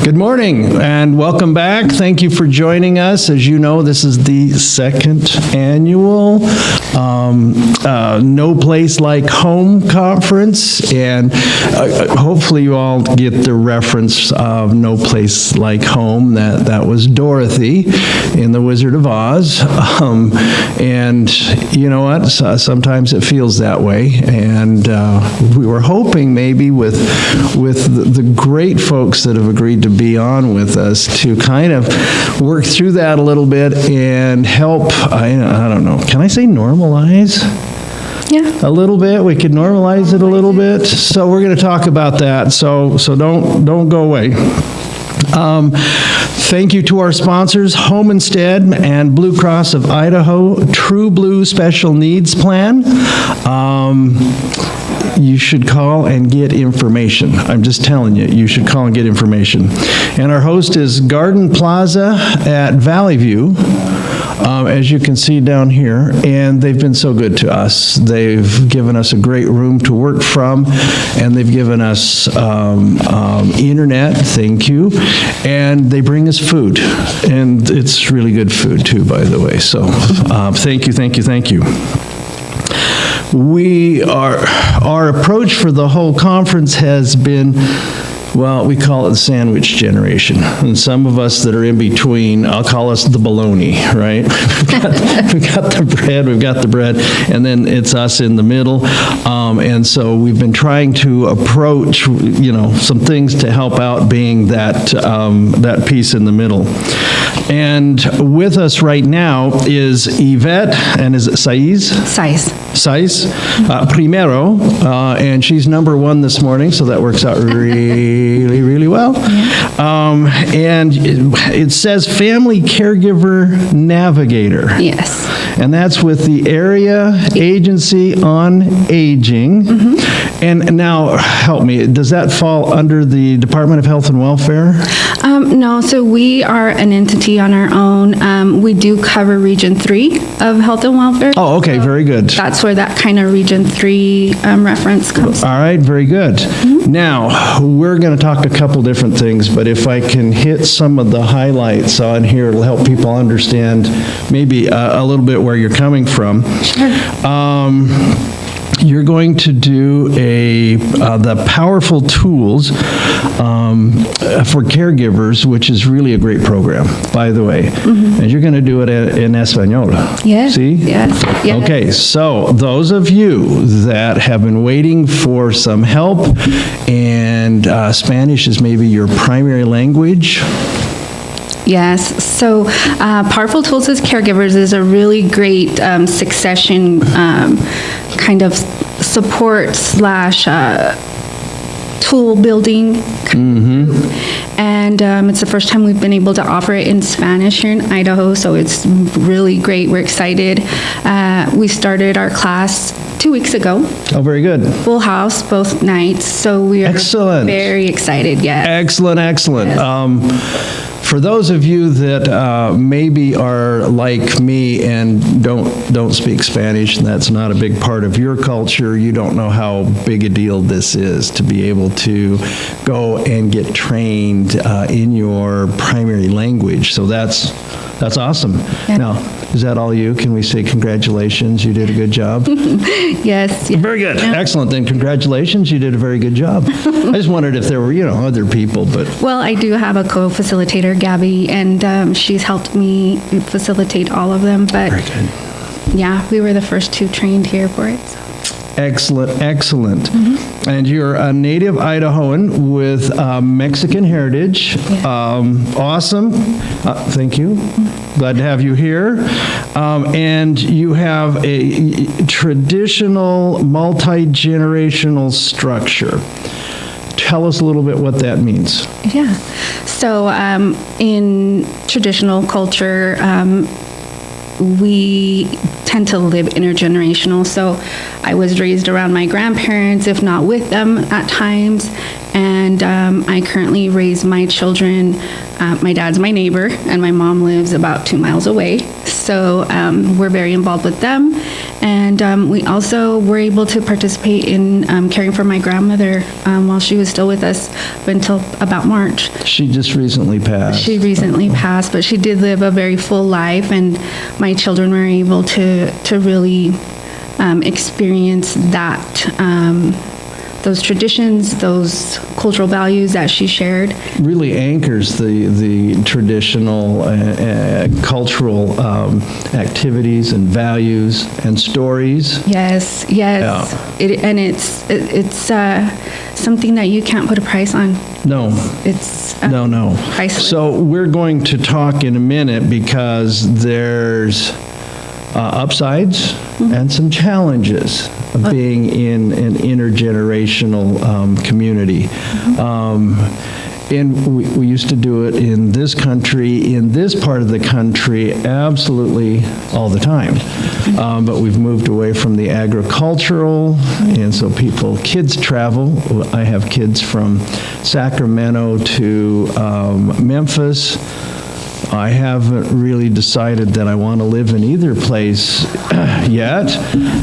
Good morning and welcome back. Thank you for joining us. As you know, this is the second annual No Place Like Home conference, and hopefully you all get the reference of No Place Like Home. That was Dorothy in The Wizard of Oz. And you know what? Sometimes it feels that way, and we were hoping maybe with the great folks that have agreed to be on with us to kind of work through that a little bit and help, I don't know, can I say normalize? Yeah. A little bit. We could normalize it a little bit. So we're going to talk about that. So don't go away. Thank you to our sponsors, Home Instead and Blue Cross of Idaho True Blue Special Needs Plan. You should call and get information. I'm just telling you, you should call and get information. And our host is Garden Plaza at Valley View, as you can see down here, and they've been so good to us. They've given us a great room to work from, and they've given us internet, thank you, and they bring us food, and it's really good food too, by the way. So thank you, thank you, thank you. Our approach for the whole conference has been, well, we call it the sandwich generation. And some of us that are in between, I'll call us the bologna, right? We've got the bread, and then it's us in the middle. And so we've been trying to approach, some things to help out being that piece in the middle. And with us right now is Yvette, and is it Saiz? Saiz Primero, and she's number one this morning, so that works out really, really well. Yeah. And it says Family Caregiver Navigator. Yes. And that's with the Area Agency on Aging. Mm-hmm. And now, help me, does that fall under the Department of Health and Welfare? No, so we are an entity on our own. We do cover Region 3 of Health and Welfare. Oh, okay, very good. That's where that kind of Region 3 reference comes from. All right, very good. Mm-hmm. Now, we're going to talk a couple different things, but if I can hit some of the highlights on here, it'll help people understand maybe a little bit where you're coming from. Sure. You're going to do the powerful tools for caregivers, which is really a great program, by the way. Mm-hmm. And you're going to do it in Espanol. Yes. See? Yes. Okay, so those of you that have been waiting for some help and Spanish is maybe your primary language. Yes, so Powerful Tools as Caregivers is a really great succession kind of support / tool building kind of group. And it's the first time we've been able to offer it in Spanish here in Idaho, so it's really great. We're excited. We started our class 2 weeks ago. Oh, very good. Full house, both nights, so we are excellent. Very excited, yes. Excellent, excellent. Yes. For those of you that maybe are like me and don't speak Spanish, and that's not a big part of your culture, you don't know how big a deal this is to be able to go and get trained in your primary language. So that's awesome. Yeah. Now, is that all you? Can we say congratulations? You did a good job? Yes. Very good. Yeah. Excellent. Then congratulations. You did a very good job. I just wondered if there were, other people, but. Well, I do have a co-facilitator, Gabby, and she's helped me facilitate all of them. But very good. Yeah, we were the first two trained here for it. So. Excellent, excellent. Mm-hmm. And you're a native Idahoan with Mexican heritage. Yeah. Awesome. Thank you. Mm-hmm. Glad to have you here. And you have a traditional multi-generational structure. Tell us a little bit what that means. Yeah. So in traditional culture, we tend to live intergenerational. So I was raised around my grandparents, if not with them at times. And I currently raise my children. My dad's my neighbor, and my mom lives about 2 miles away. So we're very involved with them. And we also were able to participate in caring for my grandmother while she was still with us until about March. She just recently passed. She recently passed, but she did live a very full life, and my children were able to really experience that, those traditions, those cultural values that she shared. Really anchors the traditional cultural activities and values and stories. Yes. Yeah. It's something that you can't put a price on. No. It's No. priceless. So we're going to talk in a minute because there's upsides and some challenges of being in an intergenerational community. And we used to do it in this country, in this part of the country, absolutely all the time. But we've moved away from the agricultural, and so kids travel. I have kids from Sacramento to Memphis. I haven't really decided that I want to live in either place yet,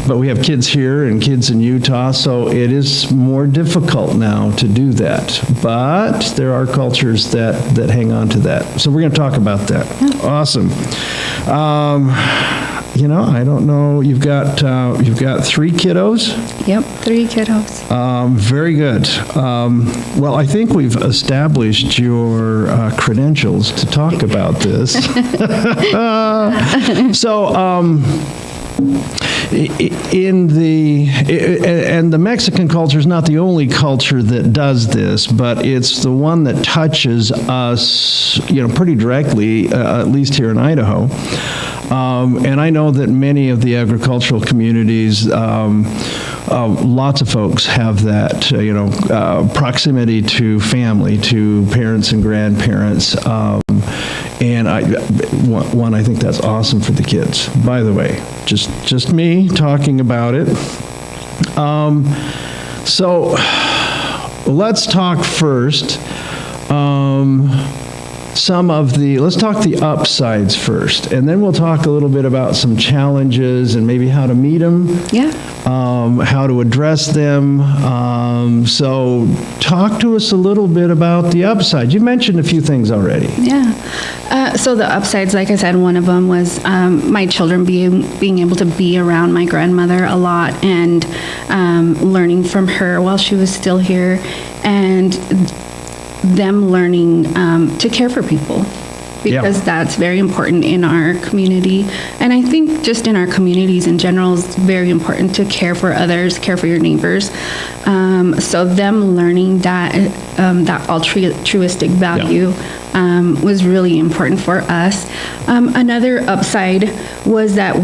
but we have kids here and kids in Utah, so it is more difficult now to do that. But there are cultures that hang on to that. So we're going to talk about that. Awesome. I don't know. You've got 3 kiddos? Yep, 3 kiddos. Very good. Well, I think we've established your credentials to talk about this. So, and the Mexican culture is not the only culture that does this, but it's the one that touches us, pretty directly, at least here in Idaho. And I know that many of the agricultural communities, lots of folks have that, proximity to family, to parents and grandparents. And I think that's awesome for the kids. By the way, just me talking about it. So let's talk first. Let's talk the upsides first, and then we'll talk a little bit about some challenges and maybe how to meet them. Yeah. How to address them. So talk to us a little bit about the upsides. You mentioned a few things already. Yeah. So the upsides, like I said, one of them was my children being able to be around my grandmother a lot and learning from her while she was still here, and them learning to care for people, because that's very important in our community. And I think just in our communities in general, it's very important to care for others, care for your neighbors. So them learning that altruistic value was really important for us. Another upside was that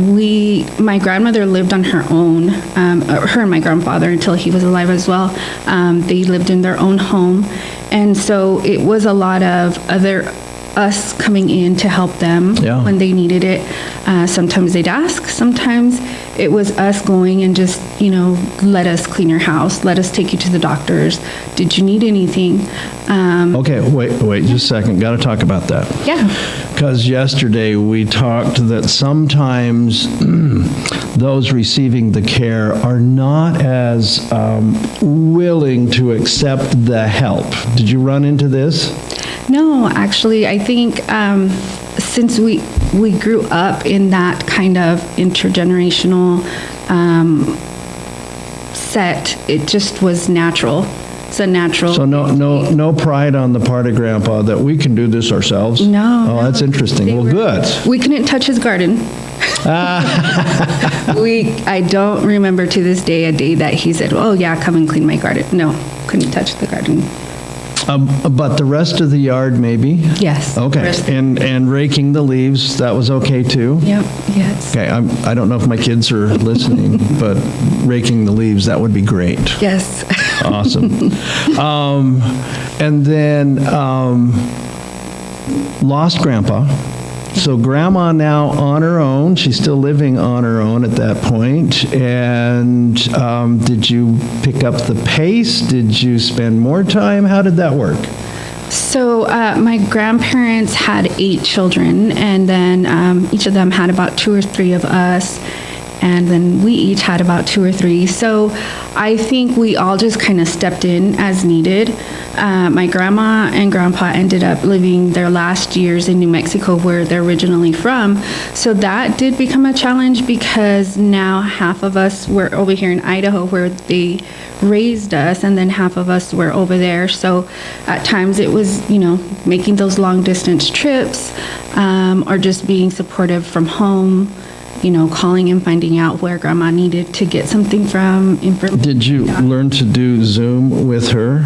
my grandmother lived on her own, her and my grandfather until he was alive as well. They lived in their own home. And so it was a lot of us coming in to help them when they needed it. Sometimes they'd ask, sometimes it was us going and just, let us clean your house, let us take you to the doctors. Did you need anything? Okay, wait just a second. Got to talk about that. Yeah. Because yesterday we talked that sometimes those receiving the care are not as willing to accept the help. Did you run into this? No, actually, I think since we grew up in that kind of intergenerational set, it just was natural. It's a natural. So no pride on the part of Grandpa that we can do this ourselves? No. Oh, that's interesting. Well, good. We couldn't touch his garden. I don't remember to this day a day that he said, "Oh yeah, come and clean my garden." No, couldn't touch the garden. But the rest of the yard, maybe? Yes. Okay, and raking the leaves, that was okay too? Yep, yes. Okay, I don't know if my kids are listening, but raking the leaves, that would be great. Yes. Awesome. And then lost Grandpa. So Grandma now on her own. She's still living on her own at that point. And did you pick up the pace? Did you spend more time? How did that work? So my grandparents had 8 children, and then each of them had about 2 or 3 of us, and then we each had about 2 or 3. So I think we all just kind of stepped in as needed. My grandma and grandpa ended up living their last years in New Mexico, where they're originally from. So that did become a challenge, because now half of us were over here in Idaho, where they raised us, and then half of us were over there. So at times it was, making those long distance trips, or just being supportive from home, calling and finding out where grandma needed to get something from. Did you learn to do Zoom with her?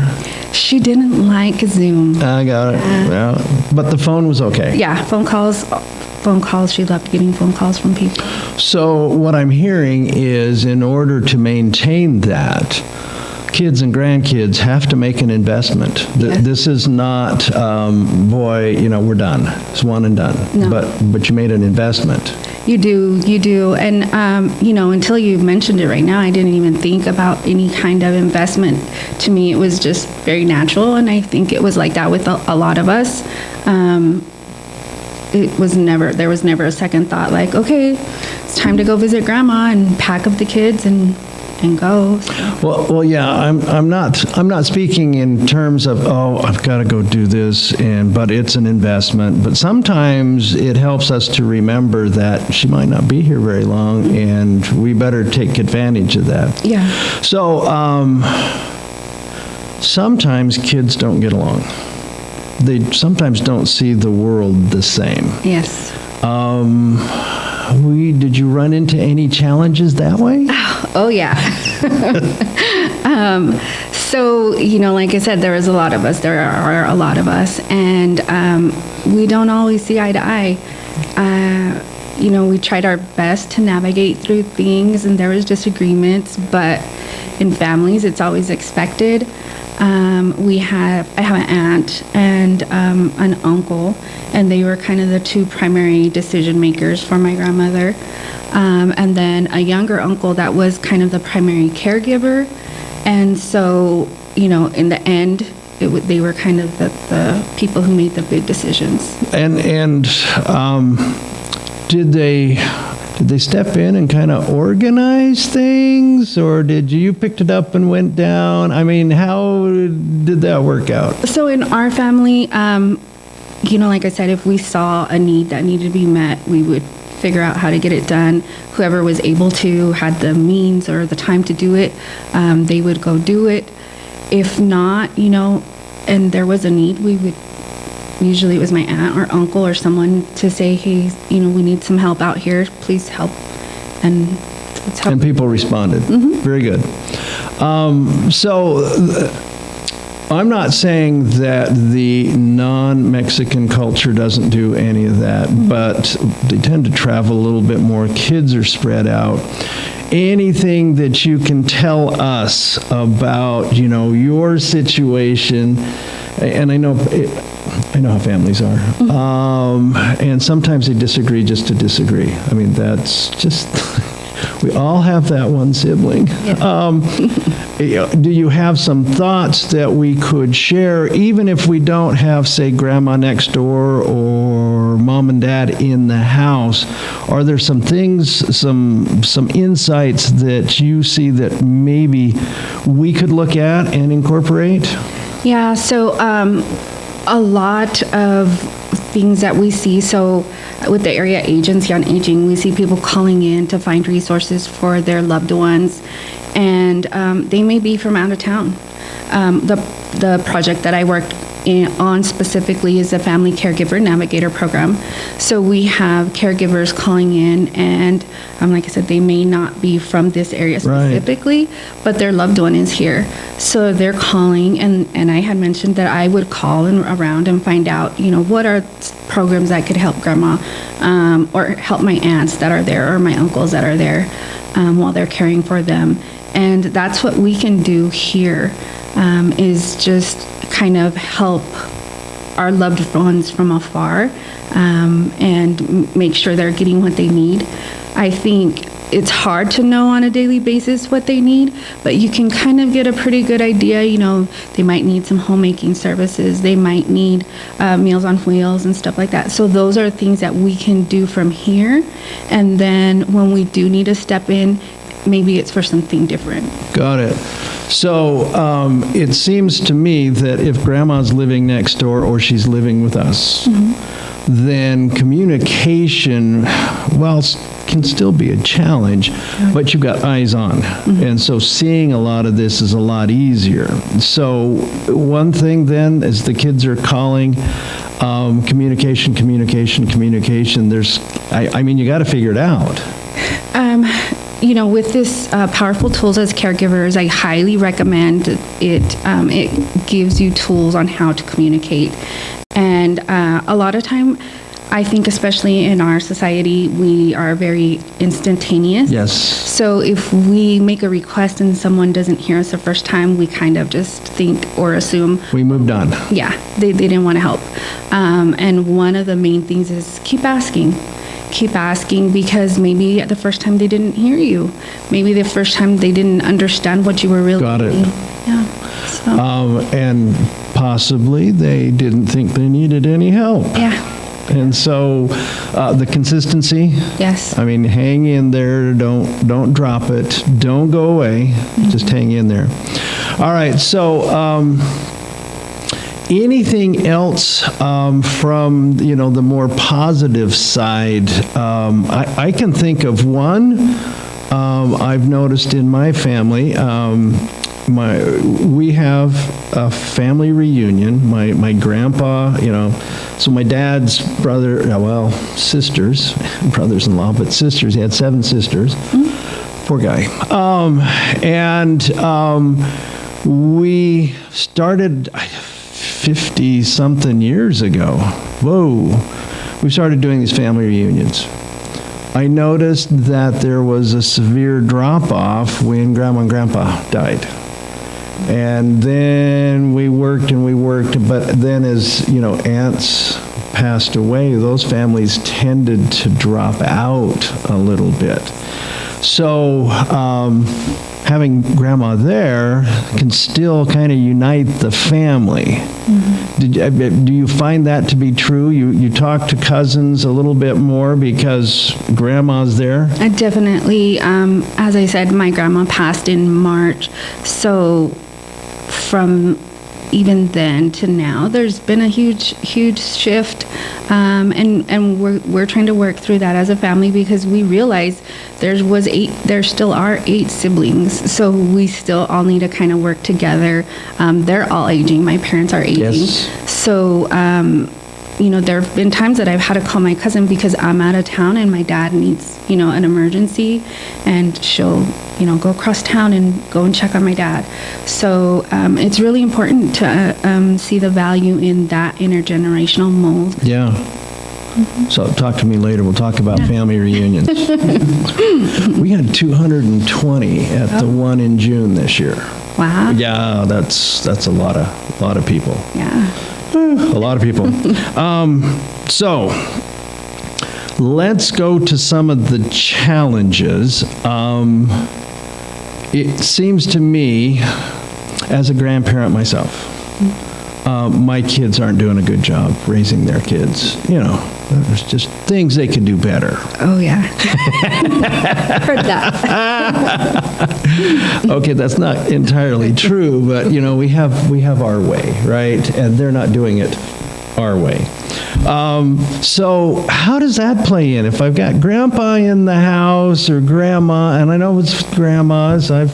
She didn't like Zoom. I got it. Yeah. But the phone was okay. Yeah, phone calls. She loved getting phone calls from people. So what I'm hearing is, in order to maintain that, kids and grandkids have to make an investment. Yes. This is not, we're done. It's one and done. No. But you made an investment. You do. And, until you mentioned it right now, I didn't even think about any kind of investment. To me, it was just very natural, and I think it was like that with a lot of us. There was never a second thought like, okay, it's time to go visit grandma and pack up the kids and go. So. Well, yeah, I'm not speaking in terms of, I've got to go do this, but it's an investment. But sometimes it helps us to remember that she might not be here very long, and we better take advantage of that. Yeah. So sometimes kids don't get along. They sometimes don't see the world the same. Yes. Did you run into any challenges that way? Oh, yeah. So, like I said, there is a lot of us. There are a lot of us. And we don't always see eye to eye. We tried our best to navigate through things, and there was disagreements. But in families, it's always expected. I have an aunt and an uncle, and they were kind of the 2 primary decision makers for my grandmother. And then a younger uncle that was kind of the primary caregiver. And so, in the end, they were kind of the people who made the big decisions. And did they step in and kind of organize things, or did you picked it up and went down? I mean, how did that work out? So in our family, like I said, if we saw a need that needed to be met, we would figure out how to get it done. Whoever was able to, had the means or the time to do it, they would go do it. If not, and there was a need, usually it was my aunt or uncle or someone to say, hey, we need some help out here, please help. And it's help. And people responded. Mm-hmm. Very good. I'm not saying that the non-Mexican culture doesn't do any of that, but they tend to travel a little bit more. Kids are spread out. Anything that you can tell us about, your situation, and I know how families are, and sometimes they disagree just to disagree. I mean, that's just... We all have that one sibling. Yeah. Do you have some thoughts that we could share, even if we don't have, say, grandma next door or mom and dad in the house? Are there some things, some insights that you see that maybe we could look at and incorporate? Yeah, so a lot of things that we see, so with the area agency on aging, we see people calling in to find resources for their loved ones, and they may be from out of town. The project that I worked on specifically is the Family Caregiver Navigator program. So we have caregivers calling in, and like I said, they may not be from this area specifically, but their loved one is here. So they're calling, and I had mentioned that I would call around and find out, what are programs that could help grandma, or help my aunts that are there, or my uncles that are there while they're caring for them. And that's what we can do here, is just kind of help our loved ones from afar, and make sure they're getting what they need. I think it's hard to know on a daily basis what they need, but you can kind of get a pretty good idea. They might need some homemaking services. They might need Meals on Wheels and stuff like that. So those are things that we can do from here. And then when we do need to step in, maybe it's for something different. Got it. So it seems to me that if grandma's living next door or she's living with us, then communication, well, can still be a challenge, but you've got eyes on. And so seeing a lot of this is a lot easier. So one thing then, as the kids are calling, communication, there's, you got to figure it out. With this powerful tools as caregivers, I highly recommend it. It gives you tools on how to communicate. And a lot of time, I think especially in our society, we are very instantaneous. Yes. So if we make a request and someone doesn't hear us the first time, we kind of just think or assume. We moved on. Yeah, they didn't want to help. And one of the main things is keep asking. Keep asking, because maybe the first time they didn't hear you. Maybe the first time they didn't understand what you were really Got it. doing. Yeah. So. And possibly they didn't think they needed any help. Yeah. And so the consistency. Yes. Hang in there. Don't drop it. Don't go away. Just hang in there. All right. So anything else from the more positive side? I can think of one. I've noticed in my family. We have a family reunion. My grandpa, so my dad's brother, sisters, brothers-in-law, but sisters. He had 7 sisters. Poor guy. We started 50-something years ago. Whoa. We started doing these family reunions. I noticed that there was a severe drop-off when Grandma and Grandpa died. And then we worked, but then as, aunts passed away, those families tended to drop out a little bit. So having Grandma there can still kind of unite the family. Do you find that to be true? You talk to cousins a little bit more because Grandma's there? Definitely. As I said, my grandma passed in March. So from even then to now, there's been a huge shift, and we're trying to work through that as a family, because we realize there still are 8 siblings, so we still all need to kind of work together. They're all aging. My parents are aging. Yes. So there have been times that I've had to call my cousin because I'm out of town and my dad needs an emergency, and she'll go across town and go and check on my dad. So it's really important to see the value in that intergenerational mold. Yeah. So talk to me later. We'll talk about family reunions. We had 220 at the one in June this year. Wow. Yeah, that's a lot of people. Yeah. A lot of people. So let's go to some of the challenges. It seems to me, as a grandparent myself, my kids aren't doing a good job raising their kids. There's just things they could do better. Oh, yeah. Heard that. Okay, that's not entirely true, but, we have our way, right? And they're not doing it our way. So how does that play in? If I've got Grandpa in the house or Grandma, and I know it's grandmas, I've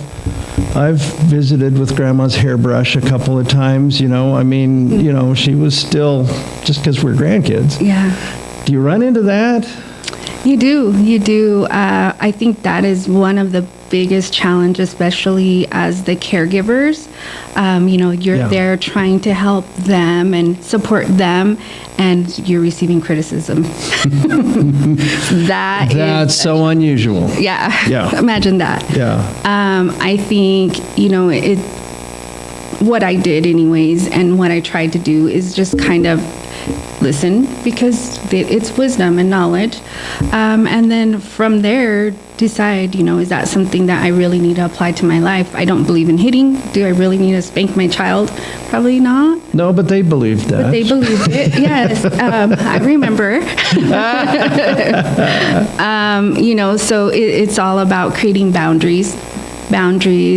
visited with Grandma's hairbrush a couple of times, she was still, just because we're grandkids. Yeah. Do you run into that? You do. I think that is one of the biggest challenges, especially as the caregivers. You're there trying to help them and support them, and you're receiving criticism. That's so unusual. Yeah. Imagine that. Yeah. I think, what I did anyways, and what I tried to do is just kind of listen because it's wisdom and knowledge. And then from there, decide, is that something that I really need to apply to my life? I don't believe in hitting. Do I really need to spank my child? Probably not. No, but they believed that. But they believed it, yes. I remember. So it's all about creating boundaries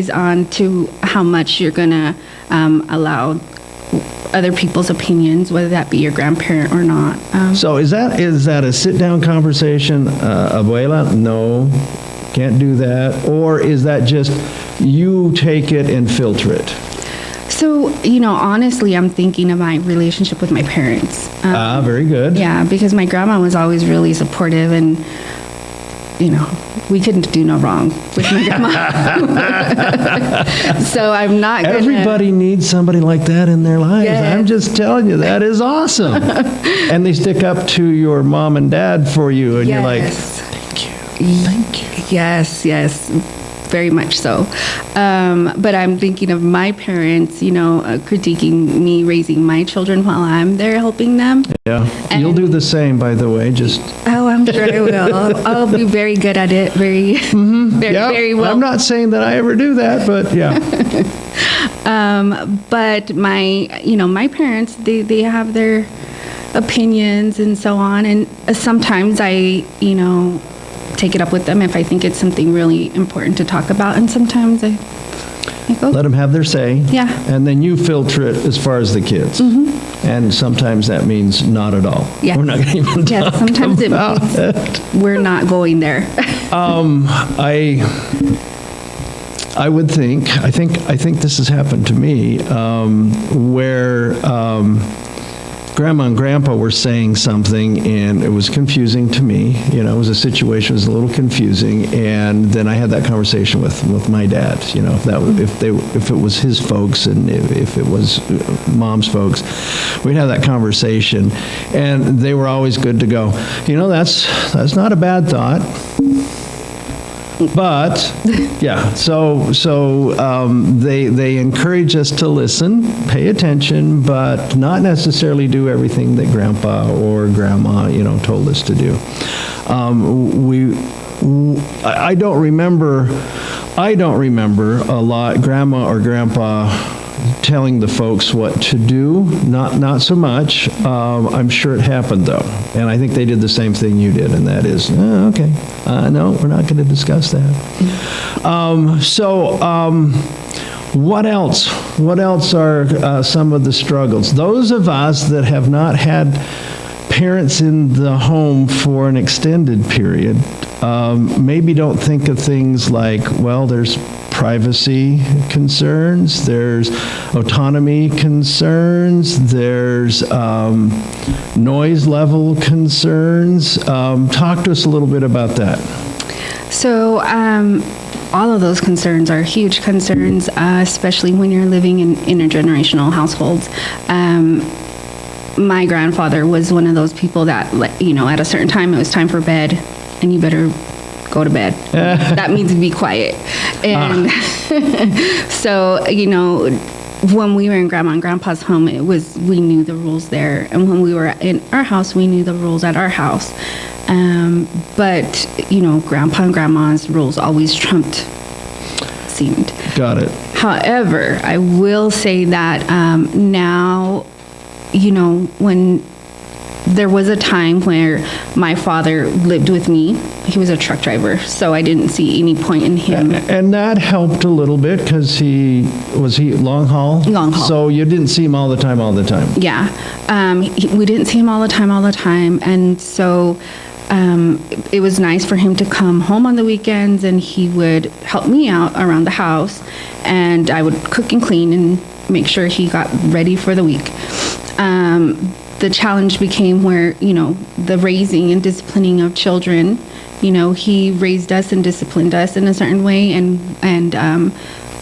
on to how much you're going to allow other people's opinions, whether that be your grandparent or not. So is that a sit-down conversation? Abuela, no, can't do that. Or is that just you take it and filter it? So, honestly, I'm thinking of my relationship with my parents. Very good. Yeah, because my grandma was always really supportive and, we couldn't do no wrong with my grandma. So I'm not going to... Everybody needs somebody like that in their lives. Yes. I'm just telling you, that is awesome. And they stick up to your mom and dad for you, and you're like, thank you. Yes, very much so. But I'm thinking of my parents, critiquing me raising my children while I'm there helping them. Yeah, you'll do the same, by the way, just... Oh, I'm sure I will. I'll be very good at it, very well. I'm not saying that I ever do that, but yeah. But my parents, they have their opinions and so on, and sometimes I, take it up with them if I think it's something really important to talk about, and sometimes I go. Let them have their say. Yeah. And then you filter it as far as the kids. Mm-hmm. And sometimes that means not at all. Yes. We're not going to even talk sometimes about it means we're not going there. I would think, I think this has happened to me, where Grandma and Grandpa were saying something, and it was confusing to me. It was a situation, it was a little confusing, and then I had that conversation with my dad. If it was his folks and if it was Mom's folks, we'd have that conversation, and they were always good to go. That's not a bad thought. But yeah, so they encourage us to listen, pay attention, but not necessarily do everything that Grandpa or Grandma, told us to do. I don't remember a lot Grandma or Grandpa telling the folks what to do. Not so much. I'm sure it happened though, and I think they did the same thing you did, and that is, okay, no, we're not going to discuss that. What else? What else are some of the struggles? Those of us that have not had parents in the home for an extended period maybe don't think of things like, well, there's privacy concerns, there's autonomy concerns, there's noise level concerns. Talk to us a little bit about that. So all of those concerns are huge concerns, especially when you're living in intergenerational households. My grandfather was one of those people that, at a certain time, it was time for bed, and you better go to bed. That means be quiet. And so, when we were in Grandma and Grandpa's home, we knew the rules there. And when we were in our house, we knew the rules at our house. But, Grandpa and Grandma's rules always trumped seemed. Got it. However, I will say that now, when there was a time where my father lived with me. He was a truck driver, so I didn't see any point in him. And that helped a little bit because he long haul? Long haul. So you didn't see him all the time? Yeah. We didn't see him all the time. And so it was nice for him to come home on the weekends, and he would help me out around the house, and I would cook and clean and make sure he got ready for the week. The challenge became where, the raising and disciplining of children, he raised us and disciplined us in a certain way, and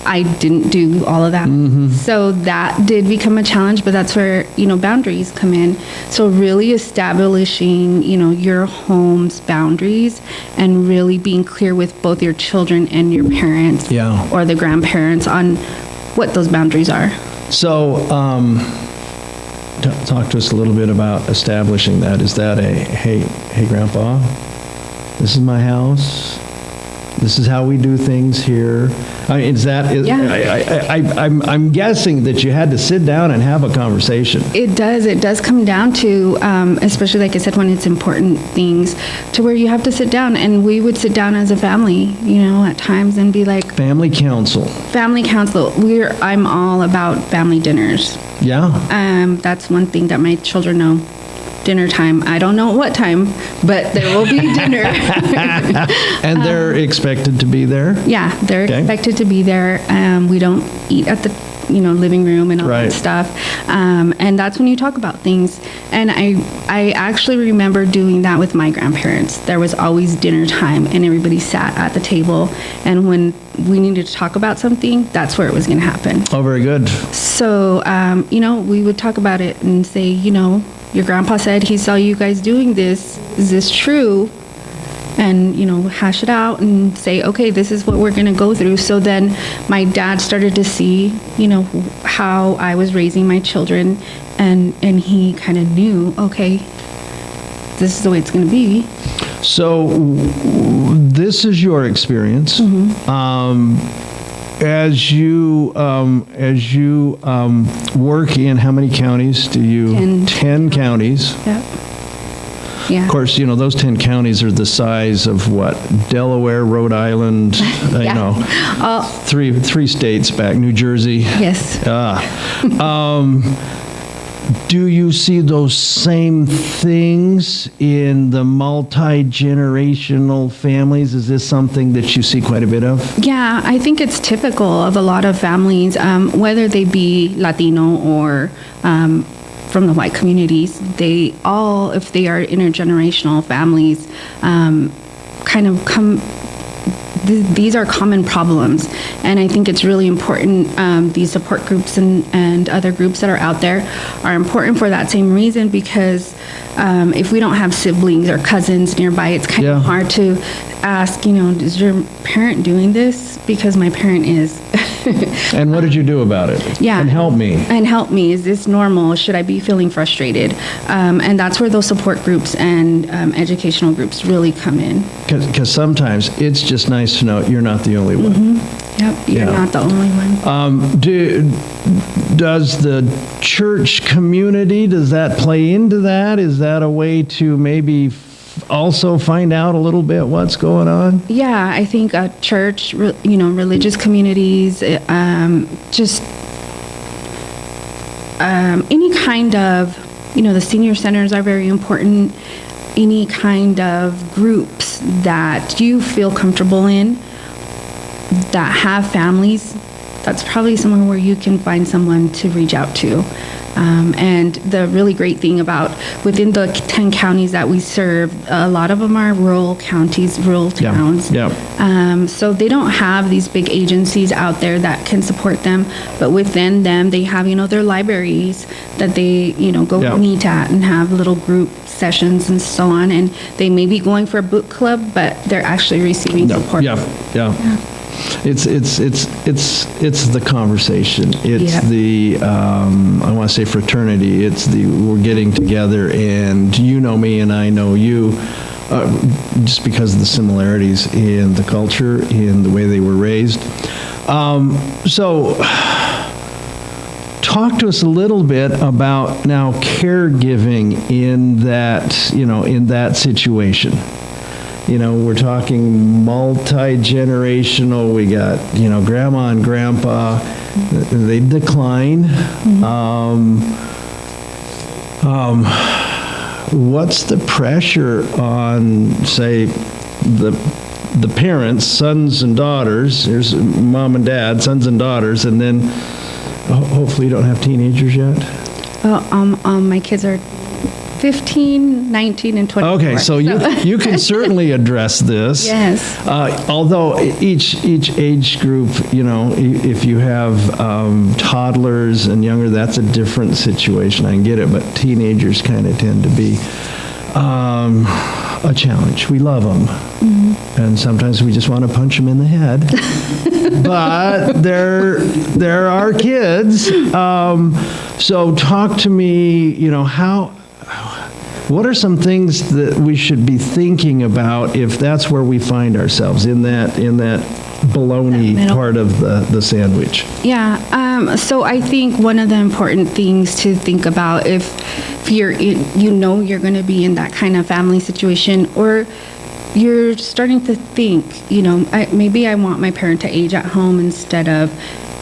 I didn't do all of that. Mm-hmm. So that did become a challenge, but that's where, boundaries come in. So really establishing, your home's boundaries and really being clear with both your children and your parents or the grandparents on what those boundaries are. So, talk to us a little bit about establishing that. Is that hey, Grandpa, this is my house. This is how we do things here. I'm guessing that you had to sit down and have a conversation. It does come down to, especially like I said, when it's important things, to where you have to sit down, and we would sit down as a family, at times, and be like, Family council. I'm all about family dinners. Yeah. That's one thing that my children know. Dinner time. I don't know what time, but there will be dinner. And they're expected to be there? Yeah, they're expected to be there. We don't eat at the living room and all that stuff. And that's when you talk about things. And I actually remember doing that with my grandparents. There was always dinner time, and everybody sat at the table. And when we needed to talk about something, that's where it was going to happen. Oh, very good. So, we would talk about it and say, your grandpa said he saw you guys doing this. Is this true? And, hash it out and say, okay, this is what we're going to go through. So then my dad started to see, how I was raising my children, and he kind of knew, okay, this is the way it's going to be. So this is your experience. As you work in how many counties do you? 10 counties. Yep. Yeah. Of course, those 10 counties are the size of what? Delaware, Rhode Island, three states back, New Jersey. Yes. Do you see those same things in the multi-generational families? Is this something that you see quite a bit of? Yeah, I think it's typical of a lot of families, whether they be Latino or from the white communities. They all, if they are intergenerational families, kind of come. These are common problems, and I think it's really important. These support groups and other groups that are out there are important for that same reason, because if we don't have siblings or cousins nearby, it's kind of hard to ask, is your parent doing this? Because my parent is. And what did you do about it? Yeah. And help me. Is this normal? Should I be feeling frustrated? And that's where those support groups and educational groups really come in. Because sometimes it's just nice to know you're not the only one. Yep, you're not the only one. Does the church community, does that play into that? Is that a way to maybe also find out a little bit what's going on? Yeah, I think church, religious communities, just any kind of, the senior centers are very important. Any kind of groups that you feel comfortable in, that have families, that's probably somewhere where you can find someone to reach out to. And the really great thing about within the 10 counties that we serve, a lot of them are rural counties, rural towns. So they don't have these big agencies out there that can support them, but within them they have, their libraries that they, go meet at and have little group sessions and so on. And they may be going for a book club, but they're actually receiving support. It's the conversation. It's the I want to say fraternity. It's the we're getting together, and you know me and I know you, just because of the similarities in the culture, in the way they were raised. So, talk to us a little bit about now caregiving in that in that situation. We're talking multi-generational. We got, grandma and grandpa. They decline. What's the pressure on, say, the parents, sons and daughters? There's mom and dad, sons and daughters, and then hopefully you don't have teenagers yet? My kids are 15, 19, and 24. Okay, so you can certainly address this. Yes. Although each age group, if you have toddlers and younger, that's a different situation. I can get it, but teenagers kind of tend to be a challenge. We love them. And sometimes we just want to punch them in the head. But they're our kids. So talk to me, what are some things that we should be thinking about if that's where we find ourselves, in that bologna part of the sandwich? Yeah, so I think one of the important things to think about if you're you're going to be in that kind of family situation, or you're starting to think, maybe I want my parent to age at home instead of,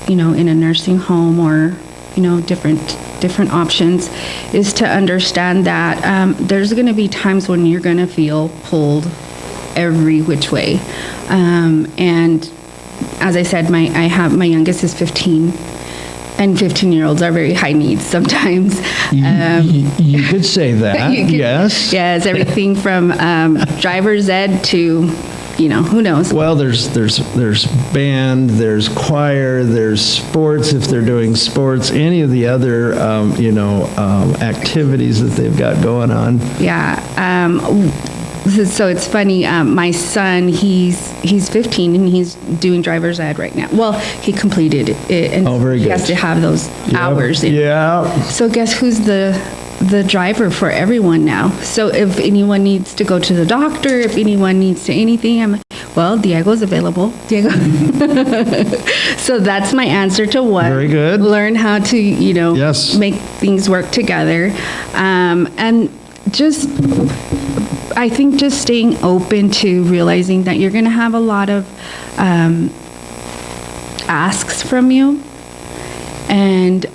in a nursing home, or, different options, is to understand that there's going to be times when you're going to feel pulled every which way. And as I said, my youngest is 15, and 15-year-olds are very high needs sometimes. You could say that, yes. Yes, everything from driver's ed to, who knows? Well, there's band, there's choir, there's sports if they're doing sports, any of the other, activities that they've got going on. Yeah. So it's funny, my son, he's 15 and he's doing driver's ed right now. Well, he completed it, and very he good. has to have those hours. Yeah. So guess who's the driver for everyone now? So if anyone needs to go to the doctor, if anyone needs to anything, I'm like, well, Diego's available. Diego. So that's my answer to what. Very good. Learn how to, Yes. make things work together. And just, I think just staying open to realizing that you're going to have a lot of asks from you. And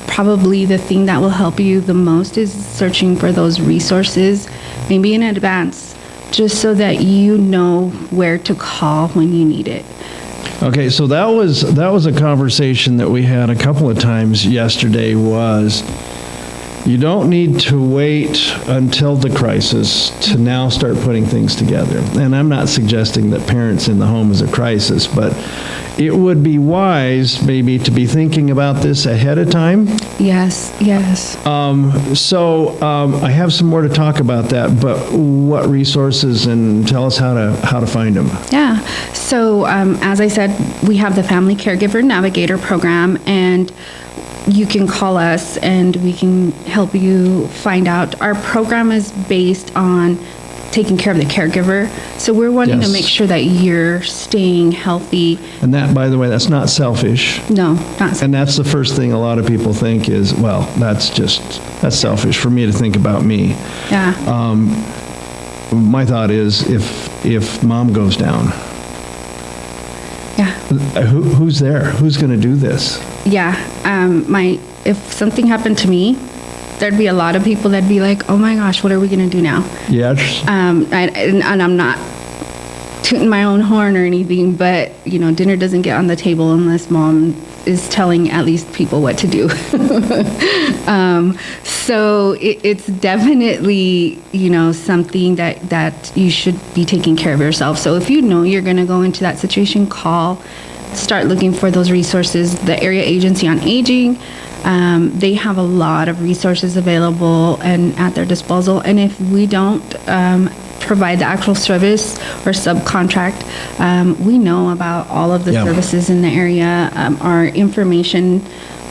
probably the thing that will help you the most is searching for those resources, maybe in advance, just so that you know where to call when you need it. Okay, so that was a conversation that we had a couple of times yesterday. Was you don't need to wait until the crisis to now start putting things together. And I'm not suggesting that parents in the home is a crisis, but it would be wise maybe to be thinking about this ahead of time. Yes. So I have some more to talk about that, but what resources, and tell us how to find them. Yeah. So as I said, we have the Family Caregiver Navigator program, and you can call us and we can help you find out. Our program is based on taking care of the caregiver. So we're wanting to make sure that you're staying healthy. And that, by the way, that's not selfish. No, not. And that's the first thing a lot of people think is, well, that's selfish for me to think about me. Yeah. My thought is if mom goes down, Yeah. who's there? Who's going to do this? Yeah. If something happened to me, there'd be a lot of people that'd be like, oh my gosh, what are we going to do now? Yes. And I'm not tooting my own horn or anything, but, dinner doesn't get on the table unless mom is telling at least people what to do. So it's definitely, something that you should be taking care of yourself. So if you know you're going to go into that situation, start looking for those resources. The Area Agency on Aging, they have a lot of resources available and at their disposal. And if we don't provide the actual service or subcontract, we know about all of the services in the area, our information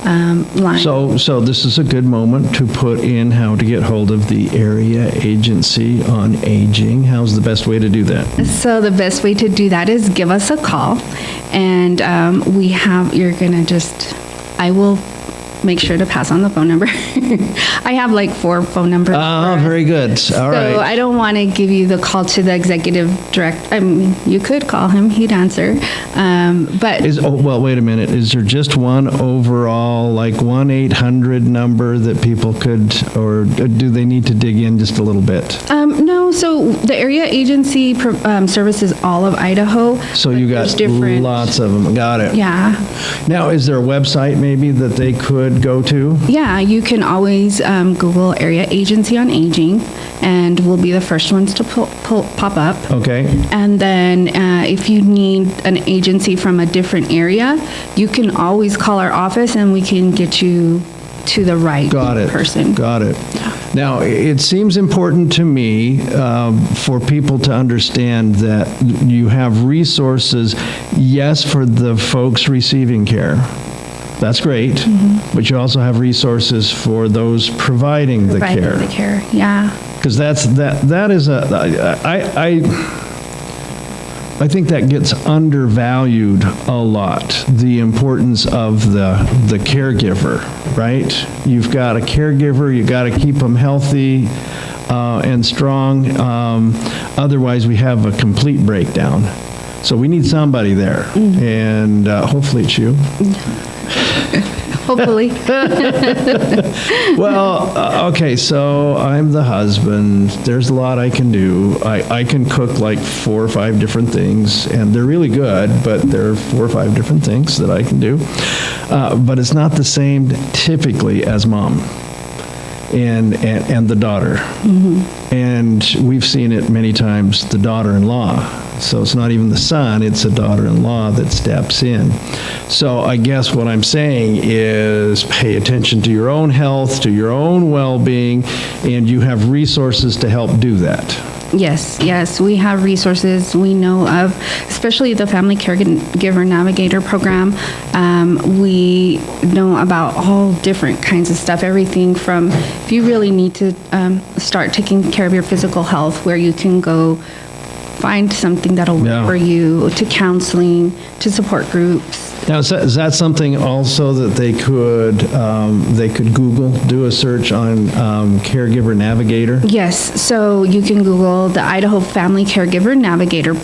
line. So this is a good moment to put in how to get hold of the Area Agency on Aging. How's the best way to do that? So the best way to do that is give us a call, and I will make sure to pass on the phone number. I have like 4 phone numbers. Oh, very good. All right. So I don't want to give you the call to the executive director. I mean, you could call him, he'd answer. But wait a minute. Is there just one overall, like 1-800 number that people could, or do they need to dig in just a little bit? No, so the Area Agency services all of Idaho. So you got lots of them. Got it. Yeah. Now, is there a website maybe that they could go to? Yeah, you can always Google Area Agency on Aging, and we'll be the first ones to pop up. Okay. And then if you need an agency from a different area, you can always call our office and we can get you to the right person. Got it. Now, it seems important to me for people to understand that you have resources, yes, for the folks receiving care. That's great. But you also have resources for those providing the care. Providing the care, yeah. Because that is I think that gets undervalued a lot, the importance of the caregiver, right? You've got a caregiver, you got to keep them healthy and strong. Otherwise, we have a complete breakdown. So we need somebody there, and hopefully it's you. Hopefully. Well, okay, so I'm the husband. There's a lot I can do. I can cook like 4 or 5 different things, and they're really good, but there are 4 or 5 different things that I can do. But it's not the same typically as mom and the daughter. And we've seen it many times, the daughter-in-law. So it's not even the son, it's a daughter-in-law that steps in. So I guess what I'm saying is pay attention to your own health, to your own well-being, and you have resources to help do that. Yes, we have resources we know of, especially the Family Caregiver Navigator program. We know about all different kinds of stuff, everything from if you really need to start taking care of your physical health, where you can go find something that'll work for you, to counseling, to support groups. Now, is that something also that they could Google, do a search on Caregiver Navigator? Yes, so you can Google the Idaho Family Caregiver Navigator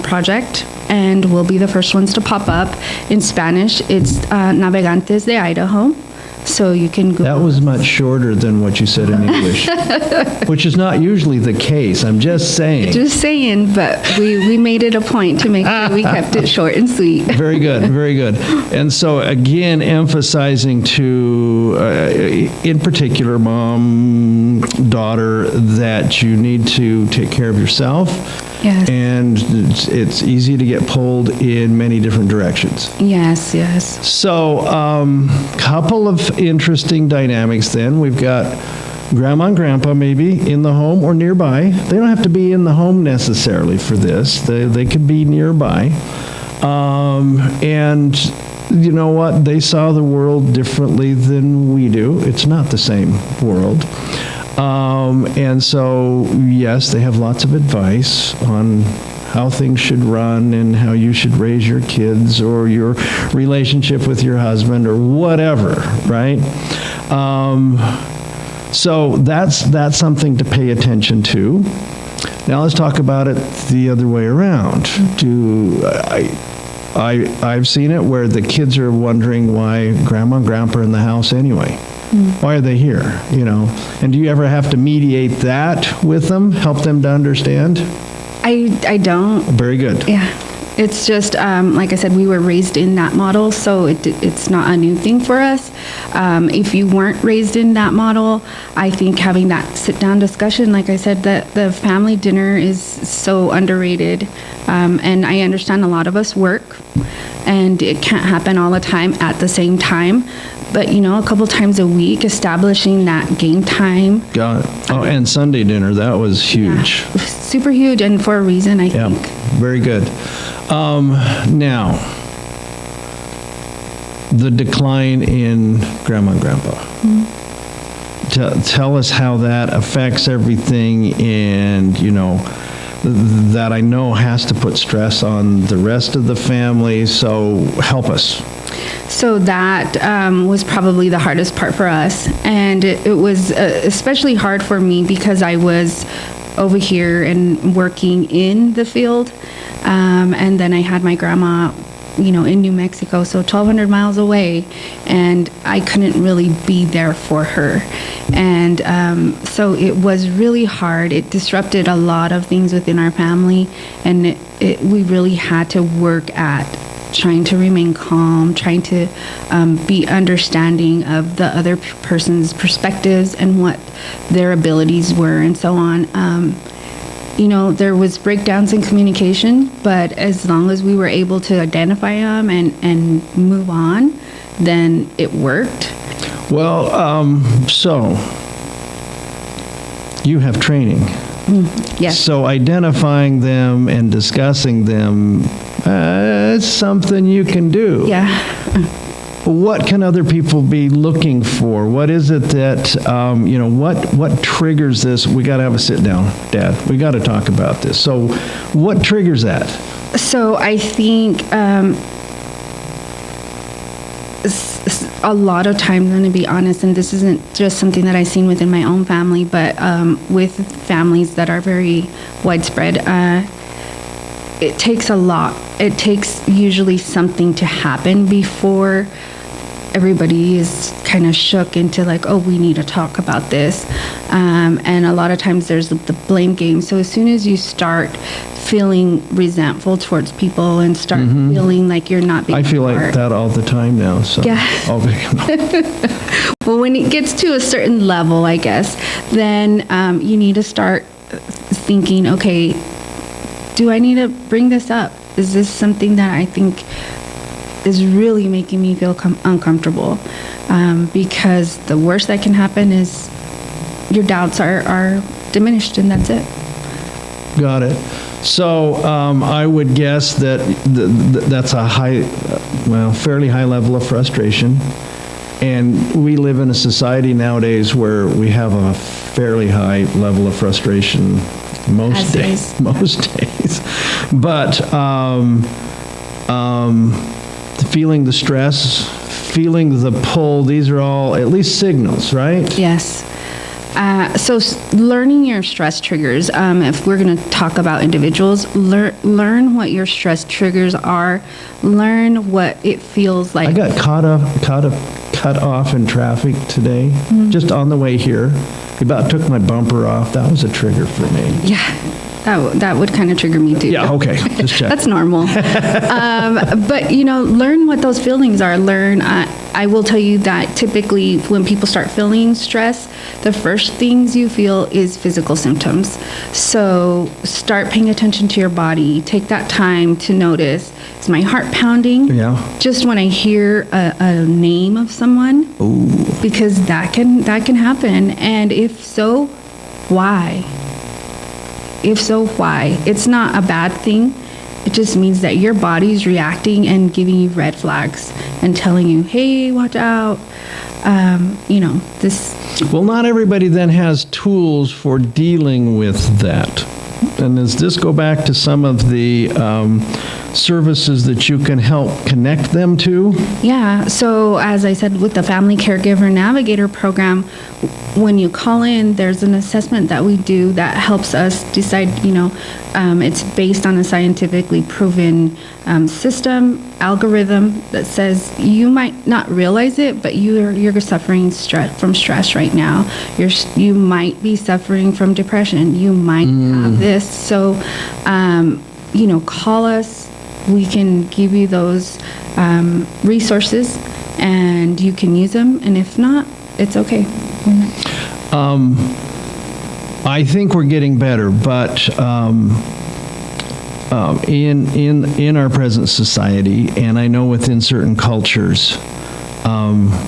project, and we'll be the first ones to pop up. In Spanish, it's Navegantes de Idaho. So you can Google. That was much shorter than what you said in English, which is not usually the case. I'm just saying. Just saying, but we made it a point to make sure we kept it short and sweet. Very good, very good. And so again, emphasizing to, in particular, mom, daughter, that you need to take care of yourself. Yes. And it's easy to get pulled in many different directions. Yes. So, couple of interesting dynamics then. We've got grandma and grandpa maybe in the home or nearby. They don't have to be in the home necessarily for this. They could be nearby. And you know what? They saw the world differently than we do. It's not the same world. And so, yes, they have lots of advice on how things should run and how you should raise your kids or your relationship with your husband or whatever, right? So that's something to pay attention to. Now let's talk about it the other way around. I've seen it where the kids are wondering why grandma and grandpa are in the house anyway. Why are they here, And do you ever have to mediate that with them, help them to understand? I don't. Very good. Yeah. It's just, like I said, we were raised in that model, so it's not a new thing for us. If you weren't raised in that model, I think having that sit-down discussion, like I said, that the family dinner is so underrated. And I understand a lot of us work, and it can't happen all the time at the same time. But, a couple times a week, establishing that game time. Got it. Oh, and Sunday dinner, that was huge. Yeah, super huge, and for a reason, I think. Very good. Now, the decline in grandma and grandpa. Tell us how that affects everything, and, that I know has to put stress on the rest of the family, so help us. So that was probably the hardest part for us. And it was especially hard for me because I was over here and working in the field. And then I had my grandma, in New Mexico, so 1,200 miles away. And I couldn't really be there for her. And so it was really hard. It disrupted a lot of things within our family. And we really had to work at trying to remain calm, trying to be understanding of the other person's perspectives and what their abilities were and so on. There was breakdowns in communication, but as long as we were able to identify them and move on, then it worked. Well, so you have training. Yes. So identifying them and discussing them, it's something you can do. Yeah. What can other people be looking for? What is it that, what triggers this? We got to have a sit down, Dad. We got to talk about this. So what triggers that? So I think a lot of times, I'm going to be honest, and this isn't just something that I've seen within my own family, but with families that are very widespread, it takes a lot. It takes usually something to happen before everybody is kind of shook into like, oh, we need to talk about this. And a lot of times there's the blame game. So as soon as you start feeling resentful towards people and start feeling like you're not being I feel part. like that all the time now. So Yeah. Well, when it gets to a certain level, I guess, then you need to start thinking, okay, do I need to bring this up? Is this something that I think is really making me feel uncomfortable? Because the worst that can happen is your doubts are diminished, and that's it. Got it. So I would guess that that's a fairly high level of frustration. And we live in a society nowadays where we have a fairly high level of frustration most days. But feeling the stress, feeling the pull, these are all at least signals, right? Yes. So learning your stress triggers, if we're going to talk about individuals, learn what your stress triggers are, learn what it feels like. I got cut off in traffic today, just on the way here. He about took my bumper off. That was a trigger for me. Yeah. That would kind of trigger me too. Yeah, okay, just check. That's normal. But, learn what those feelings are. I will tell you that typically when people start feeling stress, the first things you feel is physical symptoms. So start paying attention to your body. Take that time to notice, is my heart pounding? Yeah. Just when I hear a name of someone? Ooh. Because that can happen. And if so, why? If so, why? It's not a bad thing. It just means that your body's reacting and giving you red flags and telling you, hey, watch out. This. Well, not everybody then has tools for dealing with that. And does this go back to some of the services that you can help connect them to? Yeah. So as I said, with the Family Caregiver Navigator program, when you call in, there's an assessment that we do that helps us decide, it's based on a scientifically proven system, algorithm that says you might not realize it, but you're suffering from stress right now. You might be suffering from depression. You might have this. So, call us. We can give you those resources, and you can use them. And if not, it's okay. I think we're getting better, but in our present society, and I know within certain cultures,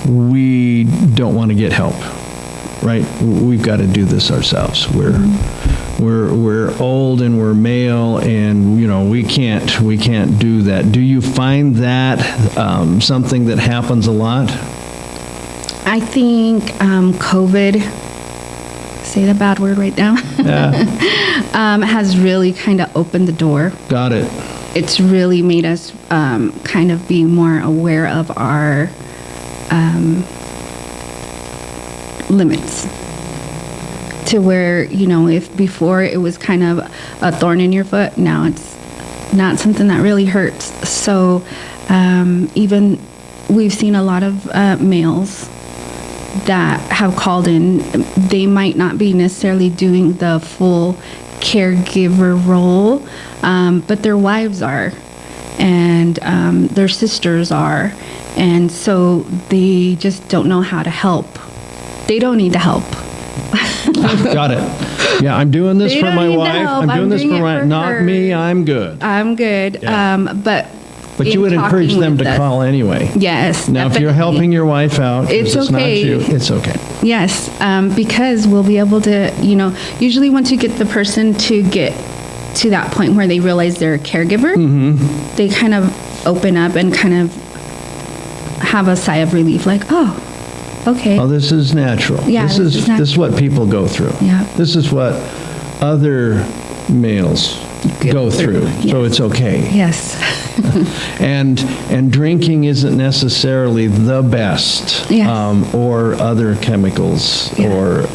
we don't want to get help, right? We've got to do this ourselves. We're old and we're male, and we can't do that. Do you find that something that happens a lot? I think COVID, say the bad word right now, has really kind of opened the door. Got it. It's really made us kind of be more aware of our limits. To where, if before it was kind of a thorn in your foot, now it's not something that really hurts. So even we've seen a lot of males that have called in. They might not be necessarily doing the full caregiver role, but their wives are, and their sisters are, and so they just don't know how to help. They don't need the help. Got it. Yeah, I'm doing this for my wife. I'm doing this for not me. I'm good. I'm good. Yeah. But But you in would encourage talking them with to us. call anyway. Yes. Now, if you're definitely. helping your wife out, 'cause It's it's not okay. you, it's okay. Yes, because we'll be able to, usually once you get the person to get to that point where they realize they're a caregiver, they kind of open up and kind of have a sigh of relief, like, oh, okay. Oh, this is natural. Yeah, This this is is this is what people go through. Yeah. This is what other males go through. So yes. it's okay. Yes. And drinking isn't necessarily the best, Yes. or other chemicals, Yeah. or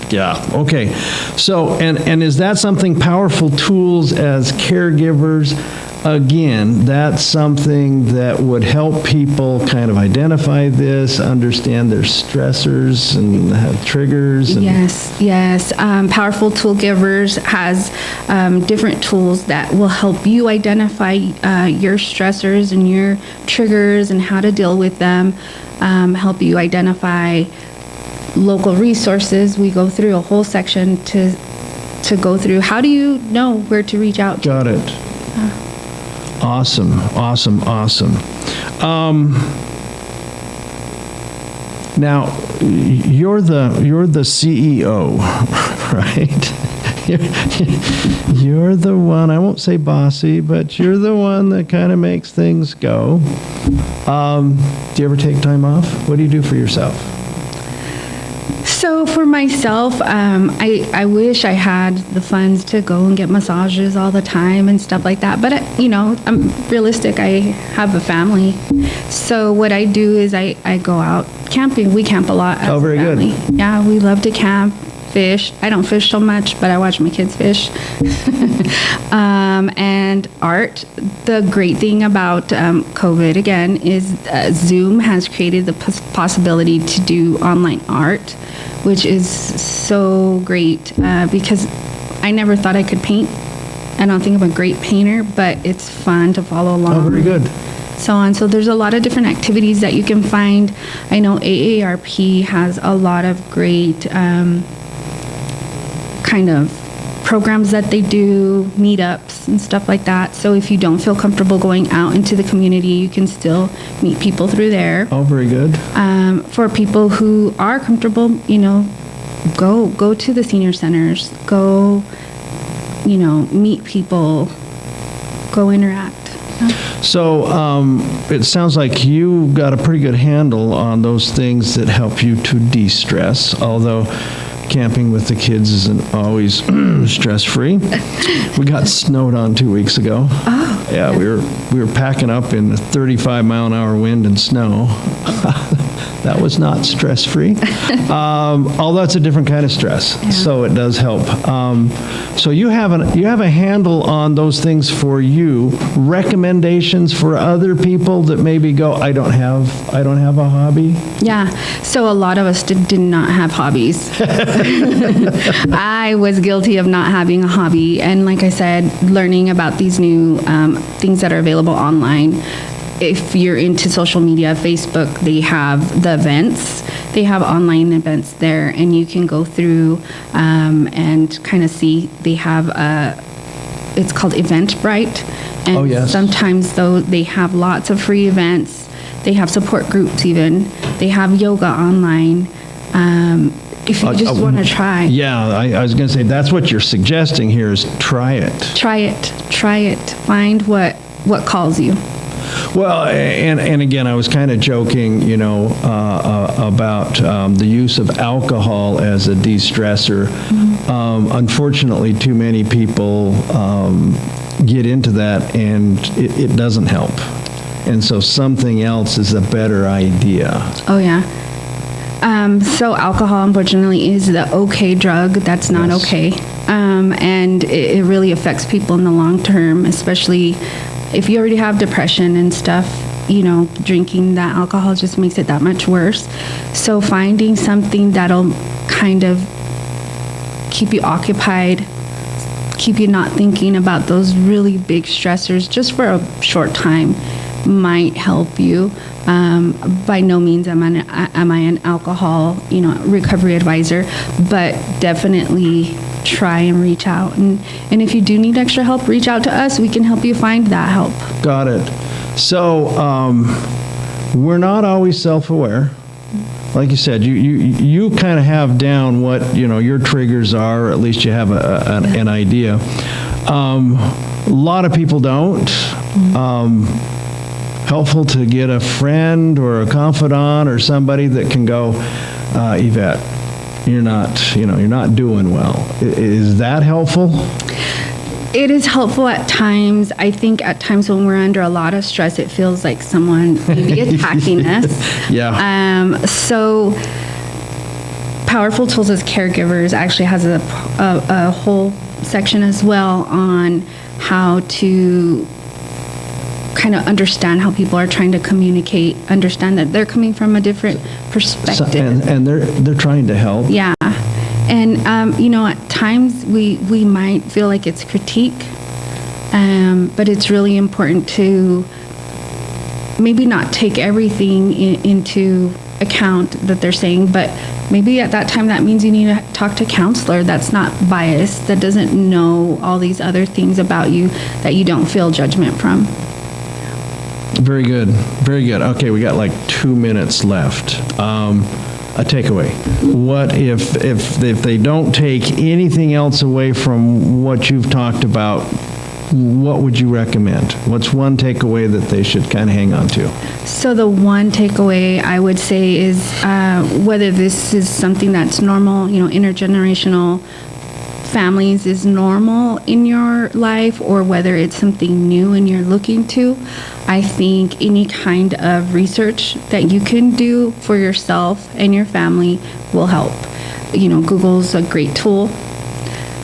yeah. Okay. So and is that something, powerful tools as caregivers? Again, that's something that would help people kind of identify this, understand their stressors and have triggers. And Yes. Powerful Tool Givers has different tools that will help you identify your stressors and your triggers and how to deal with them, help you identify local resources. We go through a whole section to go through. How do you know where to reach out to? Got it. Awesome. Now, you're the CEO, right? You're the one, I won't say bossy, but you're the one that kind of makes things go. Do you ever take time off? What do you do for yourself? So for myself, I wish I had the funds to go and get massages all the time and stuff like that. But, I'm realistic. I have a family. So what I do is I go out camping. We camp a lot as Oh, very a good. family. Yeah, we love to camp, fish. I don't fish so much, but I watch my kids fish. And art. The great thing about COVID, again, is Zoom has created the possibility to do online art, which is so great because I never thought I could paint. I don't think I'm a great painter, but it's fun to follow along. Oh, very good. So on. So there's a lot of different activities that you can find. I know AARP has a lot of great kind of programs that they do, meetups and stuff like that. So if you don't feel comfortable going out into the community, you can still meet people through there. Oh, very good. For people who are comfortable, go to the senior centers, go, meet people, go interact. So it sounds like you got a pretty good handle on those things that help you to de-stress, although camping with the kids isn't always stress-free. We got snowed on 2 weeks ago. Oh. Yeah, we were packing up in a 35-mile-an-hour wind and snow. That was not stress-free. Although it's a different kind of stress, so it does help. So you have a handle on those things for you. Recommendations for other people that maybe go, I don't have a hobby. Yeah, so a lot of us did not have hobbies. I was guilty of not having a hobby, and like I said, learning about these new things that are available online. If you're into social media, Facebook, they have the events. They have online events there, and you can go through and kind of see. They have it's called Eventbrite, and Oh, yes. sometimes though they have lots of free events. They have support groups even. They have yoga online. If you just want to try. Yeah, I was going to say, that's what you're suggesting here is try it. Try it. Find what calls you. Well, and again, I was kind of joking, about the use of alcohol as a de-stressor. Unfortunately, too many people get into that, and it doesn't help. And so something else is a better idea. Oh, yeah. So alcohol, unfortunately, is the okay drug. That's not Yes. okay. And it really affects people in the long term, especially if you already have depression and stuff. Drinking that alcohol just makes it that much worse. So finding something that'll kind of keep you occupied, keep you not thinking about those really big stressors just for a short time might help you. By no means am I an alcohol, recovery advisor, but definitely try and reach out. And if you do need extra help, reach out to us. We can help you find that help. Got it. So, we're not always self-aware. Like you said, you kind of have down what, your triggers are, or at least you have an idea. A lot of people don't. Helpful to get a friend or a confidant or somebody that can go, Yvette, you're not doing well. Is that helpful? It is helpful at times. I think at times when we're under a lot of stress, it feels like someone may be attacking us. Yeah. So Powerful Tools as Caregivers actually has a whole section as well on how to kind of understand how people are trying to communicate, understand that they're coming from a different perspective. And they're trying to help. Yeah. And, at times we might feel like it's critique, but it's really important to maybe not take everything into account that they're saying, but maybe at that time that means you need to talk to a counselor that's not biased, that doesn't know all these other things about you that you don't feel judgment from. Very good. Very good. Okay, we got like 2 minutes left. A takeaway. What if they don't take anything else away from what you've talked about, what would you recommend? What's one takeaway that they should kind of hang on to? So the one takeaway I would say is whether this is something that's normal, intergenerational families is normal in your life, or whether it's something new and you're looking to, I think any kind of research that you can do for yourself and your family will help. Google's a great tool.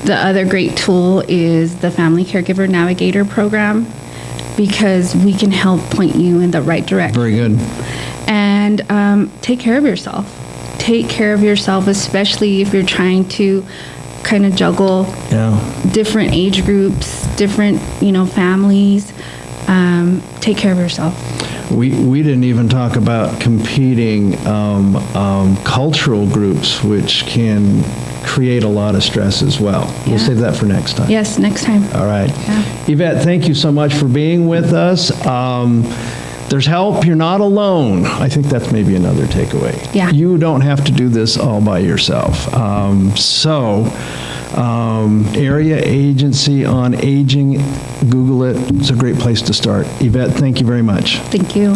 The other great tool is the Family Caregiver Navigator program, because we can help point you in the right direction. Very good. And take care of yourself. Take care of yourself, especially if you're trying to kind of juggle different age groups, different, families. Take care of yourself. We didn't even talk about competing cultural groups, which can create a lot of stress as well. We'll save that for next time. Yes, next time. All right. Yeah. Yvette, thank you so much for being with us. There's help. You're not alone. I think that's maybe another takeaway. Yeah. You don't have to do this all by yourself. Area Agency on Aging, Google it. It's a great place to start. Yvette, thank you very much. Thank you.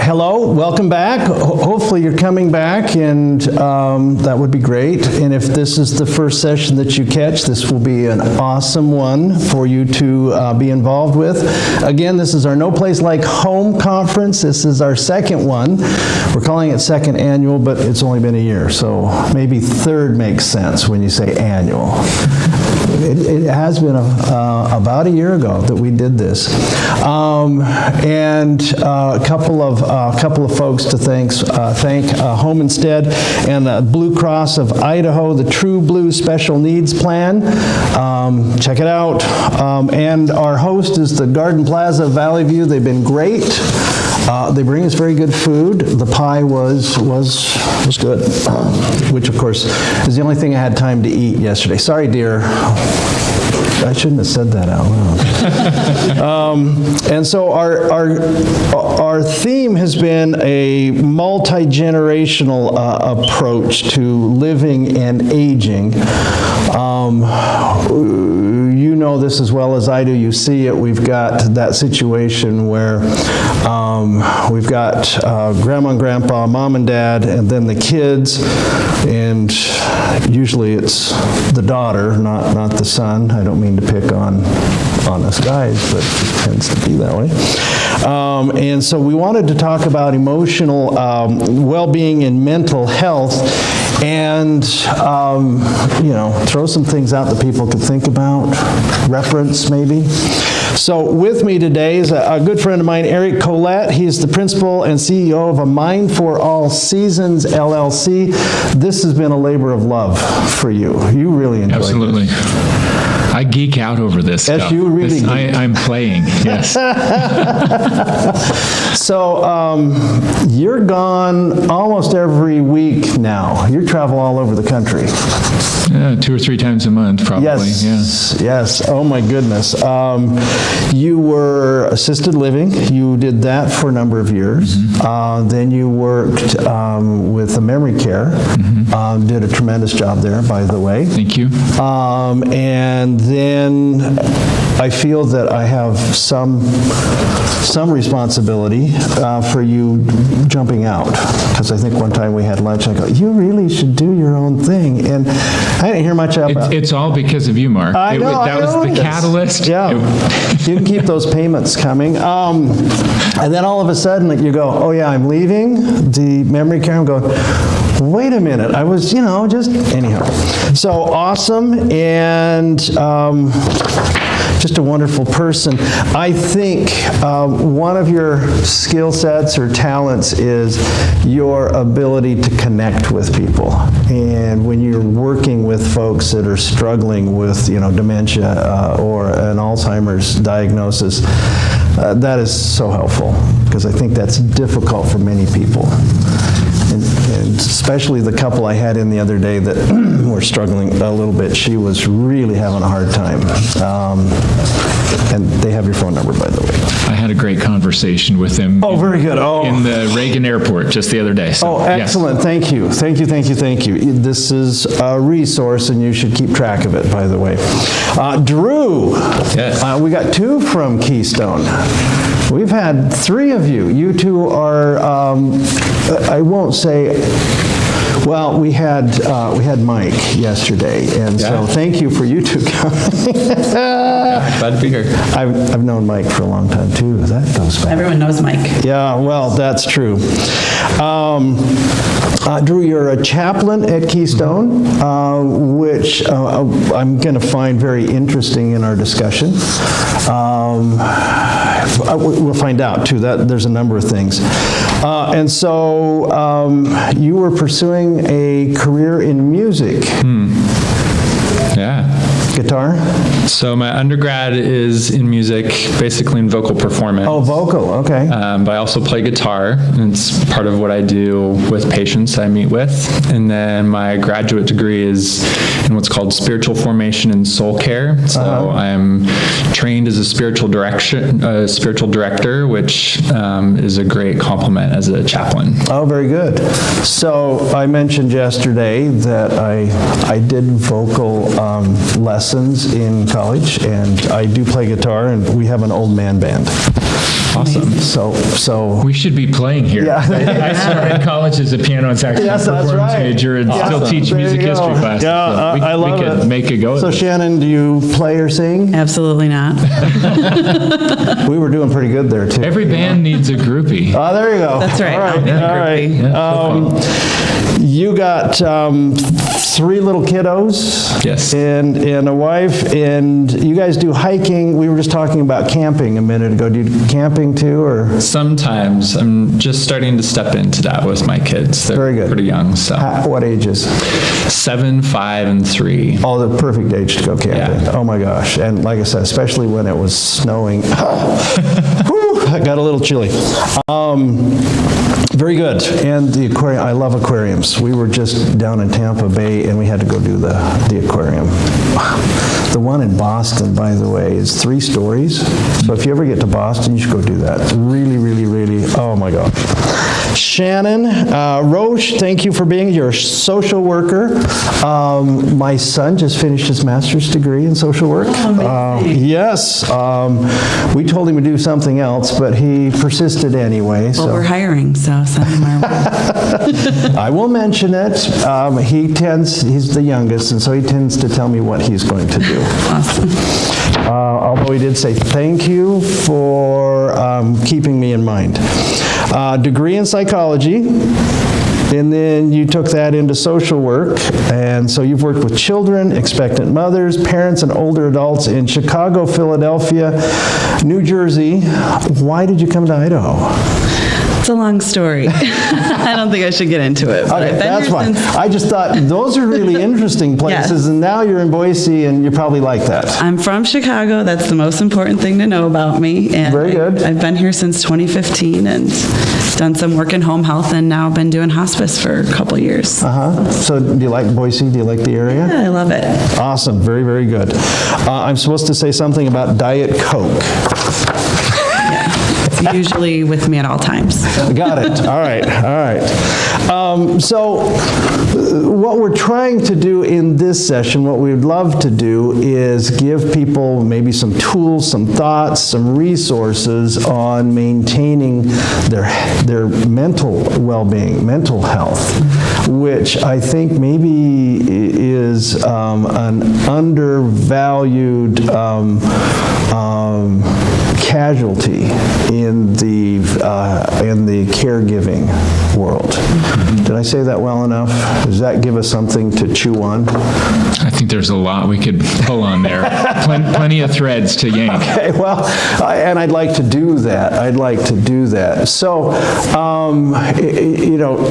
Hello, welcome back. Hopefully you're coming back, and that would be great. And if this is the first session that you catch, this will be an awesome one for you to be involved with. Again, this is our No Place Like Home conference. This is our second one. We're calling it second annual, but it's only been a year, so maybe third makes sense when you say annual. It has been about a year ago that we did this, and a couple of folks to thank Home Instead and the Blue Cross of Idaho, the True Blue Special Needs Plan. Check it out. And our host is the Garden Plaza of Valley View. They've been great. They bring us very good food. The pie was good, which of course is the only thing I had time to eat yesterday. Sorry, dear. I shouldn't have said that out loud. And so our theme has been a multi-generational approach to living and aging. You know this as well as I do. You see it. We've got that situation where we've got grandma and grandpa, mom and dad, and then the kids, and usually it's the daughter, not the son. I don't mean to pick on us guys, but it tends to be that way. And so we wanted to talk about emotional well-being and mental health, and throw some things out that people could think about, reference maybe. So with me today is a good friend of mine, Eric Colette. He's the principal and CEO of A Mind for All Seasons, LLC. This has been a labor of love for you. You really enjoyed it. Absolutely. I geek out over this stuff. Yes, you really geek. I'm playing, yes. So you're gone almost every week now. You travel all over the country. 2 or 3 times a month, probably. Yes, yes. Oh my goodness. You were assisted living. You did that for a number of years. Mm-hmm. Then you worked with the memory care. Mm-hmm. Did a tremendous job there, by the way. Thank you. And then I feel that I have some responsibility for you jumping out, because I think one time we had lunch, I go, you really should do your own thing, and I didn't hear much about it. It's all because of you, Mark. That was the catalyst. Yeah, you can keep those payments coming. And then all of a sudden you go, oh yeah, I'm leaving the memory care. I'm going, wait a minute, I was, just anyhow. So awesome, and just a wonderful person. I think one of your skill sets or talents is your ability to connect with people. And when you're working with folks that are struggling with, dementia or an Alzheimer's diagnosis, that is so helpful, because I think that's difficult for many people. And especially the couple I had in the other day that were struggling a little bit. She was really having a hard time. And they have your phone number, by the way. I had a great conversation with him. Oh, very good. Oh. In the Reagan Airport just the other day. So, oh, excellent. Yes. Thank you. Thank you, thank you, thank you. This is a resource, and you should keep track of it, by the way. Drew. Yes. We got 2 from Keystone. We've had 3 of you. You 2 are, I won't say, well, we had Mike yesterday, and so thank you for you 2 coming. Glad to be here. I've known Mike for a long time too. That goes back. Everyone knows Mike. Yeah, well, that's true. Drew, you're a chaplain at Keystone, which I'm going to find very interesting in our discussion. We'll find out too. That there's a number of things. And so you were pursuing a career in music. Yeah. Guitar? So my undergrad is in music, basically in vocal performance. Oh, vocal, okay. But I also play guitar, and it's part of what I do with patients I meet with. And then my graduate degree is in what's called spiritual formation and soul care. So I'm trained as a spiritual director, which is a great complement as a chaplain. Oh, very good. So I mentioned yesterday that I did vocal lessons lessons in college, and I do play guitar, and we have an old man band. Awesome. So We should be playing here. Yeah. I started college as a piano and saxophone Yes, that's performance right. major and still teach There music you go. history classes. Yeah, So I love we it. could make a go So of this. Shannon, do you play or sing? Absolutely not. We were doing pretty good there, too. Every band needs a groupie. Oh, there you go. That's right. All right. I'll be the All right. Yeah, You got 3 little kiddos. Yes. And a wife, and you guys do hiking. We were just talking about camping a minute ago. Do you do camping too, or? Sometimes I'm just starting to step into that with my kids. They're Very good. pretty young, so What ages? 7, 5, and 3. Oh, the perfect age to go camping. Yeah. Oh my gosh. And like I said, especially when it was snowing. Whew, I got a little chilly. Very good. And the aquarium, I love aquariums. We were just down in Tampa Bay and we had to go do the aquarium. The one in Boston, by the way, is 3 stories. So if you ever get to Boston, you should go do that. It's really, really, really, oh my gosh. Shannon, Roche, thank you for being here. You're a social worker. My son just finished his master's degree in social work. Yes. We told him to do something else, but he persisted anyway. Well, So we're hiring, so send them our way. I will mention it. He's the youngest, and so he tends to tell me what he's going to do. Awesome. Although he did say thank you for keeping me in mind. Degree in psychology, and then you took that into social work, and so you've worked with children, expectant mothers, parents, and older adults in Chicago, Philadelphia, New Jersey. Why did you come to Idaho? It's a long story. I don't think I should get into it. But Okay, I've been that's here fine. since- I just thought those are really interesting places, and now you're in Boise, and you probably like that. I'm from Chicago. That's the most important thing to know about me. And Very good. I've been here since 2015 and done some work in home health and now been doing hospice for a couple years. So do you like Boise? Do you like the area? Yeah, I love it. Awesome, very, very good. I'm supposed to say something about Diet Coke. It's usually with me at all times. Got it, all right, all right. So what we're trying to do in this session, what we would love to do is give people maybe some tools, some thoughts, some resources on maintaining their mental well-being, mental health, which I think maybe is an undervalued casualty in the caregiving world. Did I say that well enough? Does that give us something to chew on? I think there's a lot we could pull on there. Plenty of threads to yank. Okay, well, and I'd like to do that. I'd like to do that. So,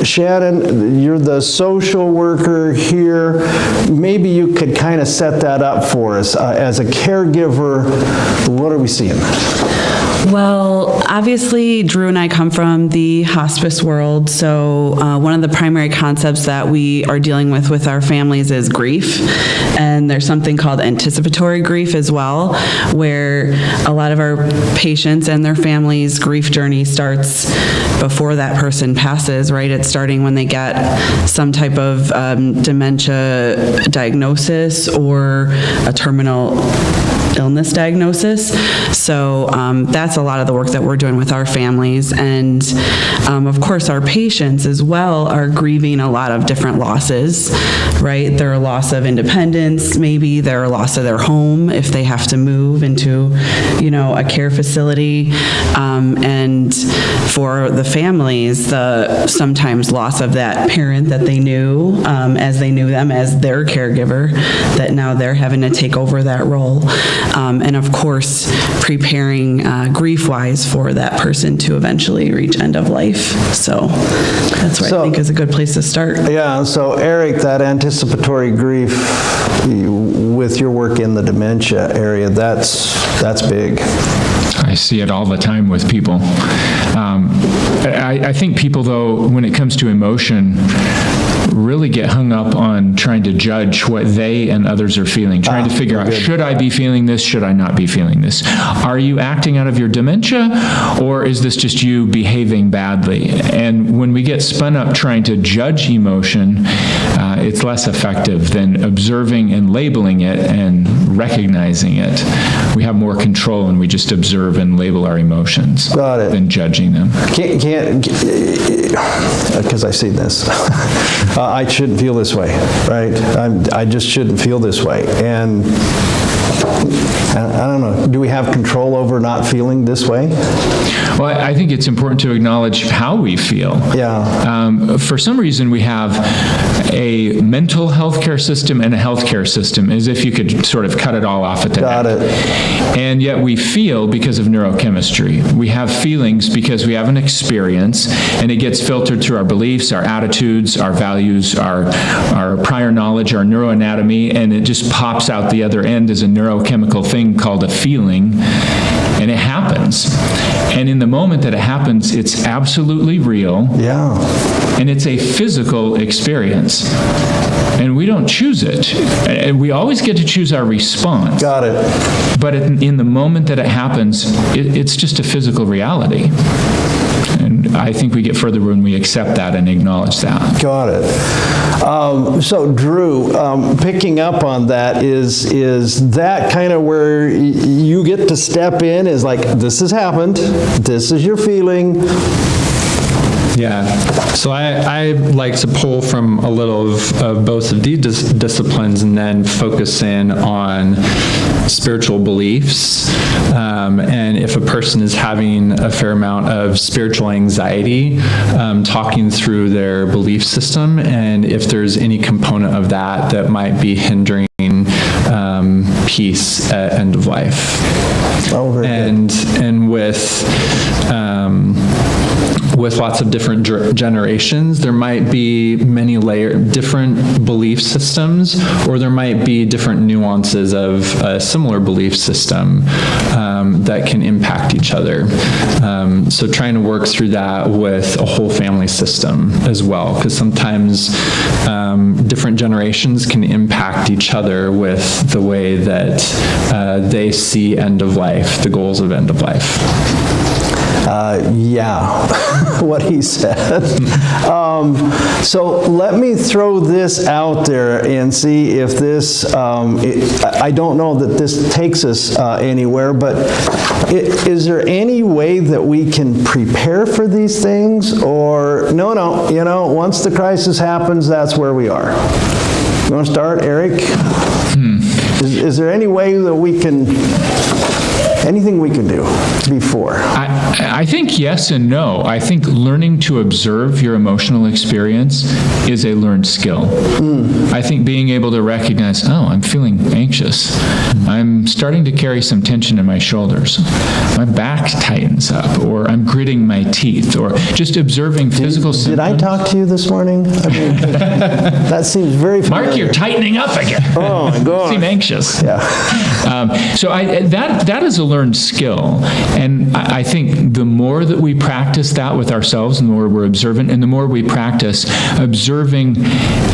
Shannon, you're the social worker here. Maybe you could kind of set that up for us. As a caregiver, what are we seeing? Well, obviously, Drew and I come from the hospice world, so one of the primary concepts that we are dealing with our families is grief, and there's something called anticipatory grief as well, where a lot of our patients and their families' grief journey starts before that person passes, right? It's starting when they get some type of dementia diagnosis or a terminal illness diagnosis. So that's a lot of the work that we're doing with our families. And of course, our patients as well are grieving a lot of different losses, right? Their loss of independence, maybe their loss of their home if they have to move into, a care facility. And for the families, the sometimes loss of that parent that they knew as they knew them as their caregiver, that now they're having to take over that role. And of course, preparing grief-wise for that person to eventually reach end of life. So that's where I think is a good place to start. Yeah, so Eric, that anticipatory grief with your work in the dementia area, that's big. I see it all the time with people. I think people, though, when it comes to emotion, really get hung up on trying to judge what they and others are feeling, trying to figure out, should I be feeling this? Should I not be feeling this? Are you acting out of your dementia, or is this just you behaving badly? And when we get spun up trying to judge emotion, it's less effective than observing and labeling it and recognizing it. We have more control when we just observe and label our emotions than judging them. Because I see this. I shouldn't feel this way, right? I just shouldn't feel this way. And I don't know, do we have control over not feeling this way? Well, I think it's important to acknowledge how we feel. Yeah. For some reason, we have a mental health care system and a healthcare system, as if you could sort of cut it all off at the Got end. it. And yet we feel because of neurochemistry. We have feelings because we have an experience, and it gets filtered through our beliefs, our attitudes, our values, our prior knowledge, our neuroanatomy, and it just pops out the other end as a neurochemical thing called a feeling, and it happens. And in the moment that it happens, it's absolutely real. Yeah. And it's a physical experience. And we don't choose it. And we always get to choose our response. Got it. But in the moment that it happens, it's just a physical reality. And I think we get further when we accept that and acknowledge that. Got it. So Drew, picking up on that, is that kind of where you get to step in, is like, this has happened, this is your feeling. Yeah, so I like to pull from a little of both of these disciplines and then focus in on spiritual beliefs. And if a person is having a fair amount of spiritual anxiety, talking through their belief system, and if there's any component of that might be hindering peace at end of life. Oh, very good. And with lots of different generations, there might be many different belief systems, or there might be different nuances of a similar belief system that can impact each other. So trying to work through that with a whole family system as well, because sometimes different generations can impact each other with the way that they see end of life, the goals of end of life. Yeah, what he said. So let me throw this out there and see if this, I don't know that this takes us anywhere, but is there any way that we can prepare for these things? Or, no, once the crisis happens, that's where we are. You want to start, Eric? Is there any way that we can... anything we can do before? I think yes and no. I think learning to observe your emotional experience is a learned skill. I think being able to recognize, oh, I'm feeling anxious. I'm starting to carry some tension in my shoulders. My back tightens up, or I'm gritting my teeth, or just observing physical symptoms. Did I talk to you this morning? I mean, that seems very familiar. Mark, you're tightening up again. Oh, my God. You seem anxious. Yeah. So that is a learned skill. And I think the more that we practice that with ourselves, and the more we're observant, and the more we practice observing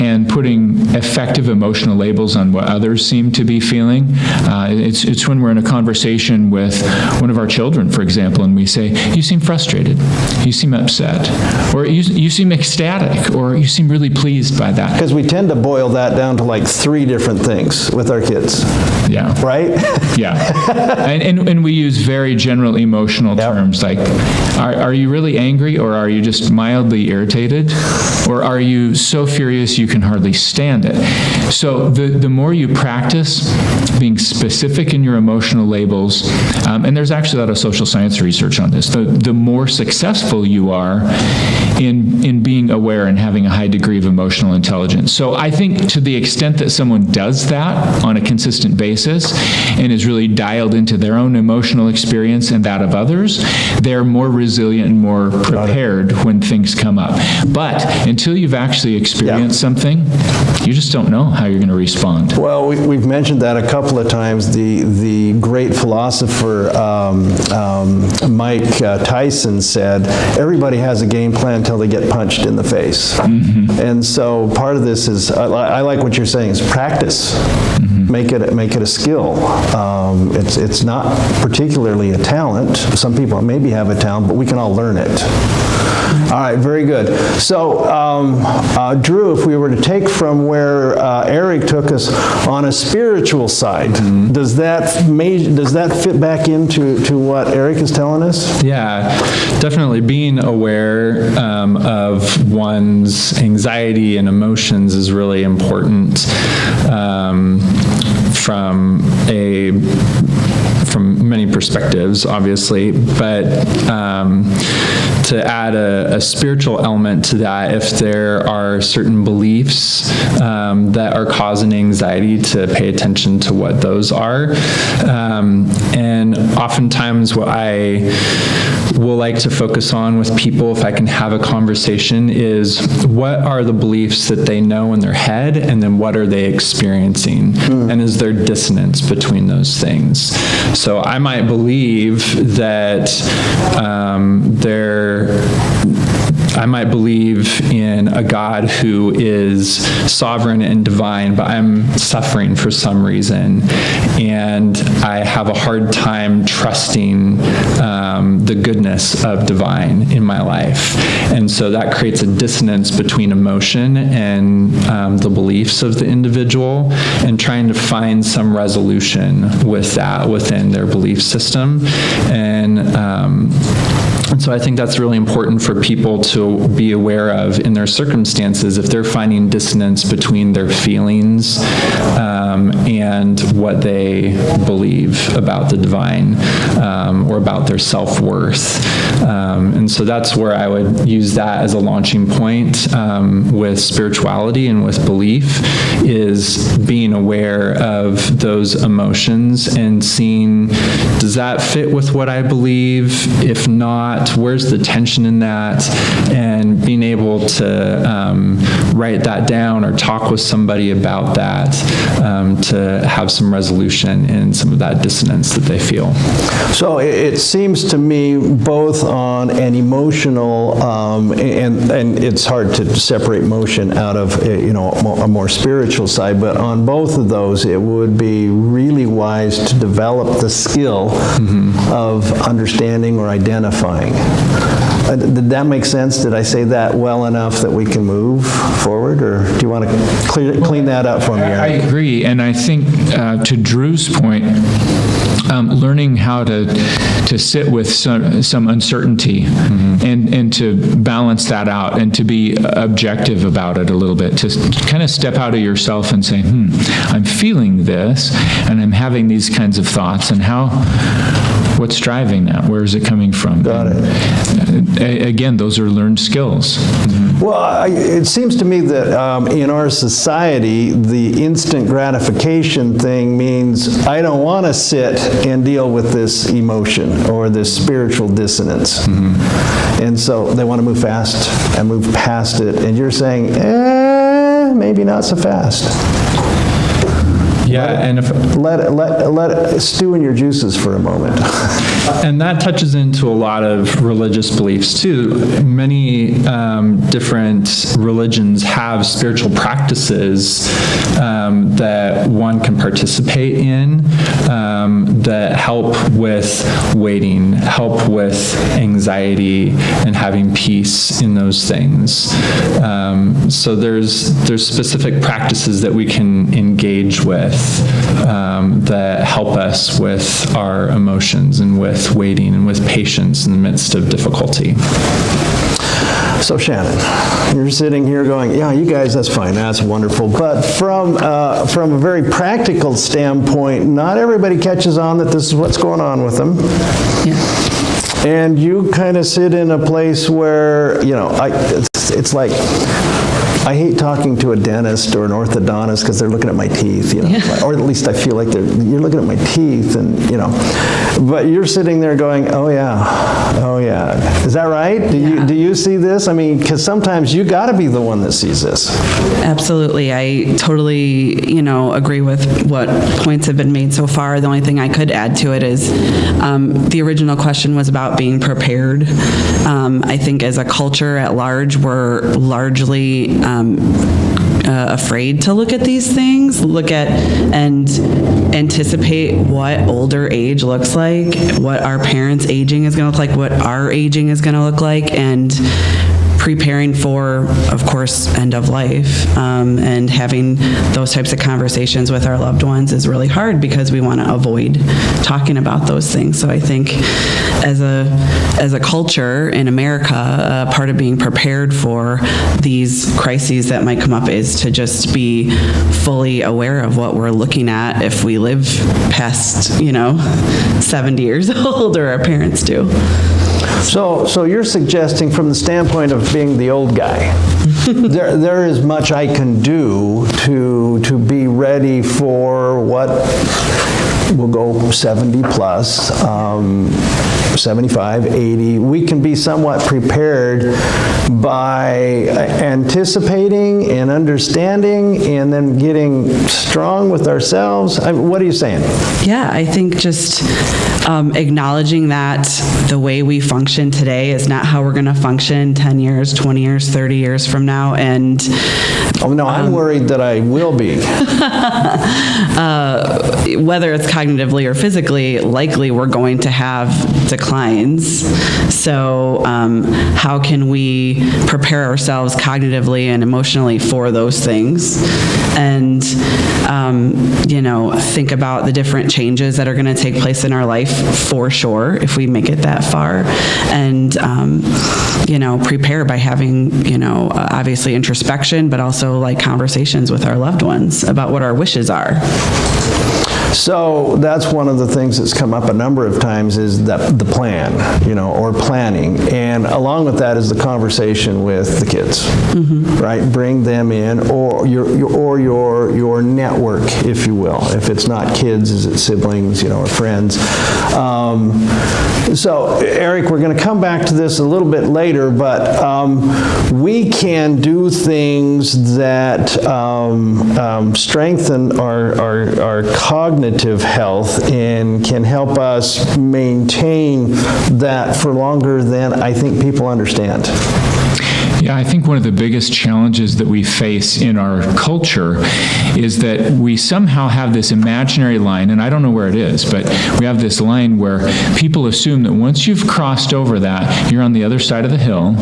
and putting effective emotional labels on what others seem to be feeling, it's when we're in a conversation with one of our children, for example, and we say, you seem frustrated, you seem upset, or you seem ecstatic, or you seem really pleased by that. Because we tend to boil that down to like 3 different things with our kids. Yeah. Right? Yeah. And we use very general emotional terms like, are you really angry, or are you just mildly irritated? Or are you so furious you can hardly stand it? So the more you practice being specific in your emotional labels, and there's actually a lot of social science research on this, the more successful you are in being aware and having a high degree of emotional intelligence. So I think to the extent that someone does that on a consistent basis and is really dialed into their own emotional experience and that of others, they're more resilient and more prepared when things come up. But until you've actually experienced something, you just don't know how you're going to respond. Well, we've mentioned that a couple of times. The great philosopher Mike Tyson said, everybody has a game plan until they get punched in the face. And so part of this is, I like what you're saying, is practice. Make it a skill. It's not particularly a talent. Some people maybe have a talent, but we can all learn it. All right, very good. So, Drew, if we were to take from where Eric took us on a spiritual side, does that fit back into what Eric is telling us? Yeah, definitely being aware of one's anxiety and emotions is really important from many perspectives, obviously, but to add a spiritual element to that, if there are certain beliefs that are causing anxiety, to pay attention to what those are. And oftentimes what I will like to focus on with people, if I can have a conversation, is what are the beliefs that they know in their head, and then what are they experiencing? And is there dissonance between those things? So I might believe that I might believe in a God who is sovereign and divine, but I'm suffering for some reason, and I have a hard time trusting the goodness of divine in my life. And so that creates a dissonance between emotion and the beliefs of the individual, and trying to find some resolution with that within their belief system. And so I think that's really important for people to be aware of in their circumstances, if they're finding dissonance between their feelings and what they believe about the divine or about their self-worth. And so that's where I would use that as a launching point with spirituality and with belief, is being aware of those emotions and seeing, does that fit with what I believe? If not, where's the tension in that? And being able to write that down or talk with somebody about that to have some resolution in some of that dissonance that they feel. So it seems to me, both on an emotional, and it's hard to separate emotion out of a more spiritual side, but on both of those, it would be really wise to develop the skill of understanding or identifying. Did that make sense? Did I say that well enough that we can move forward, or do you want to clean that up for me, Eric? I agree, and I think to Drew's point, learning how to sit with some uncertainty and to balance that out and to be objective about it a little bit, to kind of step out of yourself and say, I'm feeling this and I'm having these kinds of thoughts, and what's driving that? Where is it coming from? Got it. Again, those are learned skills. Well, it seems to me that in our society, the instant gratification thing means I don't want to sit and deal with this emotion or this spiritual dissonance. And so they want to move fast and move past it. And you're saying, maybe not so fast. Yeah, and if let it stew in your juices for a moment. And that touches into a lot of religious beliefs too. Many different religions have spiritual practices that one can participate in that help with waiting, help with anxiety, and having peace in those things. So there's specific practices that we can engage with that help us with our emotions and with waiting and with patience in the midst of difficulty. So Shannon, you're sitting here going, yeah, you guys, that's fine, that's wonderful. But from a very practical standpoint, not everybody catches on that this is what's going on with them. Yeah. And you kind of sit in a place where, it's like, I hate talking to a dentist or an orthodontist because they're looking at my teeth, or at least I feel like you're looking at my teeth, and But you're sitting there going, oh yeah. Is that right? Do you see this? I mean, because sometimes you got to be the one that sees this. Absolutely. I totally, agree with what points have been made so far. The only thing I could add to it is the original question was about being prepared. I think as a culture at large, we're largely afraid to look at these things, look at and anticipate what older age looks like, what our parents' aging is going to look like, what our aging is going to look like, and preparing for, of course, end of life, and having those types of conversations with our loved ones is really hard because we want to avoid talking about those things. So I think as a culture in America, part of being prepared for these crises that might come up is to just be fully aware of what we're looking at if we live past, 70 years old, or our parents do. So you're suggesting from the standpoint of being the old guy, there is much I can do to be ready for what will go 70 plus, 75, 80. We can be somewhat prepared by anticipating and understanding and then getting strong with ourselves. What are you saying? Yeah, I think just acknowledging that the way we function today is not how we're going to function 10 years, 20 years, 30 years from now. And oh no, I'm worried that I will be. Whether it's cognitively or physically, likely we're going to have declines. So how can we prepare ourselves cognitively and emotionally for those things? And, think about the different changes that are going to take place in our life for sure, if we make it that far. And, prepare by having, obviously introspection, but also like conversations with our loved ones about what our wishes are. So that's one of the things that's come up a number of times is that the plan, or planning. And along with that is the conversation with the kids, right? Bring them in, or your network, if you will. If it's not kids, is it siblings, or friends? So Eric, we're going to come back to this a little bit later, but we can do things that strengthen our cognitive health and can help us maintain that for longer than I think people understand. Yeah, I think one of the biggest challenges that we face in our culture is that we somehow have this imaginary line, and I don't know where it is, but we have this line where people assume that once you've crossed over that, you're on the other side of the hill,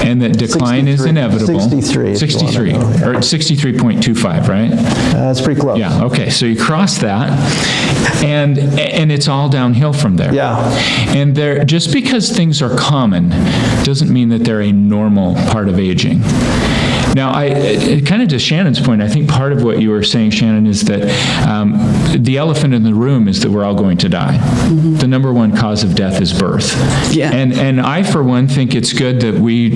and that decline is inevitable. 63. 63, or 63.25, right? That's pretty close. Yeah, okay, so you cross that, and it's all downhill from there. Yeah. And just because things are common doesn't mean that they're a normal part of aging. Now, kind of to Shannon's point, I think part of what you were saying, Shannon, is that the elephant in the room is that we're all going to die. The number one cause of death is birth. Yeah. And I, for one, think it's good that we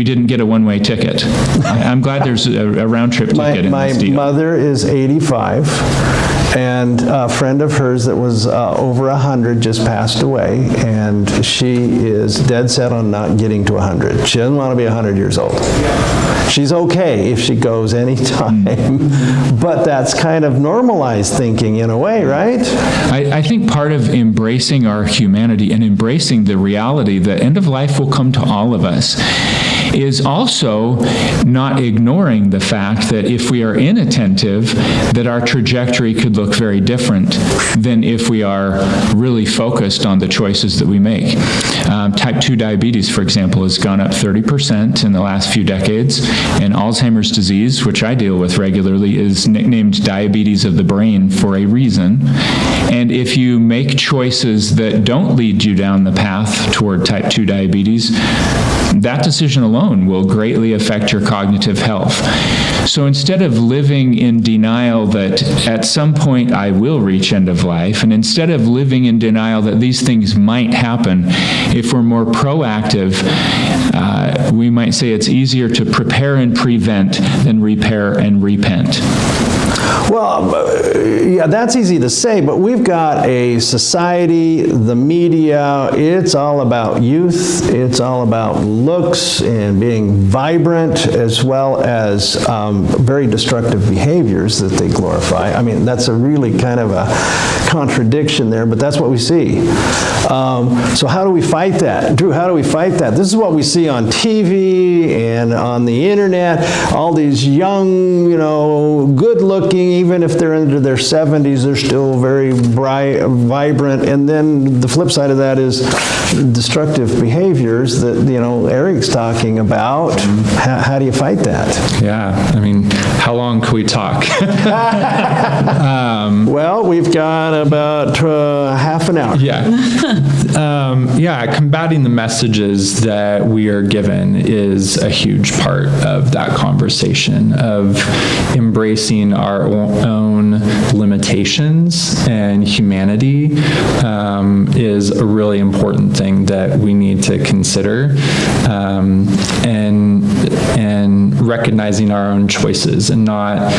didn't get a one-way ticket. I'm glad there's a round-trip ticket in this deal. My mother is 85. And a friend of hers that was over 100 just passed away, and she is dead set on not getting to 100. She doesn't want to be 100 years old. She's okay if she goes anytime, but that's kind of normalized thinking in a way, right? I think part of embracing our humanity and embracing the reality that end of life will come to all of us is also not ignoring the fact that if we are inattentive, that our trajectory could look very different than if we are really focused on the choices that we make. Type 2 diabetes, for example, has gone up 30% in the last few decades, and Alzheimer's disease, which I deal with regularly, is nicknamed diabetes of the brain for a reason. And if you make choices that don't lead you down the path toward type 2 diabetes, that decision alone alone will greatly affect your cognitive health. So instead of living in denial that at some point I will reach end of life, and instead of living in denial that these things might happen, if we're more proactive, we might say it's easier to prepare and prevent than repair and repent. Well, yeah, that's easy to say, but we've got a society, the media, it's all about youth, it's all about looks and being vibrant, as well as very destructive behaviors that they glorify. I mean, that's a really kind of a contradiction there, but that's what we see. So how do we fight that? Drew, how do we fight that? This is what we see on TV and on the internet, all these young, good-looking, even if they're into their 70s, they're still very bright, vibrant. And then the flip side of that is destructive behaviors that, Eric's talking about. How do you fight that? Yeah, I mean, how long can we talk? Well, we've got about half an hour. Combating the messages that we are given is a huge part of that conversation, of embracing our own limitations and humanity is a really important thing that we need to consider, and recognizing our own choices and not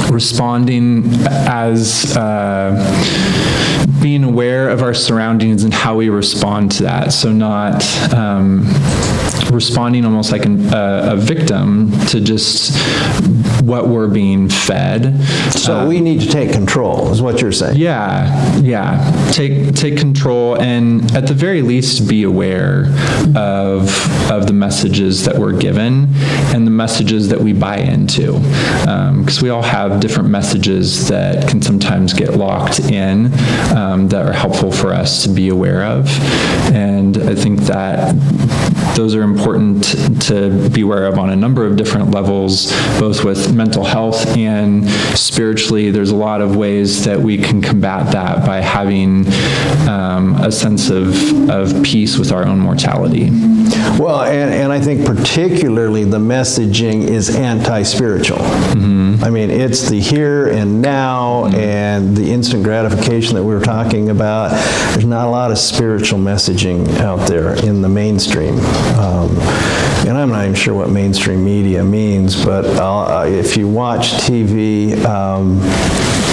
responding as being aware of our surroundings and how we respond to that. So not responding almost like a victim to just what we're being fed. So we need to take control, is what you're saying. Yeah. Take control, and at the very least be aware of the messages that we're given and the messages that we buy into. Because we all have different messages that can sometimes get locked in that are helpful for us to be aware of. And I think that those are important to be aware of on a number of different levels, both with mental health and spiritually. There's a lot of ways that we can combat that by having a sense of peace with our own mortality. Well, and I think particularly the messaging is anti-spiritual. I mean, it's the here and now and the instant gratification that we were talking about. There's not a lot of spiritual messaging out there in the mainstream. And I'm not even sure what mainstream media means, but if you watch TV,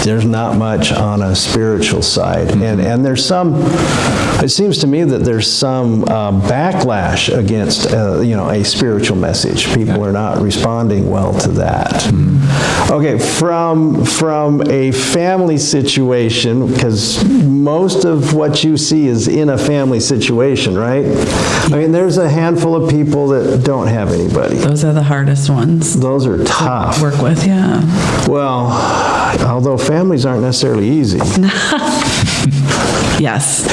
there's not much on a spiritual side. And there's it seems to me that there's some backlash against, a spiritual message. People are not responding well to that. Okay, from a family situation, because most of what you see is in a family situation, right? I mean, there's a handful of people that don't have anybody. Those are the hardest ones. Those are tough. To work with, yeah. Well, although families aren't necessarily easy. Yes,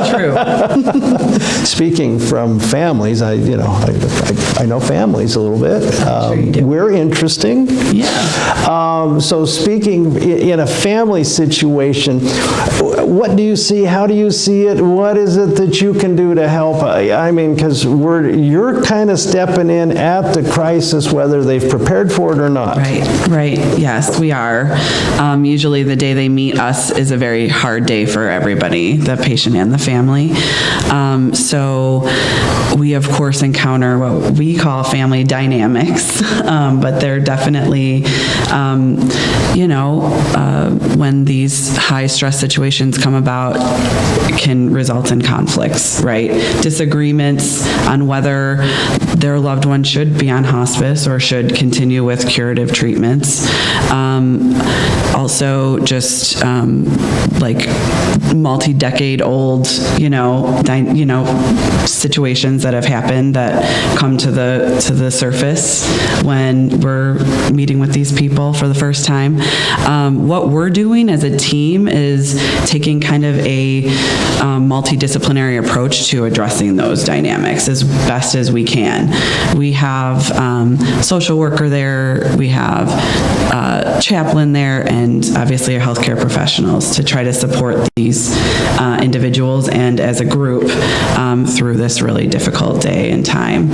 true. Speaking from families, I know families a little bit. Sure you do. We're interesting. Yeah. So speaking in a family situation, what do you see? How do you see it? What is it that you can do to help? I mean, because you're kind of stepping in at the crisis, whether they've prepared for it or not. Right. Yes, we are. Usually the day they meet us is a very hard day for everybody, the patient and the family. So we, of course, encounter what we call family dynamics, but they're definitely, when these high stress situations come about, can result in conflicts, right? Disagreements on whether their loved one should be on hospice or should continue with curative treatments. Also, just like multi-decade old, situations that have happened that come to the surface when we're meeting with these people for the first time. What we're doing as a team is taking taking kind of a multidisciplinary approach to addressing those dynamics as best as we can. We have social worker there, we have chaplain there, and obviously our healthcare professionals to try to support these individuals and as a group through this really difficult day and time.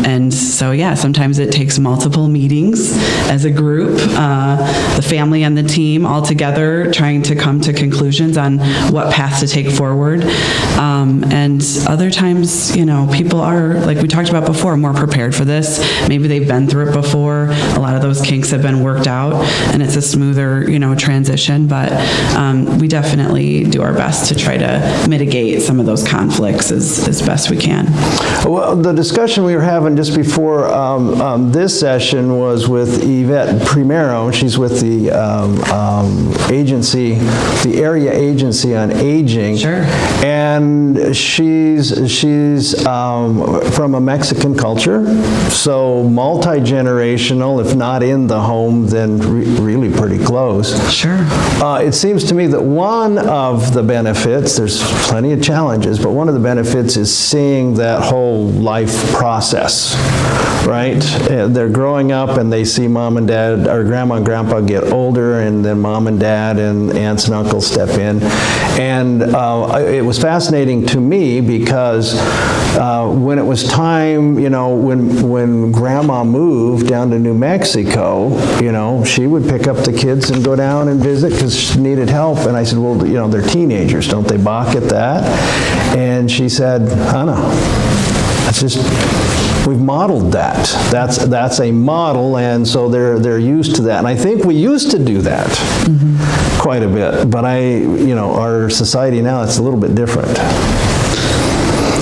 And so, yeah, sometimes it takes multiple meetings as a group, the family and the team all together trying to come to conclusions on what path to take forward. And other times, people are, like we talked about before, more prepared for this. Maybe they've been through it before. A lot of those kinks have been worked out, and it's a smoother, transition. But we definitely do our best to try to mitigate some of those conflicts as best we can. Well, the discussion we were having just before this session was with Yvette Primero. She's with the agency, the Area Agency on Aging. Sure. And she's from a Mexican culture, so multi-generational, if not in the home, then really pretty close. Sure. It seems to me that one of the benefits, there's plenty of challenges, but one of the benefits is seeing that whole life process, right? They're growing up and they see mom and dad, or grandma and grandpa get older, and then mom and dad and aunts and uncles step in. And it was fascinating to me because when it was time, when grandma moved down to New Mexico, she would pick up the kids and go down and visit because she needed help. And I said, well, they're teenagers, don't they balk at that? And she said, I know. That's just, we've modeled that. That's a model, and so they're used to that. And I think we used to do that quite a bit, but our society now, it's a little bit different.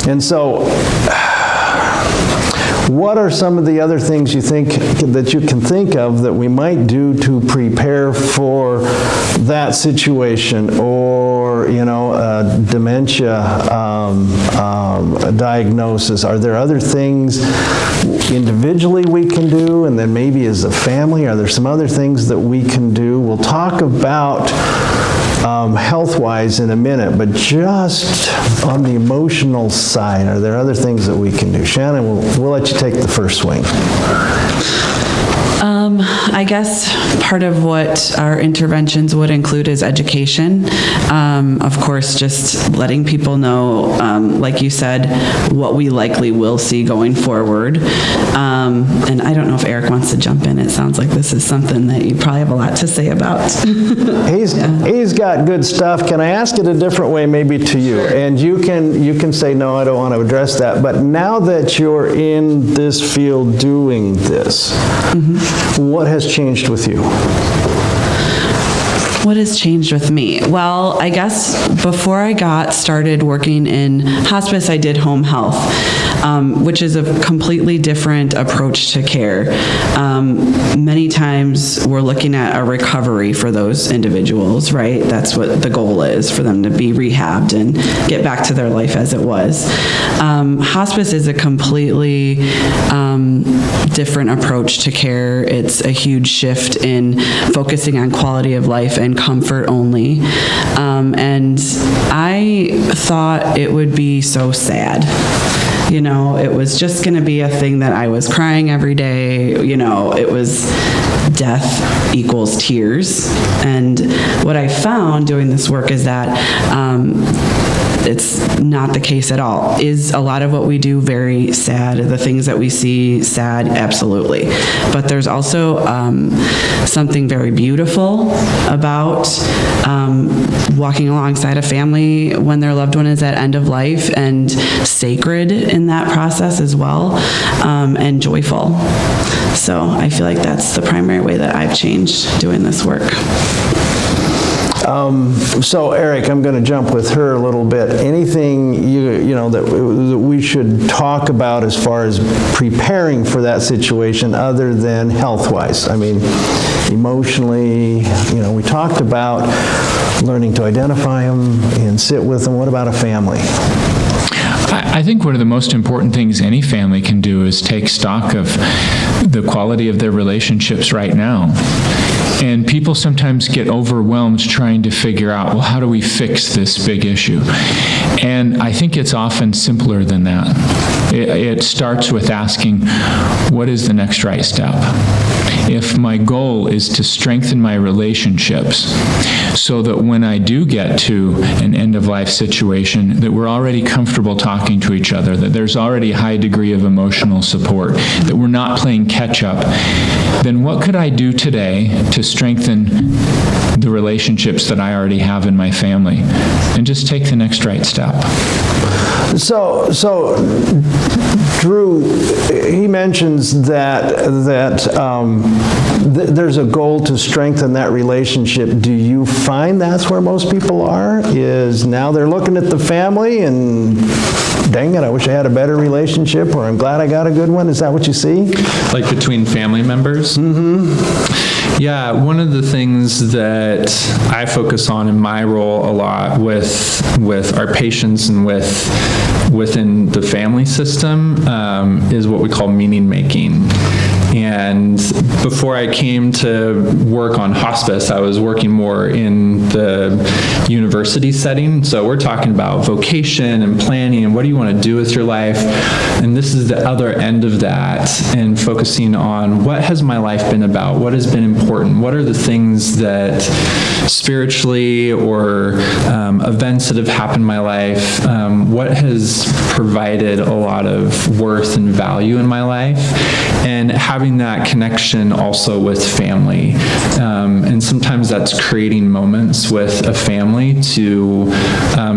And so, what are some of the other things you think that you can think of that we might do to prepare for that situation, or dementia diagnosis? Are there other things individually we can do, and then maybe as a family, are there some other things that we can do? We'll talk about health-wise in a minute, but just on the emotional side, are there other things that we can do? Shannon, we'll let you take the first swing. I guess part of what our interventions would include is education. Of course, just letting people know, like you said, what we likely will see going forward. And I don't know if Eric wants to jump in. It sounds like this is something that you probably have a lot to say about. He's got good stuff. Can I ask it a different way maybe to you? Sure. And you can say, no, I don't want to address that. But now that you're in this field doing this, what has changed with you? What has changed with me? Well, I guess before I got started working in hospice, I did home health, which is a completely different approach to care. Many times we're looking at a recovery for those individuals, right? That's what the goal is, for them to be rehabbed and get back to their life as it was. Hospice is a completely different approach to care. It's a huge shift in focusing on quality of life and comfort only. And I thought it would be so sad. It was just going to be a thing that I was crying every day. It was death equals tears. And what I found doing this work is that it's not the case at all. Is a lot of what we do very sad? The things that we see sad? Absolutely. But there's also something very beautiful about walking alongside a family when their loved one is at end of life, and sacred in that process as well, and joyful. So I feel like that's the primary way that I've changed doing this work. So Eric, I'm going to jump with her a little bit. Anything that we should talk about as far as preparing for that situation other than health-wise? I mean, emotionally, we talked about learning to identify them and sit with them. What about a family? I think one of the most important things any family can do is take stock of the quality of their relationships right now. And people sometimes get overwhelmed trying to figure out, well, how do we fix this big issue? And I think it's often simpler than that. It starts with asking, what is the next right step? If my goal is to strengthen my relationships so that when I do get to an end-of-life situation, that we're already comfortable talking to each other, that there's already a high degree of emotional support, that we're not playing catch-up, then what could I do today to strengthen the relationships that I already have in my family? And just take the next right step. So Drew, he mentions that there's a goal to strengthen that relationship. Do you find that's where most people are? Is now they're looking at the family and, dang it, I wish I had a better relationship, or I'm glad I got a good one. Is that what you see? Like between family members? Mm-hmm. Yeah, one of the things that I focus on in my role a lot with our patients and within the family system is what we call meaning making. And before I came to work on hospice, I was working more in the university setting. So we're talking about vocation and planning and what do you want to do with your life. And this is the other end of that, and focusing on what has my life been about? What has been important? What are the things that spiritually or events that have happened in my life, what has provided a lot of worth and value in my life? And having that connection also with family. And sometimes that's creating moments with a family to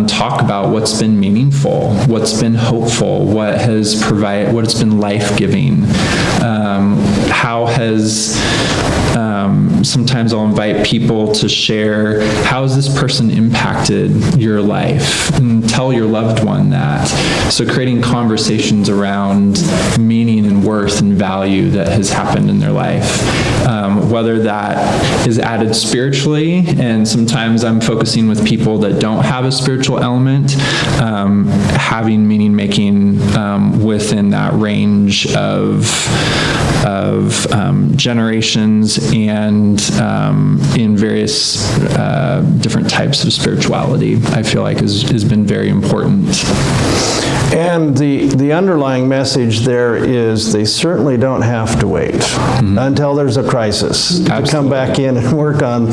talk about what's been meaningful, what's been hopeful, what has been life-giving, how has, sometimes I'll invite people to share, how has this person impacted your life? And tell your loved one that. So creating conversations around meaning and worth and value that has happened in their life. Whether that is added spiritually, and sometimes I'm focusing with people that don't have a spiritual element, having meaning making within that range of generations and in various different types of spirituality, I feel like has been very important. And the underlying message there is they certainly don't have to wait until there's a crisis to come back in and work on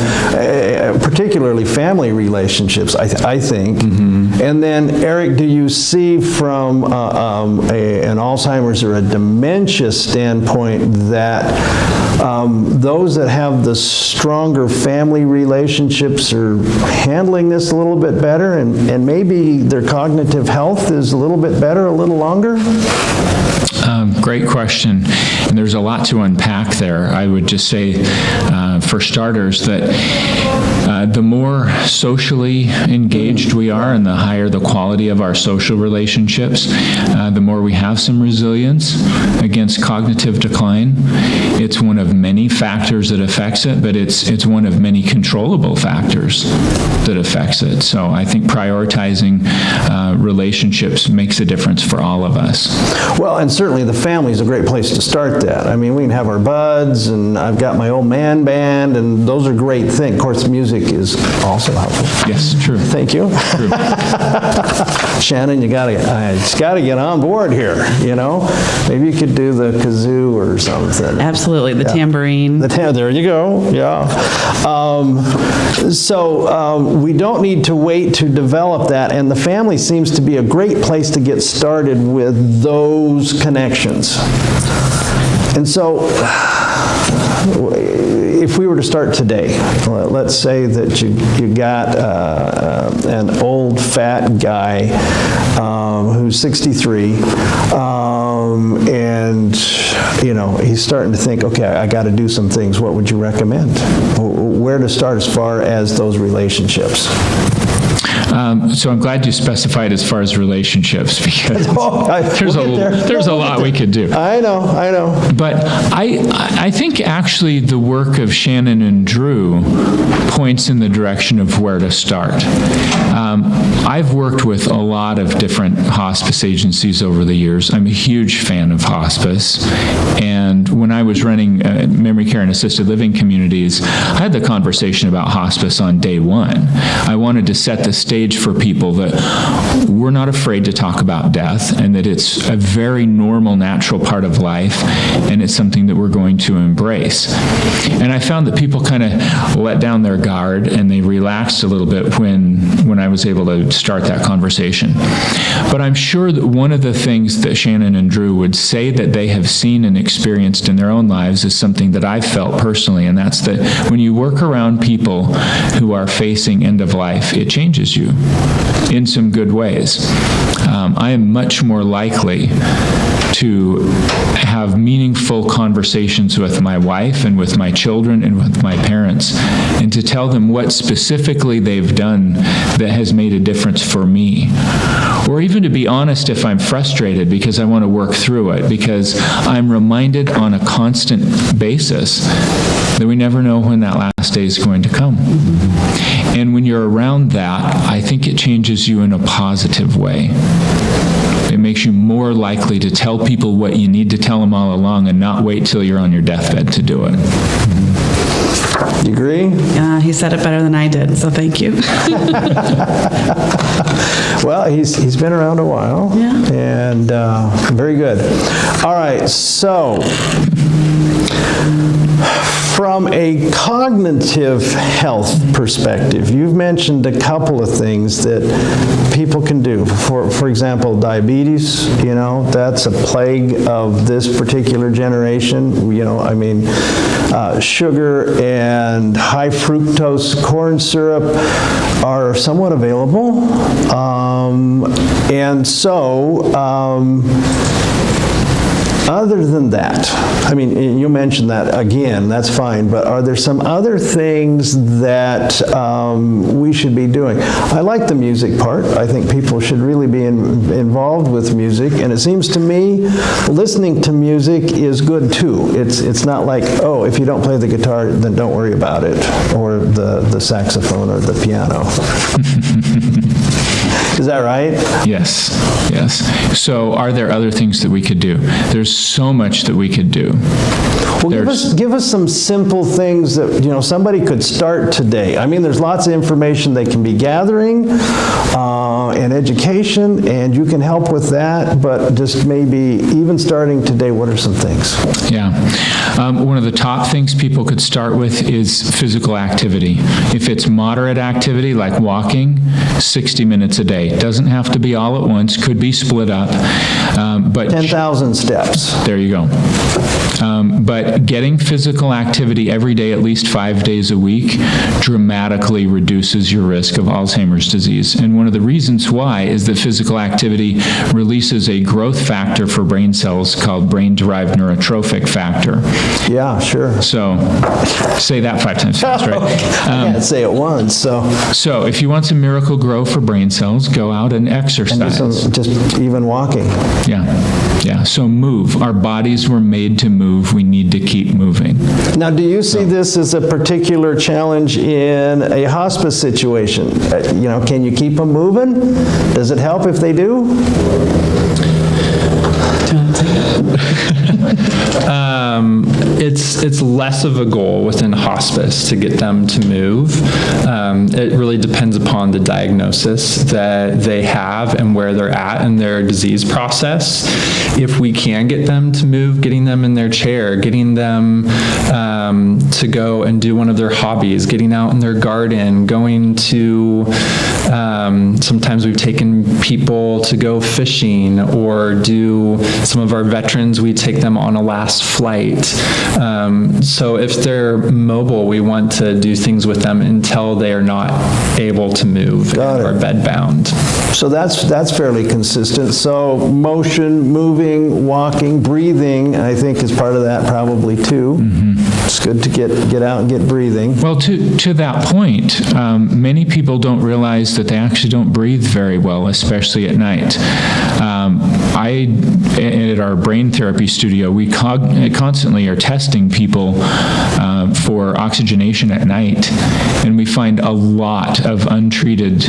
particularly family relationships, I think. And then, Eric, do you see from an Alzheimer's or a dementia standpoint that those that have the stronger family relationships are handling this a little bit better, and maybe their cognitive health is a little bit better a little longer? Great question. And there's a lot to unpack there. I would just say, for starters, that the more socially engaged we are and the higher the quality of our social relationships, the more we have some resilience against cognitive decline. It's one of many factors that affects it, but it's one of many controllable factors that affects it. So I think prioritizing relationships makes a difference for all of us. Well, and certainly the family is a great place to start that. I mean, we can have our buds, and I've got my old man band, and those are great things. Of course, music is also helpful. Yes, true. Thank you. True. Shannon, you just gotta get on board here, you know? Maybe you could do the kazoo or something. Absolutely, the tambourine. There you go, yeah. So we don't need to wait to develop that, and the family seems to be a great place to get started with those connections. And so, if we were to start today, let's say that you got an old fat guy who's 63, and he's starting to think, okay, I got to do some things. What would you recommend? Where to start as far as those relationships? So I'm glad you specified as far as relationships, because there's a lot we could do. I know. But I think actually the work of Shannon and Drew points in the direction of where to start. I've worked with a lot of different hospice agencies over the years. I'm a huge fan of hospice. And when I was running memory care and assisted living communities, I had the conversation about hospice on day one. I wanted to set the stage for people that we're not afraid to talk about death and that it's a very normal, natural part of life, and it's something that we're going to embrace. And I found that people kind of let down their guard and they relaxed a little bit when I was able to start that conversation. But I'm sure that one of the things that Shannon and Drew would say that they have seen and experienced in their own lives is something that I've felt personally, and that's that when you work around people who are facing end of life, it changes you in some good ways. I am much more likely to have meaningful conversations with my wife and with my children and with my parents, and to tell them what specifically they've done that has made a difference for me. Or even to be honest if I'm frustrated because I want to work through it, because I'm reminded on a constant basis that we never know when that last day is going to come. And when you're around that, I think it changes you in a positive way. It makes you more likely to tell people what you need to tell them all along and not wait till you're on your deathbed to do it. You agree? Yeah, he said it better than I did, so thank you. Well, he's been around a while. Yeah. And very good. All right, so from a cognitive health perspective, you've mentioned a couple of things that people can do. For example, diabetes, that's a plague of this particular generation. Sugar and high fructose corn syrup are somewhat available. Other than that, you mentioned that again, that's fine, but are there some other things that we should be doing? I like the music part. I think people should really be involved with music, and it seems to me listening to music is good too. It's not like, oh, if you don't play the guitar, then don't worry about it, or the saxophone or the piano. Is that right? Yes. So are there other things that we could do? There's so much that we could do. Well, give us some simple things that, somebody could start today. There's lots of information they can be gathering and education, and you can help with that, but just maybe even starting today, what are some things? Yeah. One of the top things people could start with is physical activity. If it's moderate activity, like walking, 60 minutes a day. Doesn't have to be all at once, could be split up. But 10,000 steps. There you go. But getting physical activity every day, at least 5 days a week, dramatically reduces your risk of Alzheimer's disease. And one of the reasons why is that physical activity releases a growth factor for brain cells called brain-derived neurotrophic factor. Yeah, sure. So, say that 5 times fast, right? I can't say it once, so. So, if you want some miracle grow for brain cells, go out and exercise. And just even walking. Yeah. So move. Our bodies were made to move. We need to keep moving. Now, do you see this as a particular challenge in a hospice situation? Can you keep them moving? Does it help if they do? It's less of a goal within hospice to get them to move. It really depends upon the diagnosis that they have and where they're at in their disease process. If we can get them to move, getting them in their chair, getting them to go and do one of their hobbies, getting out in their garden, going to, sometimes we've taken people to go fishing or do some of our veterans, we take them on a last flight. So if they're mobile, we want to do things with them until they are not able to move or bedbound. So that's fairly consistent. So motion, moving, walking, breathing, I think is part of that probably too. It's good to get out and get breathing. Well, to that point, many people don't realize that they actually don't breathe very well, especially at night. At our brain therapy studio, we constantly are testing people for oxygenation at night, and we find a lot of untreated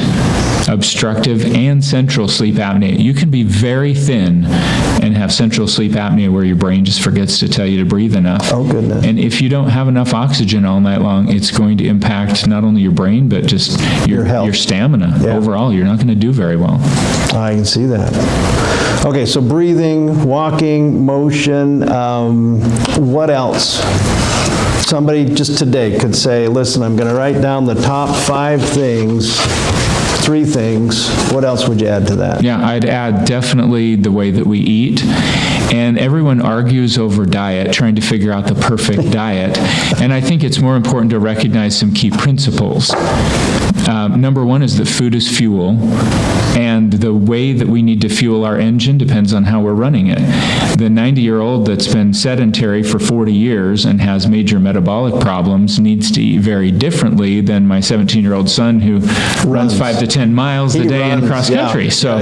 obstructive and central sleep apnea. You can be very thin and have central sleep apnea where your brain just forgets to tell you to breathe enough. Oh, goodness. And if you don't have enough oxygen all night long, it's going to impact not only your brain, but just Your health. your stamina. Yeah. Overall, you're not going to do very well. I can see that. Okay, so breathing, walking, motion, what else? Somebody just today could say, listen, I'm going to write down the top 5 things, 3 things. What else would you add to that? Yeah, I'd add definitely the way that we eat. And everyone argues over diet, trying to figure out the perfect diet. And I think it's more important to recognize some key principles. Number 1 is that food is fuel, and the way that we need to fuel our engine depends on how we're running it. The 90-year-old that's been sedentary for 40 years and has major metabolic problems needs to eat very differently than my 17-year-old son who runs 5 to 10 miles a day in cross country. Yeah. So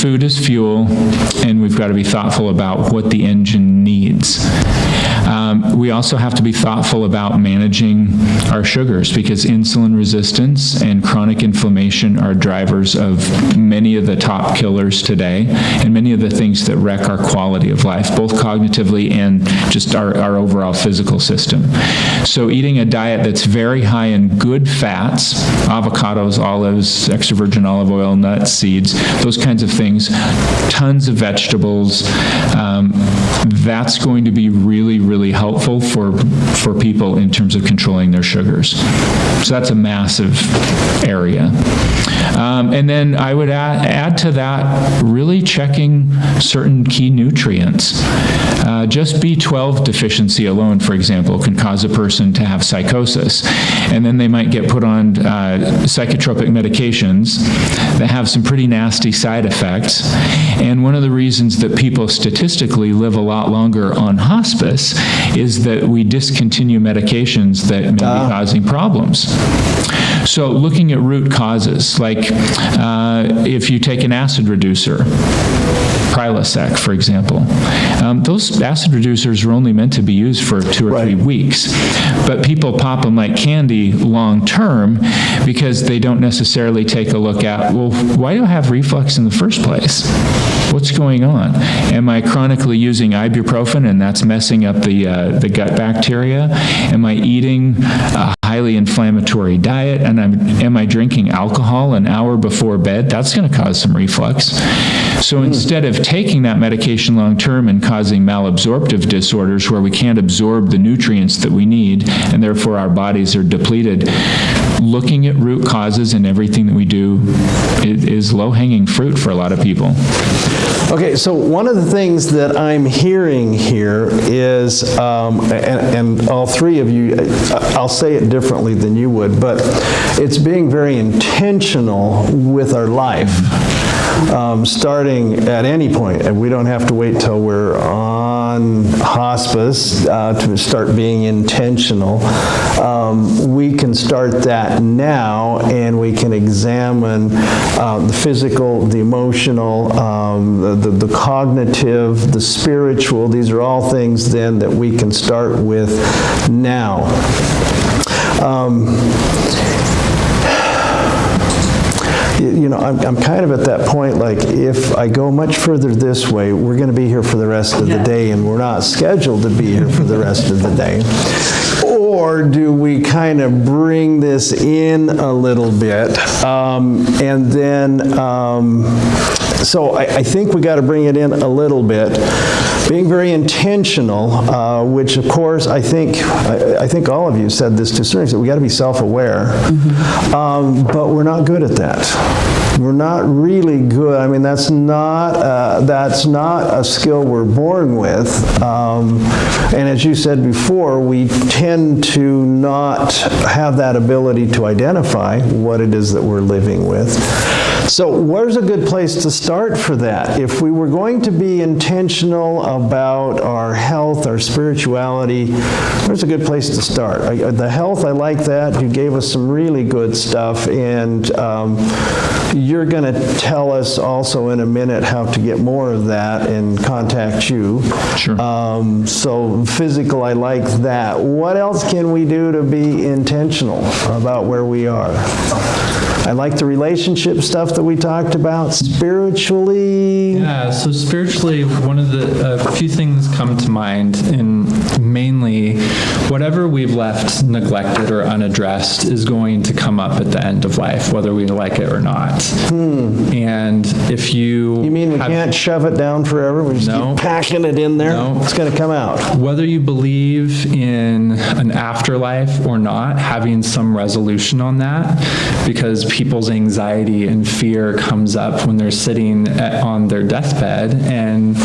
food is fuel, and we've got to be thoughtful about what the engine needs. We also have to be thoughtful about managing our sugars, because insulin resistance and chronic inflammation are drivers of many of the top killers today, and many of the things that wreck our quality of life, both cognitively and just our overall physical system. So eating a diet that's very high in good fats, avocados, olives, extra virgin olive oil, nuts, seeds, those kinds of things, tons of vegetables, that's going to be really, really helpful for people in terms of controlling their sugars. So that's a massive area. And then I would add to that really checking certain key nutrients. Just B12 deficiency alone, for example, can cause a person to have psychosis. And then they might get put on psychotropic medications that have some pretty nasty side effects. And one of the reasons that people statistically live a lot longer on hospice is that we discontinue medications that may be causing problems. So looking at root causes, like if you take an acid reducer, Prilosec, for example. Those acid reducers are only meant to be used for 2 or 3 weeks, but people pop them like candy long term because they don't necessarily take a look at, well, why do I have reflux in the first place? What's going on? Am I chronically using ibuprofen and that's messing up the gut bacteria? Am I eating a highly inflammatory diet? And am I drinking alcohol an hour before bed? That's going to cause some reflux. So instead of taking that medication long-term and causing malabsorptive disorders where we can't absorb the nutrients that we need and therefore our bodies are depleted, looking at root causes in everything that we do is low-hanging fruit for a lot of people. Okay, so one of the things that I'm hearing here is, and all 3 of you, I'll say it differently than you would, but it's being very intentional with our life. Starting at any point, and we don't have to wait till we're on hospice to start being intentional. We can start that now, and we can examine the physical, the emotional, the cognitive, the spiritual. These are all things then that we can start with now. You know, I'm kind of at that point, like, if I go much further this way, we're going to be here for the rest of the day, and we're not scheduled to be here for the rest of the day. Or do we kind of bring this in a little bit, and then, so I think we got to bring it in a little bit, being very intentional, which of course I think all of you said this to a certain extent, we got to be self-aware, but we're not good at that. We're not really good. I mean, that's not a skill we're born with. And as you said before, we tend to not have that ability to identify what it is that we're living with. So where's a good place to start for that? If we were going to be intentional about our health, our spirituality, where's a good place to start? The health, I like that. You gave us some really good stuff, and you're going to tell us also in a minute how to get more of that and contact you. Sure. So physical, I like that. What else can we do to be intentional about where we are? I like the relationship stuff that we talked about. Spiritually, Yeah, so spiritually, one of the few things come to mind, and mainly whatever we've left neglected or unaddressed is going to come up at the end of life, whether we like it or not. And if you mean we can't shove it down forever? We just No. keep packing it in there? No. It's going to come out. whether you believe in an afterlife or not, having some resolution on that, because people's anxiety and fear comes up when they're sitting on their deathbed and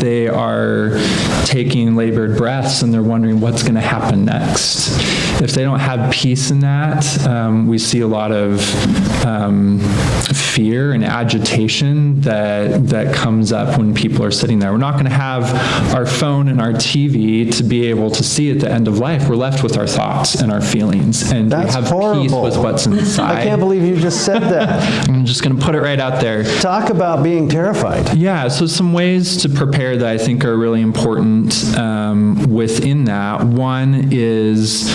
they are taking labored breaths and they're wondering what's going to happen next. If they don't have peace in that, we see a lot of fear and agitation that comes up when people are sitting there. We're not going to have our phone and our TV to be able to see at the end of life. We're left with our thoughts and our feelings, and That's we have horrible. peace with what's inside. I can't believe you just said that. I'm just going to put it right out there. Talk about being terrified. Yeah, so some ways to prepare that I think are really important within that. One is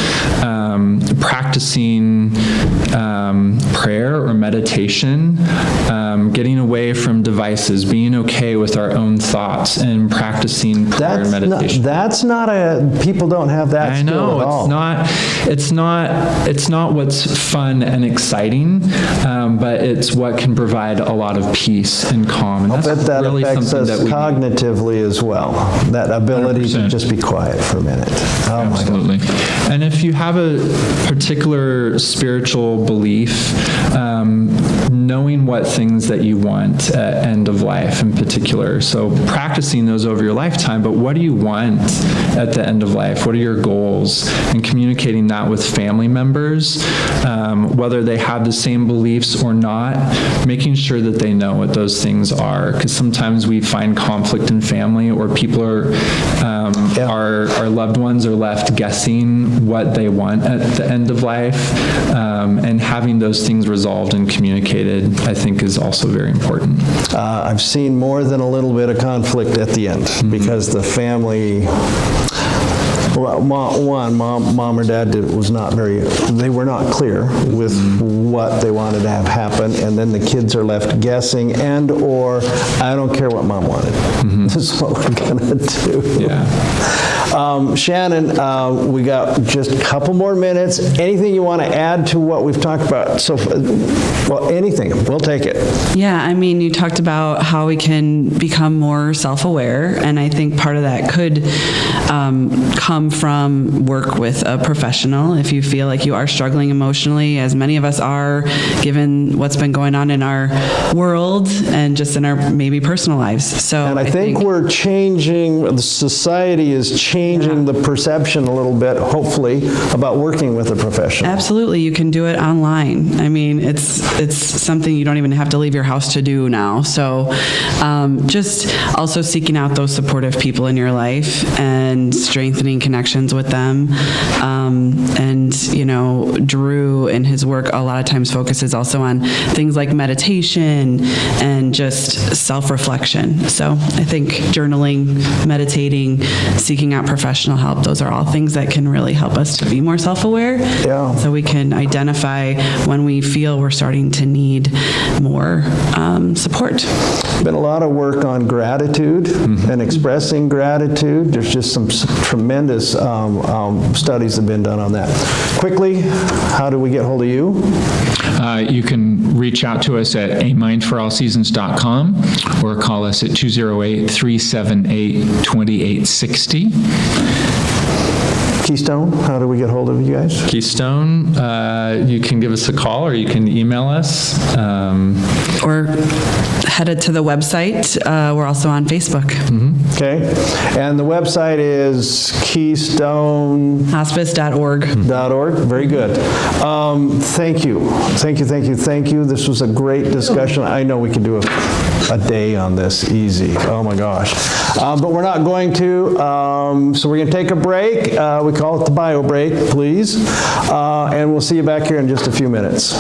practicing prayer or meditation, getting away from devices, being okay with our own thoughts, and practicing prayer and meditation. People don't have that I skill know at all. it's not what's fun and exciting, but it's what can provide a lot of peace and calm. And I bet that really affects something us that we cognitively as well. That ability to 100%. just be quiet for a minute. Oh my God. Absolutely. And if you have a particular spiritual belief, knowing what things that you want at end of life in particular. So practicing those over your lifetime, but what do you want at the end of life? What are your goals? And communicating that with family members, whether they have the same beliefs or not, making sure that they know what those things are. Because sometimes we find conflict in family, or people are, our loved ones are left guessing what they want at the end of life, and having those things resolved and communicated, I think, is also very important. I've seen more than a little bit of conflict at the end because the family. Well, mom or dad they were not clear with what they wanted to have happen, and then the kids are left guessing or I don't care what mom wanted. This is what we're gonna do. Yeah. Shannon, we got just a couple more minutes. Anything you want to add to what we've talked about? So, well, anything, we'll take it. Yeah, I mean, you talked about how we can become more self-aware, and I think part of that could come from work with a professional. If you feel like you are struggling emotionally, as many of us are, given what's been going on in our world and just in our maybe personal lives. So And I think we're changing, the society is changing the perception a little bit, hopefully, about working with a professional. Absolutely, you can do it online. I mean, it's something you don't even have to leave your house to do now. So just also seeking out those supportive people in your life and strengthening connections with them. And, you know, Drew in his work a lot of times focuses also on things like meditation and just self-reflection. So I think journaling, meditating, seeking out professional help, those are all things that can really help us to be more self-aware. Yeah. So we can identify when we feel we're starting to need more support. Been a lot of work on gratitude and expressing gratitude. There's just some tremendous studies have been done on that. Quickly, how do we get hold of you? You can reach out to us at amindforallseasons.com or call us at 208-378-2860. Keystone, how do we get hold of you guys? Keystone, you can give us a call or you can email us. Or headed to the website. We're also on Facebook. Okay, and the website is keystonehospice.org. Hospice.org. Very good. Thank you. Thank you. This was a great discussion. I know we could do a day on this easy. Oh my gosh. But we're not going to, so we're going to take a break. We call it the bio break, please. And we'll see you back here in just a few minutes.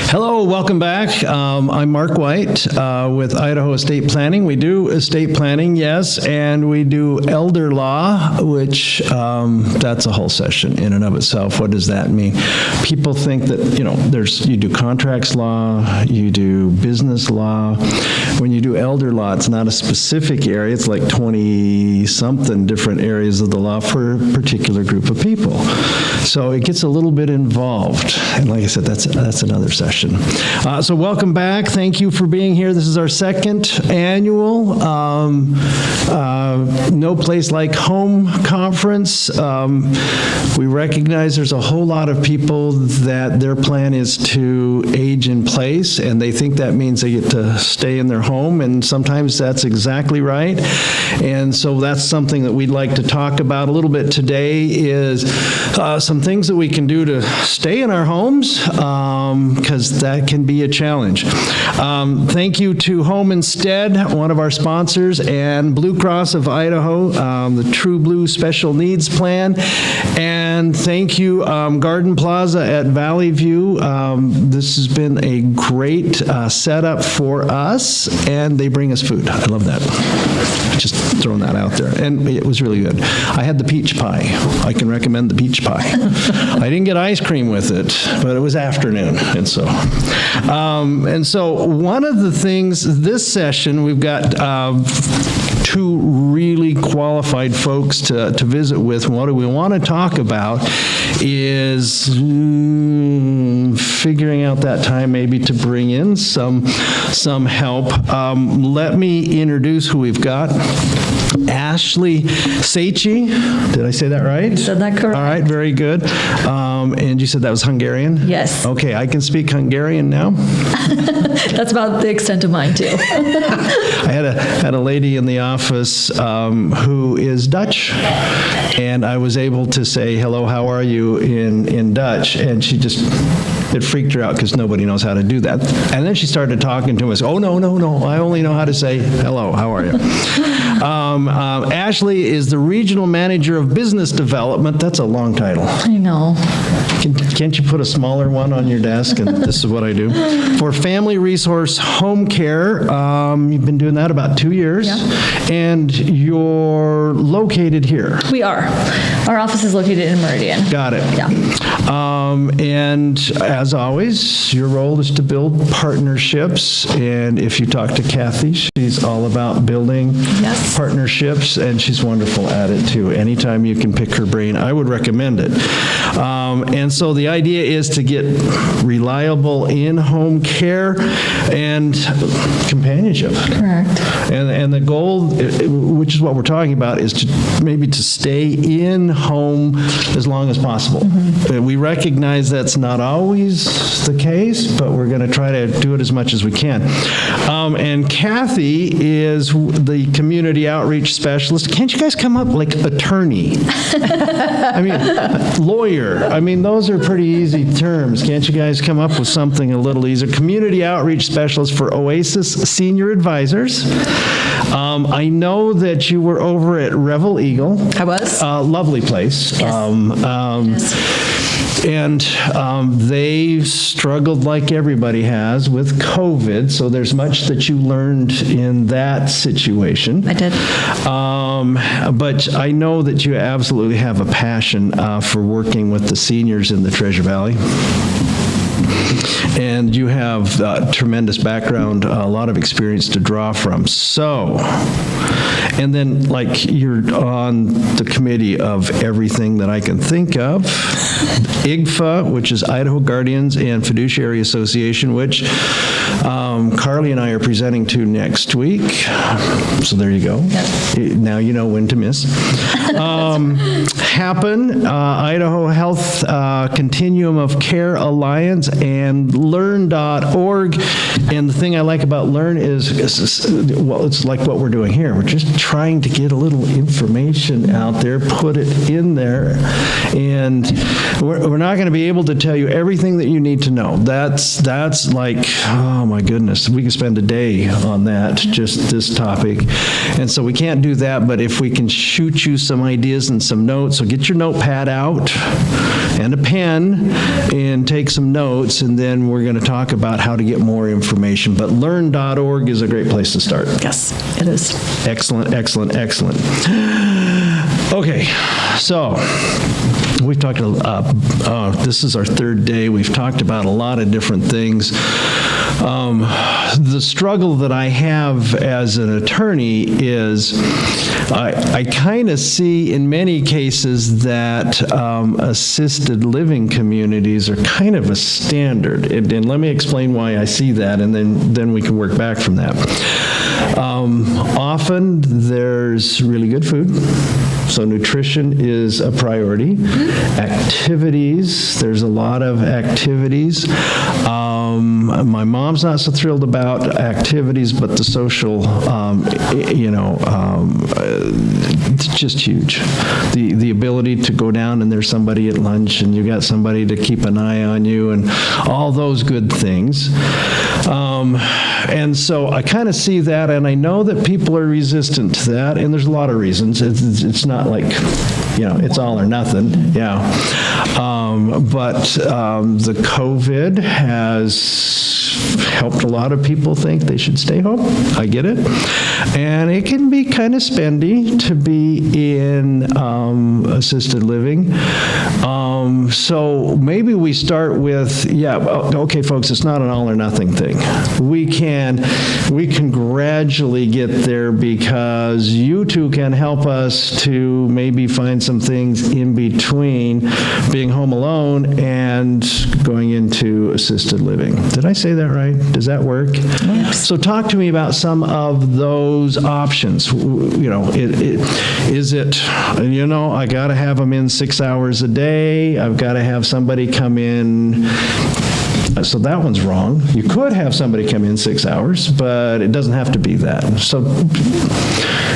Hello, welcome back. I'm Mark White with Idaho Estate Planning. We do estate planning, yes, and we do elder law, which that's a whole session in and of itself. What does that mean? People think that, you do contracts law, you do business law. When you do elder law, it's not a specific area. It's like 20-something different areas of the law for a particular group of people. So it gets a little bit involved. And like I said, that's another session. So welcome back. Thank you for being here. This is our second annual No Place Like Home conference. We recognize there's a whole lot of people that their plan is to age in place, and they think that means they get to stay in their home, and sometimes that's exactly right. And so that's something that we'd like to talk about a little bit today is some things that we can do to stay in our homes, because that can be a challenge. Thank you to Home Instead, one of our sponsors, and Blue Cross of Idaho, the True Blue Special Needs Plan. And thank you, Garden Plaza at Valley View. This has been a great setup for us, and they bring us food. I love that. Just throwing that out there. And it was really good. I had the peach pie. I can recommend the peach pie. I didn't get ice cream with it, but it was afternoon, and so one of the things this session, we've got two really qualified folks to visit with. And what do we want to talk about is figuring out that time maybe to bring in some help. Let me introduce who we've got. Ashley Seichi. Did I say that right? You said that correct. All right, very good. And you said that was Hungarian? Yes. Okay, I can speak Hungarian now. That's about the extent of mine, too. I had a lady in the office who is Dutch, and I was able to say, hello, how are you, in Dutch, and it freaked her out because nobody knows how to do that. And then she started talking to us, oh, no, I only know how to say, hello, how are you? Ashley is the Regional Manager of Business Development. That's a long title. I know. Can't you put a smaller one on your desk? And this is what I do. For Family Resource Home Care, you've been doing that about 2 years. Yeah. And you're located here. We are. Our office is located in Meridian. Got it. Yeah. And as always, your role is to build partnerships. And if you talk to Kathy, she's all about building partnerships, and she's wonderful at it too. Anytime you can pick her brain, I would recommend it. And so the idea is to get reliable in-home care and companionship. Correct. And the goal, which is what we're talking about, is to stay in home as long as possible. Mm-hmm. We recognize that's not always the case, but we're going to try to do it as much as we can. And Kathy is the community outreach specialist. Can't you guys come up like attorney? I mean, lawyer. I mean, those are pretty easy terms. Can't you guys come up with something a little easier? Community outreach specialist for Oasis Senior Advisors. I know that you were over at Revel Eagle. I was. Lovely place. Yes. And they struggled like everybody has with COVID, so there's much that you learned in that situation. I did. But I know that you absolutely have a passion for working with the seniors in the Treasure Valley. And you have tremendous background, a lot of experience to draw from. So, and then like you're on the committee of everything that I can think of. IGFA, which is Idaho Guardians and Fiduciary Association, which Carly and I are presenting to next week. So there you go. Yep. Now you know when to miss. Happen, Idaho Health Continuum of Care Alliance, and learn.org. And the thing I like about Learn is, well, it's like what we're doing here. We're just trying to get a little information out there, put it in there, and we're not going to be able to tell you everything that you need to know. That's like, oh my goodness, we could spend a day on that, just this topic. And so we can't do that, but if we can shoot you some ideas and some notes, so get your notepad out and a pen and take some notes, and then we're going to talk about how to get more information. But learn.org is a great place to start. Yes, it is. Excellent, excellent, excellent. Okay, so we've talked, this is our third day. We've talked about a lot of different things. The struggle that I have as an attorney is I kind of see in many cases that assisted living communities are kind of a standard. And let me explain why I see that, and then we can work back from that. Often there's really good food. So nutrition is a priority. Activities, there's a lot of activities. My mom's not so thrilled about activities, but the social, it's just huge. The ability to go down and there's somebody at lunch and you got somebody to keep an eye on you and all those good things. And so I kind of see that, and I know that people are resistant to that, and there's a lot of reasons. It's not like, it's all or nothing, yeah. But the COVID has helped a lot of people think they should stay home. I get it. And it can be kind of spendy to be in assisted living. So maybe we start with, okay, folks, it's not an all or nothing thing. We can gradually get there because you two can help us to maybe find some things in between being home alone and going into assisted living. Did I say that right? Does that work? Yes. So talk to me about some of those options. Is it, I got to have them in 6 hours a day. I've got to have somebody come in. So that one's wrong. You could have somebody come in 6 hours, but it doesn't have to be that. So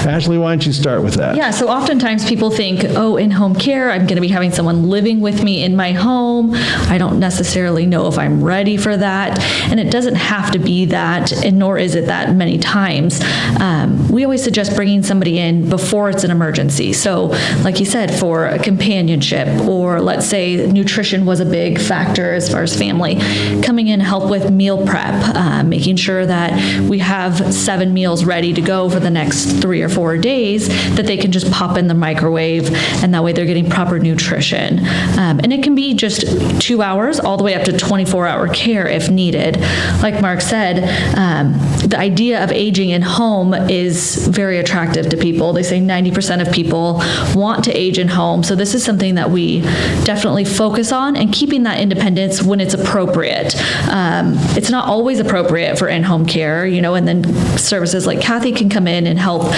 Ashley, why don't you start with that? Yeah, so oftentimes people think, in-home care, I'm going to be having someone living with me in my home. I don't necessarily know if I'm ready for that. And it doesn't have to be that, and nor is it that many times. We always suggest bringing somebody in before it's an emergency. So like you said, for a companionship, or let's say nutrition was a big factor as far as family, coming in help with meal prep, making sure that we have 7 meals ready to go for the next 3 or 4 days that they can just pop in the microwave, and that way they're getting proper nutrition. And it can be just 2 hours all the way up to 24-hour care if needed. Like Mark said, the idea of aging in home is very attractive to people. They say 90% of people want to age in home. So this is something that we definitely focus on, and keeping that independence when it's appropriate. It's not always appropriate for in-home care, and then services like Kathy can come in and help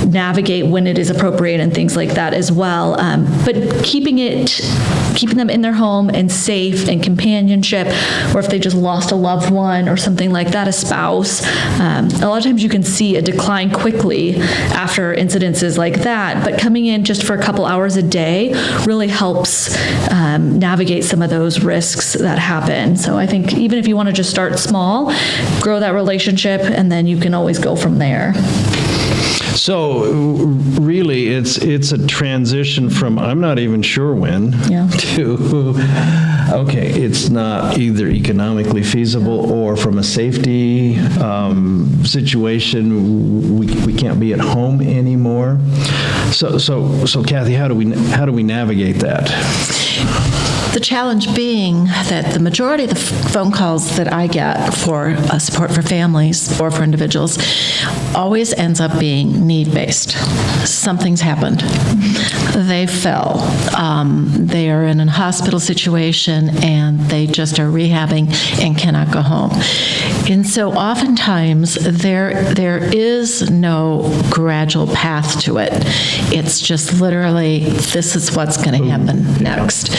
navigate when it is appropriate and things like that as well. But keeping them in their home and safe and companionship, or if they just lost a loved one or something like that, a spouse, a lot of times you can see a decline quickly after incidences like that, but coming in just for a couple hours a day really helps navigate some of those risks that happen. So I think even if you want to just start small, grow that relationship, and then you can always go from there. So really, it's a transition from I'm not even sure when to, okay, it's not either economically feasible or from a safety situation, we can't be at home anymore. So Kathy, how do we navigate that? The challenge being that the majority of the phone calls that I get for support for families or for individuals always ends up being need-based. Something's happened. They fell. They are in a hospital situation and they just are rehabbing and cannot go home. And so oftentimes there is no gradual path to it. It's just literally, this is what's going to happen next.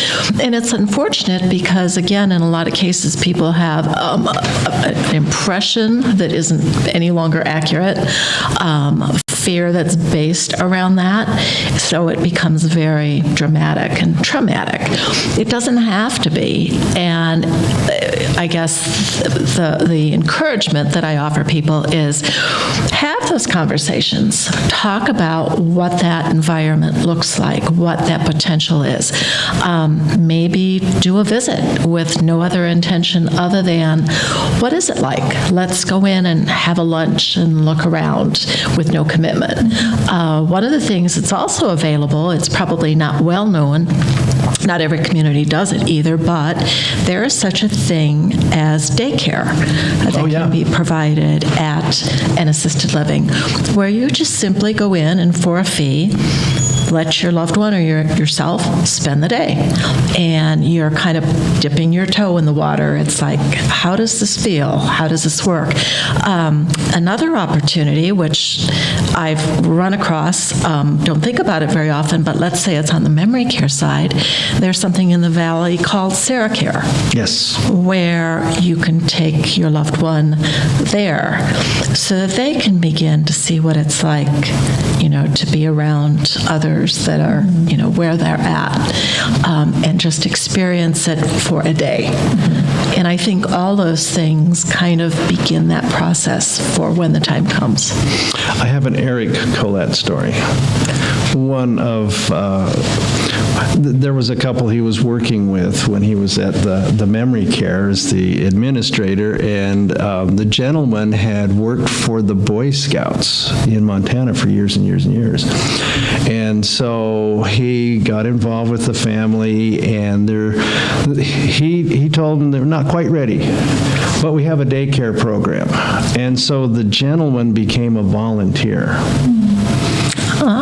And it's unfortunate because, again, in a lot of cases, people have an impression that isn't any longer accurate fear that's based around that, so it becomes very dramatic and traumatic. It doesn't have to be, and I guess the encouragement that I offer people is have those conversations. Talk about what that environment looks like, what that potential is. Maybe do a visit with no other intention other than, what is it like? Let's go in and have a lunch and look around with no commitment. One of the things that's also available, it's probably not well known, not every community does it either, but there is such a thing as daycare that can be provided at an assisted living, where you just simply go in and for a fee, let your loved one or yourself spend the day. And you're kind of dipping your toe in the water. It's like, how does this feel? How does this work? Another opportunity, which I've run across, don't think about it very often, but let's say it's on the memory care side, there's something in the Valley called Sarah Care. Yes. Where you can take your loved one there so that they can begin to see what it's like, to be around others that are, where they're at, and just experience it for a day. And I think all those things kind of begin that process for when the time comes. I have an Eric Colette story. One of, there was a couple he was working with when he was at the memory care as the administrator, and the gentleman had worked for the Boy Scouts in Montana for years and years and years. And so he got involved with the family, and he told them they're not quite ready, but we have a daycare program. And so the gentleman became a volunteer.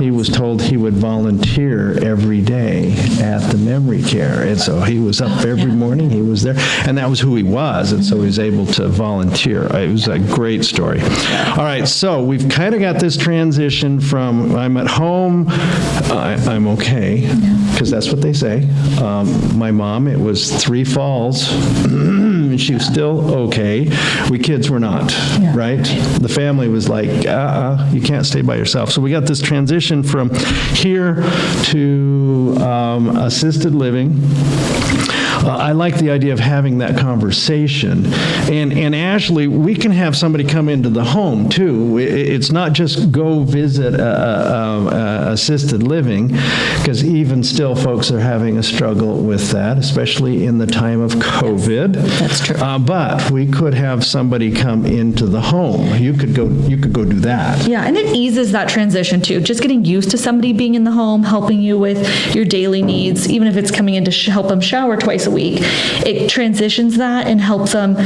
He was told he would volunteer every day at the memory care. And so he was up every morning, he was there, and that was who he was, and so he was able to volunteer. It was a great story. All right, so we've kind of got this transition from I'm at home, I'm okay, because that's what they say. My mom, it was 3 falls, and she was still okay. We kids were not, right? The family was like, you can't stay by yourself. So we got this transition from here to assisted living. I like the idea of having that conversation. And Ashley, we can have somebody come into the home, too. It's not just go visit assisted living, because even still folks are having a struggle with that, especially in the time of COVID. That's true. But we could have somebody come into the home. You could go do that. Yeah, and it eases that transition too. Just getting used to somebody being in the home, helping you with your daily needs, even if it's coming in to help them shower twice a week. It transitions that and helps them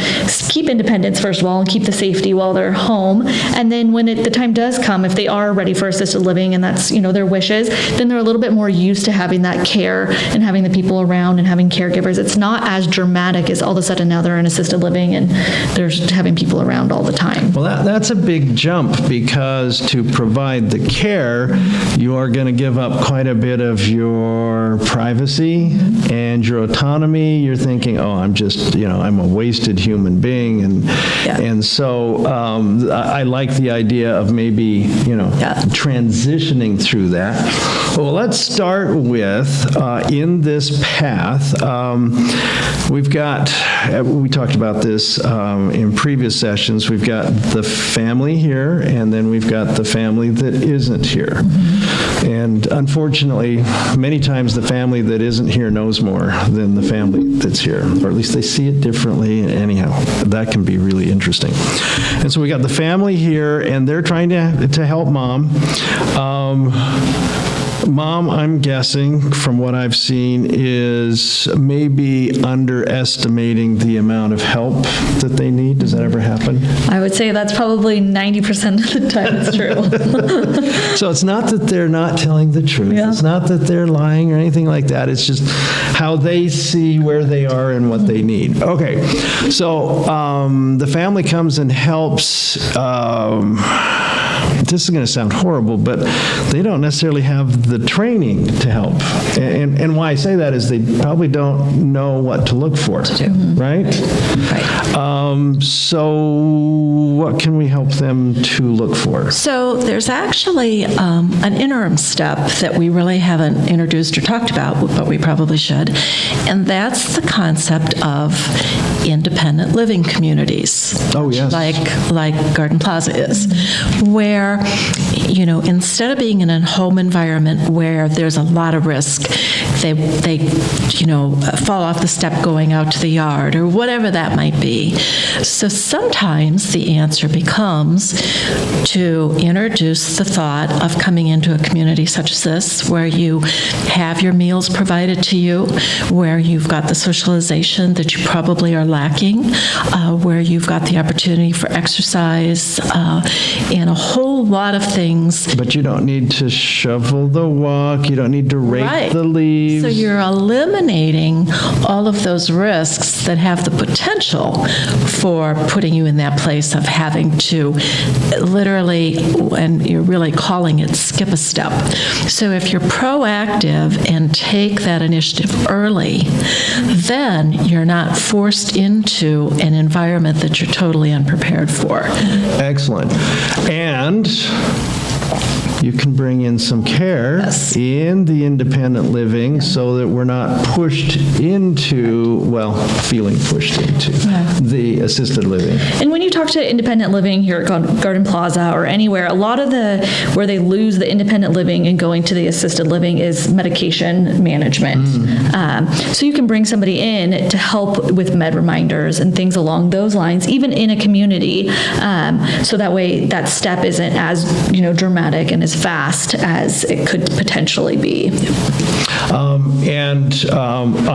keep independence, first of all, and keep the safety while they're home. And then when the time does come, if they are ready for assisted living and that's, their wishes, then they're a little bit more used to having that care and having the people around and having caregivers. It's not as dramatic as all of a sudden now they're in assisted living and they're having people around all the time. Well, that's a big jump, because to provide the care, you are going to give up quite a bit of your privacy and your autonomy. You're thinking, I'm just, I'm a wasted human being. And so I like the idea of maybe, transitioning through that. Well, let's start with, in this path, we talked about this in previous sessions, we've got the family here, and then we've got the family that isn't here. And unfortunately, many times the family that isn't here knows more than the family that's here, or at least they see it differently. Anyhow, that can be really interesting. And so we got the family here, and they're trying to help Mom. Mom, I'm guessing, from what I've seen, is maybe underestimating the amount of help that they need. Does that ever happen? I would say that's probably 90% of the time it's true. So it's not that they're not telling the truth. Yeah. It's not that they're lying or anything like that. It's just how they see where they are and what they need. Okay, so the family comes and helps. this is going to sound horrible, but they don't necessarily have the training to help. And why I say that is they probably don't know what to look for, right? So what can we help them to look for? So there's actually an interim step that we really haven't introduced or talked about, but we probably should, and that's the concept of independent living communities. Oh, yes. Like Garden Plaza is, where, instead of being in a home environment where there's a lot of risk, they fall off the step going out to the yard or whatever that might be. So sometimes the answer becomes to introduce the thought of coming into a community such as this, where you have your meals provided to you, where you've got the socialization that you probably are lacking, where you've got the opportunity for exercise, and a whole lot of things. But you don't need to shovel the walk, you don't need to rake the leaves. So you're eliminating all of those risks that have the potential for putting you in that place of having to literally, and you're really calling it, skip a step. So if you're proactive and take that initiative early, then you're not forced into an environment that you're totally unprepared for. Excellent. And you can bring in some care in the independent living so that we're not pushed into, feeling pushed into the assisted living. And when you talk to independent living here at Garden Plaza or anywhere, a lot of where they lose the independent living and going to the assisted living is medication management. So you can bring somebody in to help with med reminders and things along those lines, even in a community, so that way that step isn't as dramatic and as fast as it could potentially be.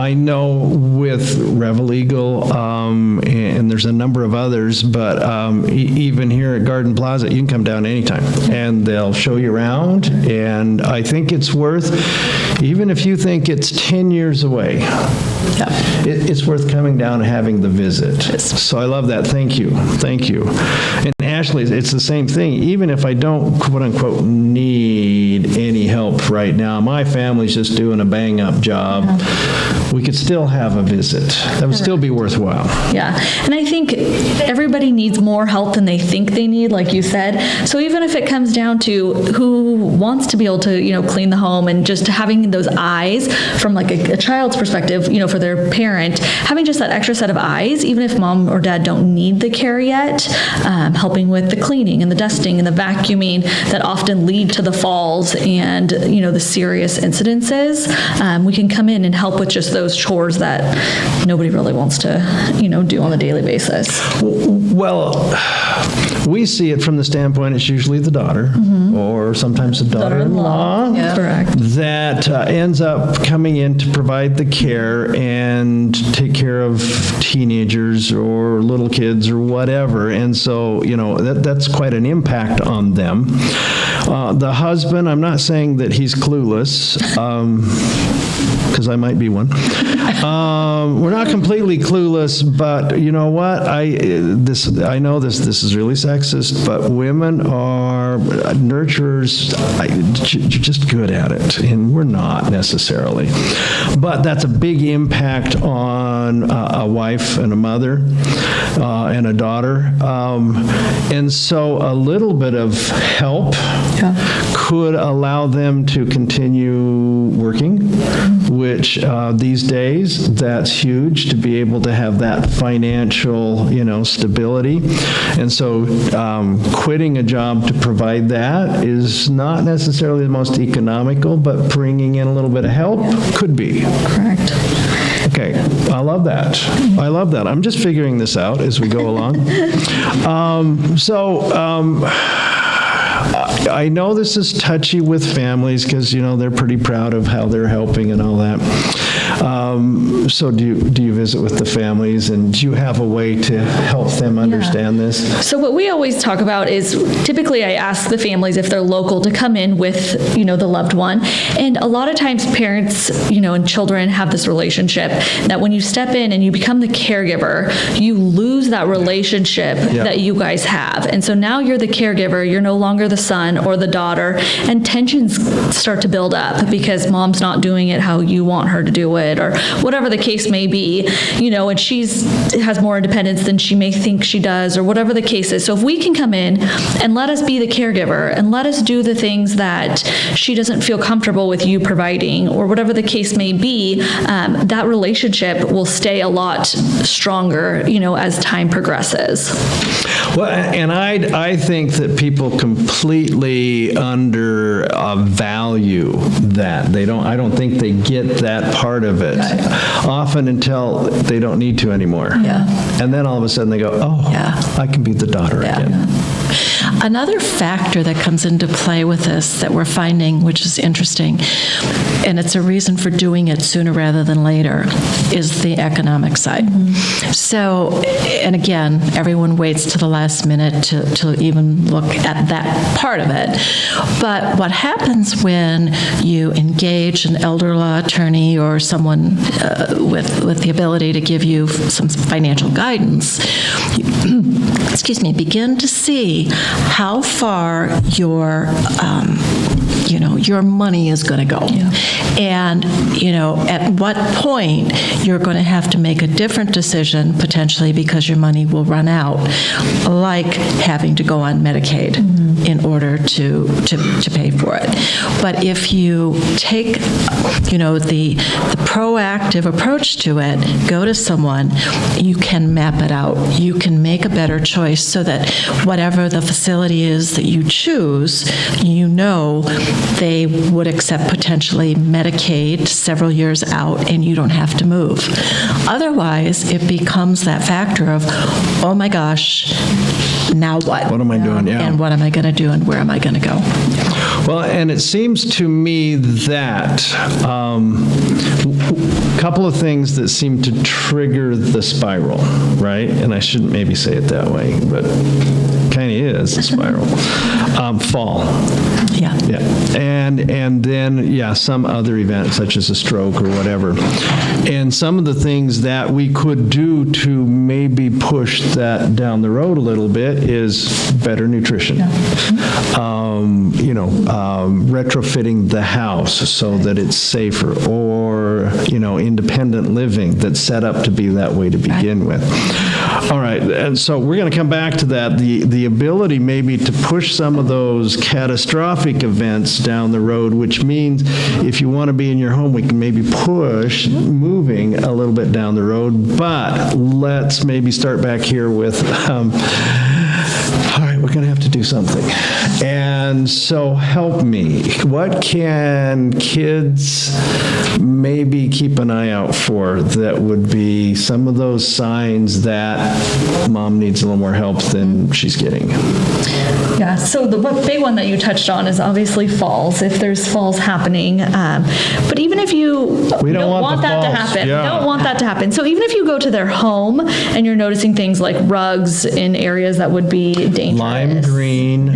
I know with Revel Eagle, and there's a number of others, but even here at Garden Plaza, you can come down anytime, and they'll show you around, and I think it's worth, even if you think it's 10 years away, it's worth coming down and having the visit. So I love that. Thank you. And Ashley, it's the same thing. Even if I don't, quote unquote, need any help right now, my family's just doing a bang up job, we could still have a visit. That would still be worthwhile. Yeah, and I think everybody needs more help than they think they need, like you said. So even if it comes down to who wants to be able to, clean the home and just having those eyes from like a child's perspective, for their parent, having just that extra set of eyes, even if mom or dad don't need the care yet, helping with the cleaning and the dusting and the vacuuming that often lead to the falls and, the serious incidences, we can come in and help with just those chores that nobody really wants to, do on a daily basis. Well, we see it from the standpoint, it's usually the daughter, or sometimes the daughter-in-law, Correct. that ends up coming in to provide the care and take care of teenagers or little kids or whatever. And so, that's quite an impact on them. The husband, I'm not saying that he's clueless, because I might be one. We're not completely clueless, but you know what? I know this is really sexist, but women are nurturers. You're just good at it, and we're not necessarily. But that's a big impact on a wife and a mother and a daughter. And so a little bit of help could allow them to continue working, which these days, that's huge to be able to have that financial, stability. And so quitting a job to provide that is not necessarily the most economical, but bringing in a little bit of help could be. Correct. Okay, I love that. I'm just figuring this out as we go along. I know this is touchy with families because, they're pretty proud of how they're helping and all that. So do you visit with the families, and do you have a way to help them understand this? So what we always talk about is, typically I ask the families if they're local to come in with, the loved one. And a lot of times parents, and children have this relationship that when you step in and you become the caregiver, you lose that relationship that you guys have. And so now you're the caregiver, you're no longer the son or the daughter, and tensions start to build up because mom's not doing it how you want her to do it, or whatever the case may be, and has more independence than she may think she does, or whatever the case is. So if we can come in and let us be the caregiver and let us do the things that she doesn't feel comfortable with you providing, or whatever the case may be, that relationship will stay a lot stronger, as time progresses. Well, and I think that people completely undervalue that. I don't think they get that part of it, often until they don't need to anymore. Yeah. And then all of a sudden they go, I can be the daughter again. Another factor that comes into play with this that we're finding, which is interesting, and it's a reason for doing it sooner rather than later, is the economic side. So, and again, everyone waits to the last minute to even look at that part of it. But what happens when you engage an elder law attorney or someone with the ability to give you some financial guidance, begin to see how far your money is going to go. And, at what point you're going to have to make a different decision, potentially because your money will run out, like having to go on Medicaid in order to pay for it. But if you take, the proactive approach to it, go to someone, you can map it out. You can make a better choice so that whatever the facility is that you choose, they would accept potentially Medicaid several years out, and you don't have to move. Otherwise, it becomes that factor of, oh my gosh, now what? What am I doing? Yeah. And what am I going to do, and where am I going to go? Well, and it seems to me that a couple of things that seem to trigger the spiral, right? And I shouldn't maybe say it that way, but kind of is a spiral. Fall. Yeah. Yeah. And then, some other event such as a stroke or whatever. And some of the things that we could do to maybe push that down the road a little bit is better nutrition. Retrofitting the house so that it's safer, or, independent living that's set up to be that way to begin with. All right, and so we're going to come back to that, the ability maybe to push some of those catastrophic events down the road, which means if you want to be in your home, we can maybe push moving a little bit down the road, but let's maybe start back here with, all right, we're going to have to do something. And so help me. What can kids maybe keep an eye out for that would be some of those signs that mom needs a little more help than she's getting? Yeah, so the big one that you touched on is obviously falls, if there's falls happening. But even if you don't want that to happen, don't want that to happen. So even if you go to their home and you're noticing things like rugs in areas that would be dangerous. Lime green,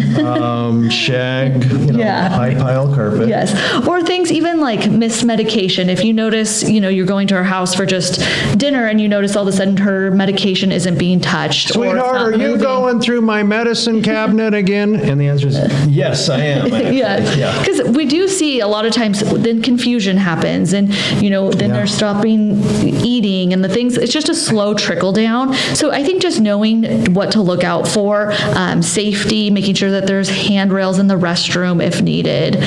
shag, high pile carpet. Yes, or things even like missed medication. If you notice, you're going to her house for just dinner and you notice all of a sudden her medication isn't being touched. Sweetheart, are you going through my medicine cabinet again? And the answer is yes, I am. Yeah, because we do see a lot of times then confusion happens, and then they're stopping eating and the things. It's just a slow trickle down. So I think just knowing what to look out for, safety, making sure that there's handrails in the restroom if needed.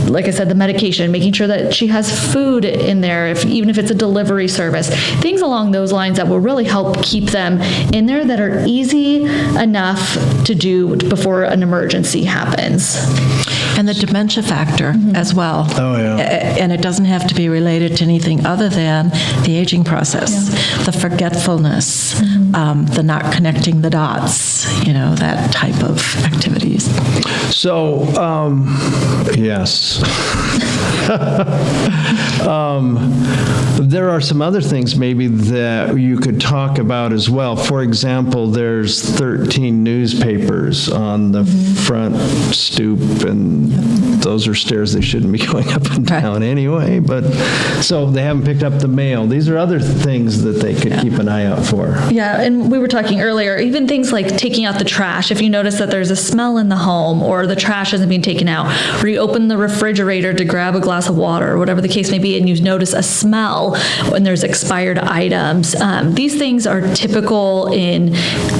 Like I said, the medication, making sure that she has food in there, even if it's a delivery service. Things along those lines that will really help keep them in there, that are easy enough to do before an emergency happens. And the dementia factor as well. Oh, yeah. And it doesn't have to be related to anything other than the aging process, the forgetfulness, the not connecting the dots, that type of activities. So, yes. There are some other things maybe that you could talk about as well. For example, there's 13 newspapers on the front stoop, and those are stairs they shouldn't be going up and down anyway. But so they haven't picked up the mail. These are other things that they could keep an eye out for. Yeah, and we were talking earlier, even things like taking out the trash. If you notice that there's a smell in the home or the trash isn't being taken out, or you open the refrigerator to grab a glass of water or whatever the case may be, and you notice a smell when there's expired items. These things are typical in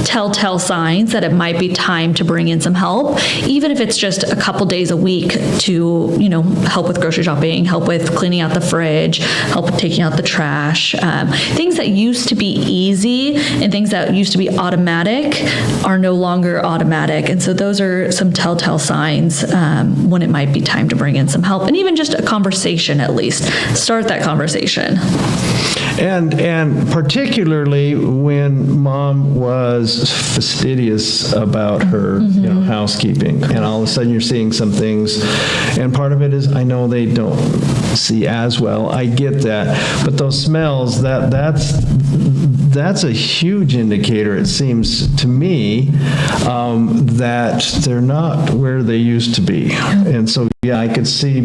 telltale signs that it might be time to bring in some help, even if it's just a couple days a week to, help with grocery shopping, help with cleaning out the fridge, help with taking out the trash. Things that used to be easy and things that used to be automatic are no longer automatic. And so those are some telltale signs when it might be time to bring in some help, and even just a conversation at least. Start that conversation. And particularly when mom was fastidious about her housekeeping, and all of a sudden you're seeing some things, and part of it is I know they don't see as well. I get that, but those smells, that's a huge indicator, it seems to me, that they're not where they used to be. And so, yeah, I could see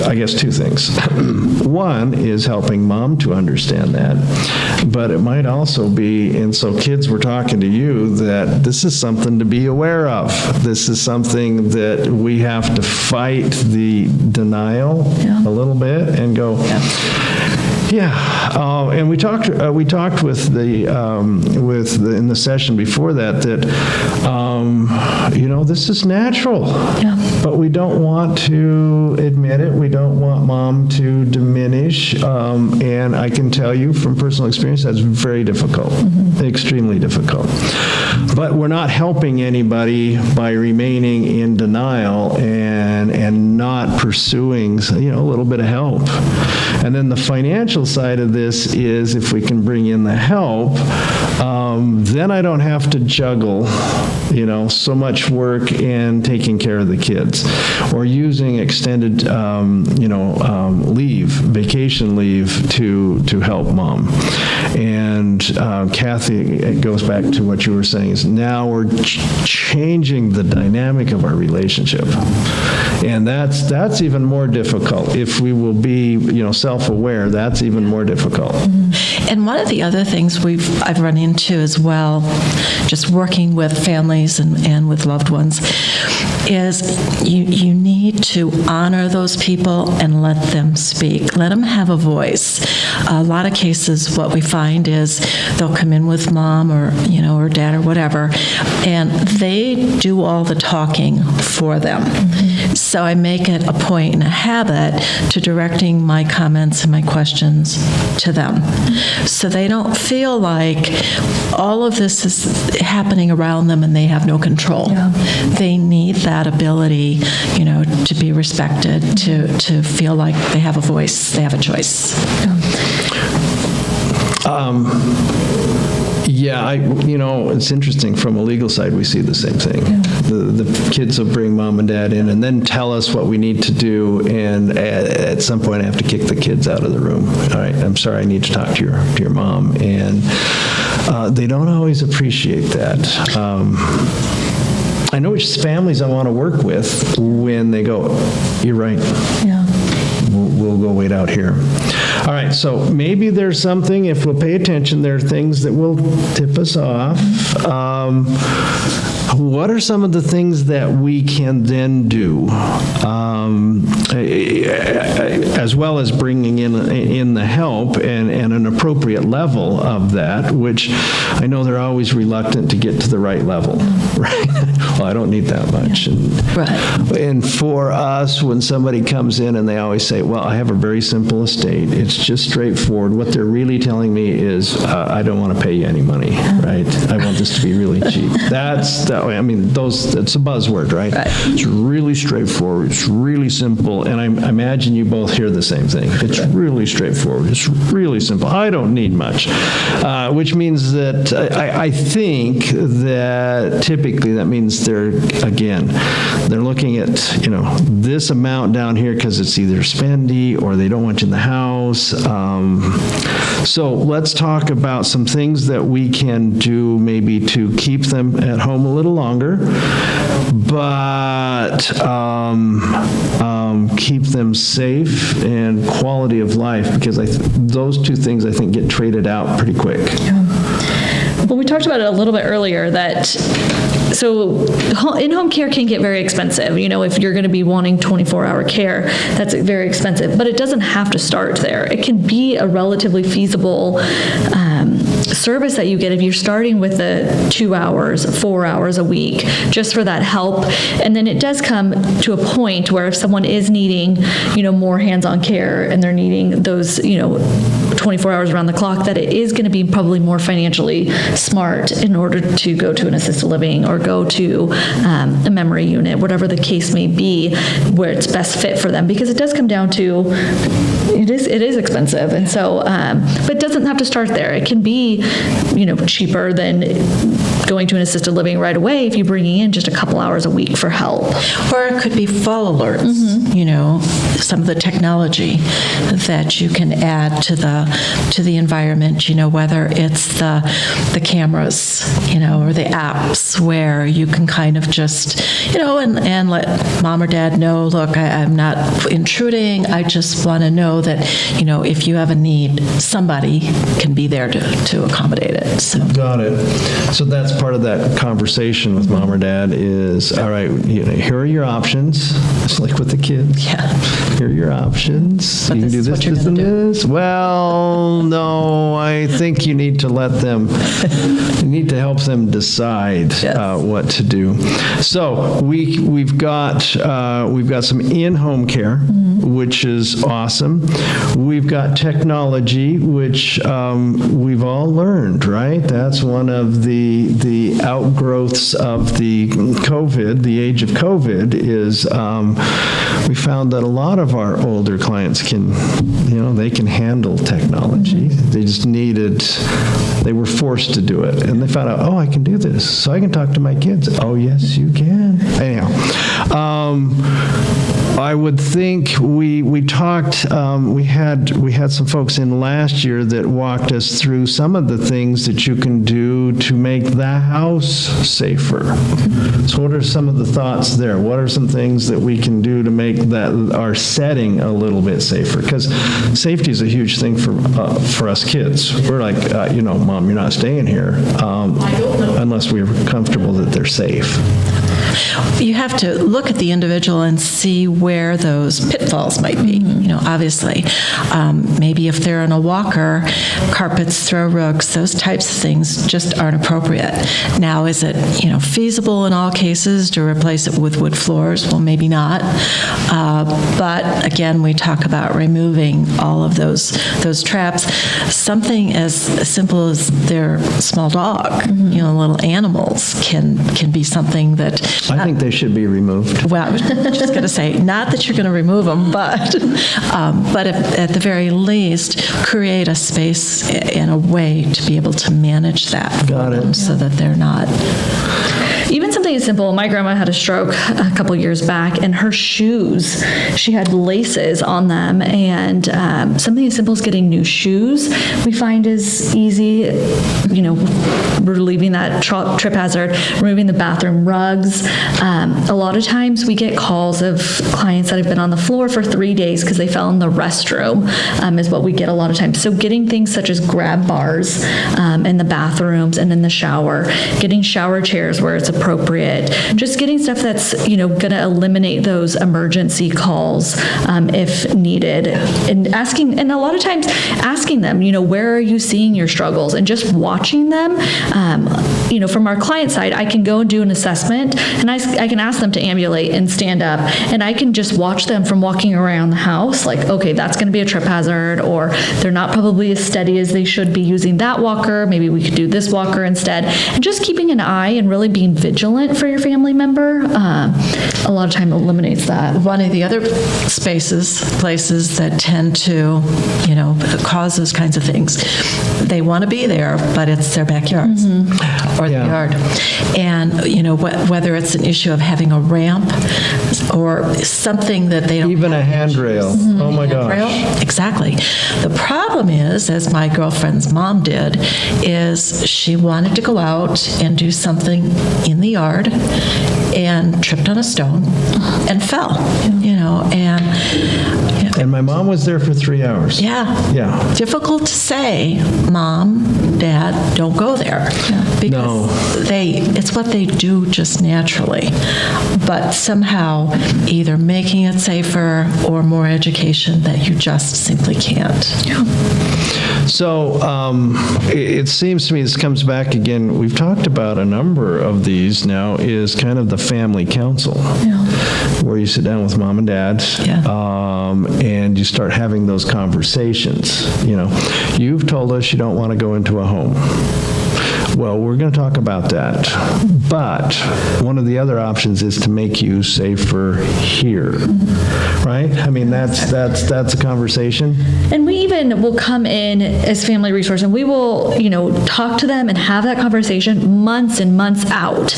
I guess two things. One is helping mom to understand that, but it might also be, and so kids, we're talking to you, that this is something to be aware of. This is something that we have to fight the denial a little bit and go, and we talked with in the session before that this is natural, but we don't want to admit it. We don't want mom to diminish, and I can tell you from personal experience that's very difficult, extremely difficult. But we're not helping anybody by remaining in denial and not pursuing a little bit of help. And then the financial side of this is if we can bring in the help, then I don't have to juggle, so much work and taking care of the kids, or using extended, vacation leave to help mom. And Kathy, it goes back to what you were saying, is now we're changing the dynamic of our relationship. And that's even more difficult. If we will be, self-aware, that's even more difficult. And one of the other things I've run into as well, just working with families and with loved ones, is you need to honor those people and let them speak. Let them have a voice. A lot of cases, what we find is they'll come in with mom or dad or whatever, and they do all the talking for them. So I make it a point and a habit to directing my comments and my questions to them. So they don't feel like all of this is happening around them and they have no control. They need that ability, to be respected, to feel like they have a voice, they have a choice. It's interesting. From a legal side, we see the same thing. The kids will bring mom and dad in and then tell us what we need to do, and at some point I have to kick the kids out of the room. All right, I'm sorry, I need to talk to your mom. And they don't always appreciate that. I know which families I want to work with when they go, you're right. We'll go wait out here. All right, so maybe there's something, if we'll pay attention, there are things that will tip us off. What are some of the things that we can then do, as well as bringing in the help and an appropriate level of that, which I know they're always reluctant to get to the right level, right? Well, I don't need that much. And for us, when somebody comes in and they always say, well, I have a very simple estate, it's just straightforward. What they're really telling me is, I don't want to pay you any money, right? I want just to be really cheap. That's that way. I mean, it's a buzzword, right? It's really straightforward. It's really simple. And I imagine you both hear the same thing. It's really straightforward. It's really simple. I don't need much, which means that I think that typically that means they're looking at, this amount down here because it's either spendy or they don't want you in the house. So let's talk about some things that we can do maybe to keep them at home a little longer, but keep them safe and quality of life, because those two things I think get traded out pretty quick. Well, we talked about it a little bit earlier that in-home care can get very expensive. If you're going to be wanting 24-hour care, that's very expensive. But it doesn't have to start there. It can be a relatively feasible service that you get if you're starting with the 2 hours, 4 hours a week, just for that help. And then it does come to a point where if someone is needing, more hands-on care and they're needing those, 24 hours around the clock, that it is going to be probably more financially smart in order to go to an assisted living or go to a memory unit, whatever the case may be, where it's best fit for them, because it does come down to it is expensive. And so but it doesn't have to start there. It can be cheaper than going to an assisted living right away if you're bringing in just a couple hours a week for help. Or it could be fall alerts, some of the technology that you can add to the environment, whether it's the cameras, or the apps where you can kind of just, and let mom or dad know, look, I'm not intruding. I just want to know that, if you have a need, somebody can be there to accommodate it. So. Got it. So that's part of that conversation with mom or dad is, all right, here are your options. It's like with the kids. Yeah. Here are your options. But you can this do is this, what you're this, and gonna do. this. Well, no, I think you need to let them, you need to help them decide what to do. So we've got some in-home care, which is awesome. We've got technology, which we've all learned, right? That's one of the outgrowths of the COVID, the age of COVID, is we found that a lot of our older clients they can handle technology. They just they were forced to do it. And they found out, I can do this. So I can talk to my kids. Oh, yes, you can. Anyhow, I would think we talked, we had some folks in last year that walked us through some of the things that you can do to make the house safer. So what are some of the thoughts there? What are some things that we can do to make our setting a little bit safer? Because safety is a huge thing for us kids. We're like, Mom, you're not staying here unless we're comfortable that they're safe. You have to look at the individual and see where those pitfalls might be. Obviously, maybe if they're in a walker, carpets, throw rugs, those types of things just aren't appropriate. Now, is it feasible in all cases to replace it with wood floors? Well, maybe not. But again, we talk about removing all of those traps. Something as simple as their small dog, little animals can be something that. I think they should be removed. Well, I was just going to say, not that you're going to remove them, but at the very least, create a space and a way to be able to manage that for them so that they're not. Even something as simple, my grandma had a stroke a couple years back, and her shoes, she had laces on them, and something as simple as getting new shoes, we find is easy, relieving that trip hazard, removing the bathroom rugs. A lot of times we get calls of clients that have been on the floor for 3 days because they fell in the restroom, is what we get a lot of times. So getting things such as grab bars in the bathrooms and in the shower, getting shower chairs where it's appropriate, appropriate. Just getting stuff that's, going to eliminate those emergency calls if needed. And a lot of times asking them, where are you seeing your struggles? And just watching them, from our client side, I can go and do an assessment, and I can ask them to ambulate and stand up, and I can just watch them from walking around the house, like, okay, that's going to be a trip hazard, or they're not probably as steady as they should be using that walker. Maybe we could do this walker instead. And just keeping an eye and really being vigilant for your family member, a lot of time eliminates that. One of the other places that tend to, cause those kinds of things, they want to be there, but it's their backyards or the yard. And, whether it's an issue of having a ramp or something that they don't Even have a handrail. Oh my gosh. Exactly. The problem is, as my girlfriend's mom did, is she wanted to go out and do something in the yard and tripped on a stone and fell, And my mom was there for 3 hours. Yeah. Difficult to say, Mom, Dad, don't go there. Because it's what they do just naturally. But somehow either making it safer or more education that you just simply can't. So it seems to me this comes back again. We've talked about a number of these now, is kind of the family council, where you sit down with mom and dad, and you start having those conversations. You've told us you don't want to go into a home. Well, we're going to talk about that. But one of the other options is to make you safer here, right? I mean, that's a conversation. And we even will come in as family resource, and we will, talk to them and have that conversation months and months out,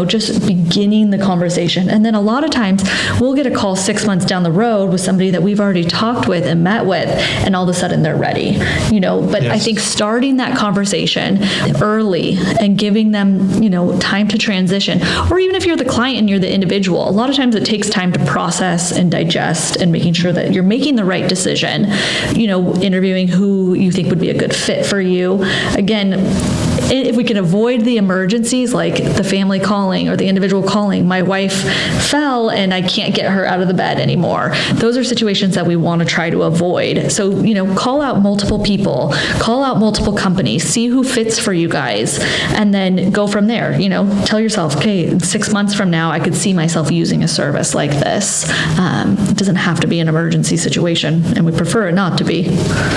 just beginning the conversation. And then a lot of times we'll get a call 6 months down the road with somebody that we've already talked with and met with, and all of a sudden they're ready, But I think starting that conversation early and giving them, time to transition, or even if you're the client and you're the individual, a lot of times it takes time to process and digest and making sure that you're making the right decision, interviewing who you think would be a good fit for you. Again, if we can avoid the emergencies like the family calling or the individual calling, my wife fell and I can't get her out of the bed anymore. Those are situations that we want to try to avoid. So, call out multiple people, call out multiple companies, see who fits for you guys, and then go from there. Tell yourself, okay, in 6 months from now, I could see myself using a service like this. It doesn't have to be an emergency situation, and we prefer it not to be.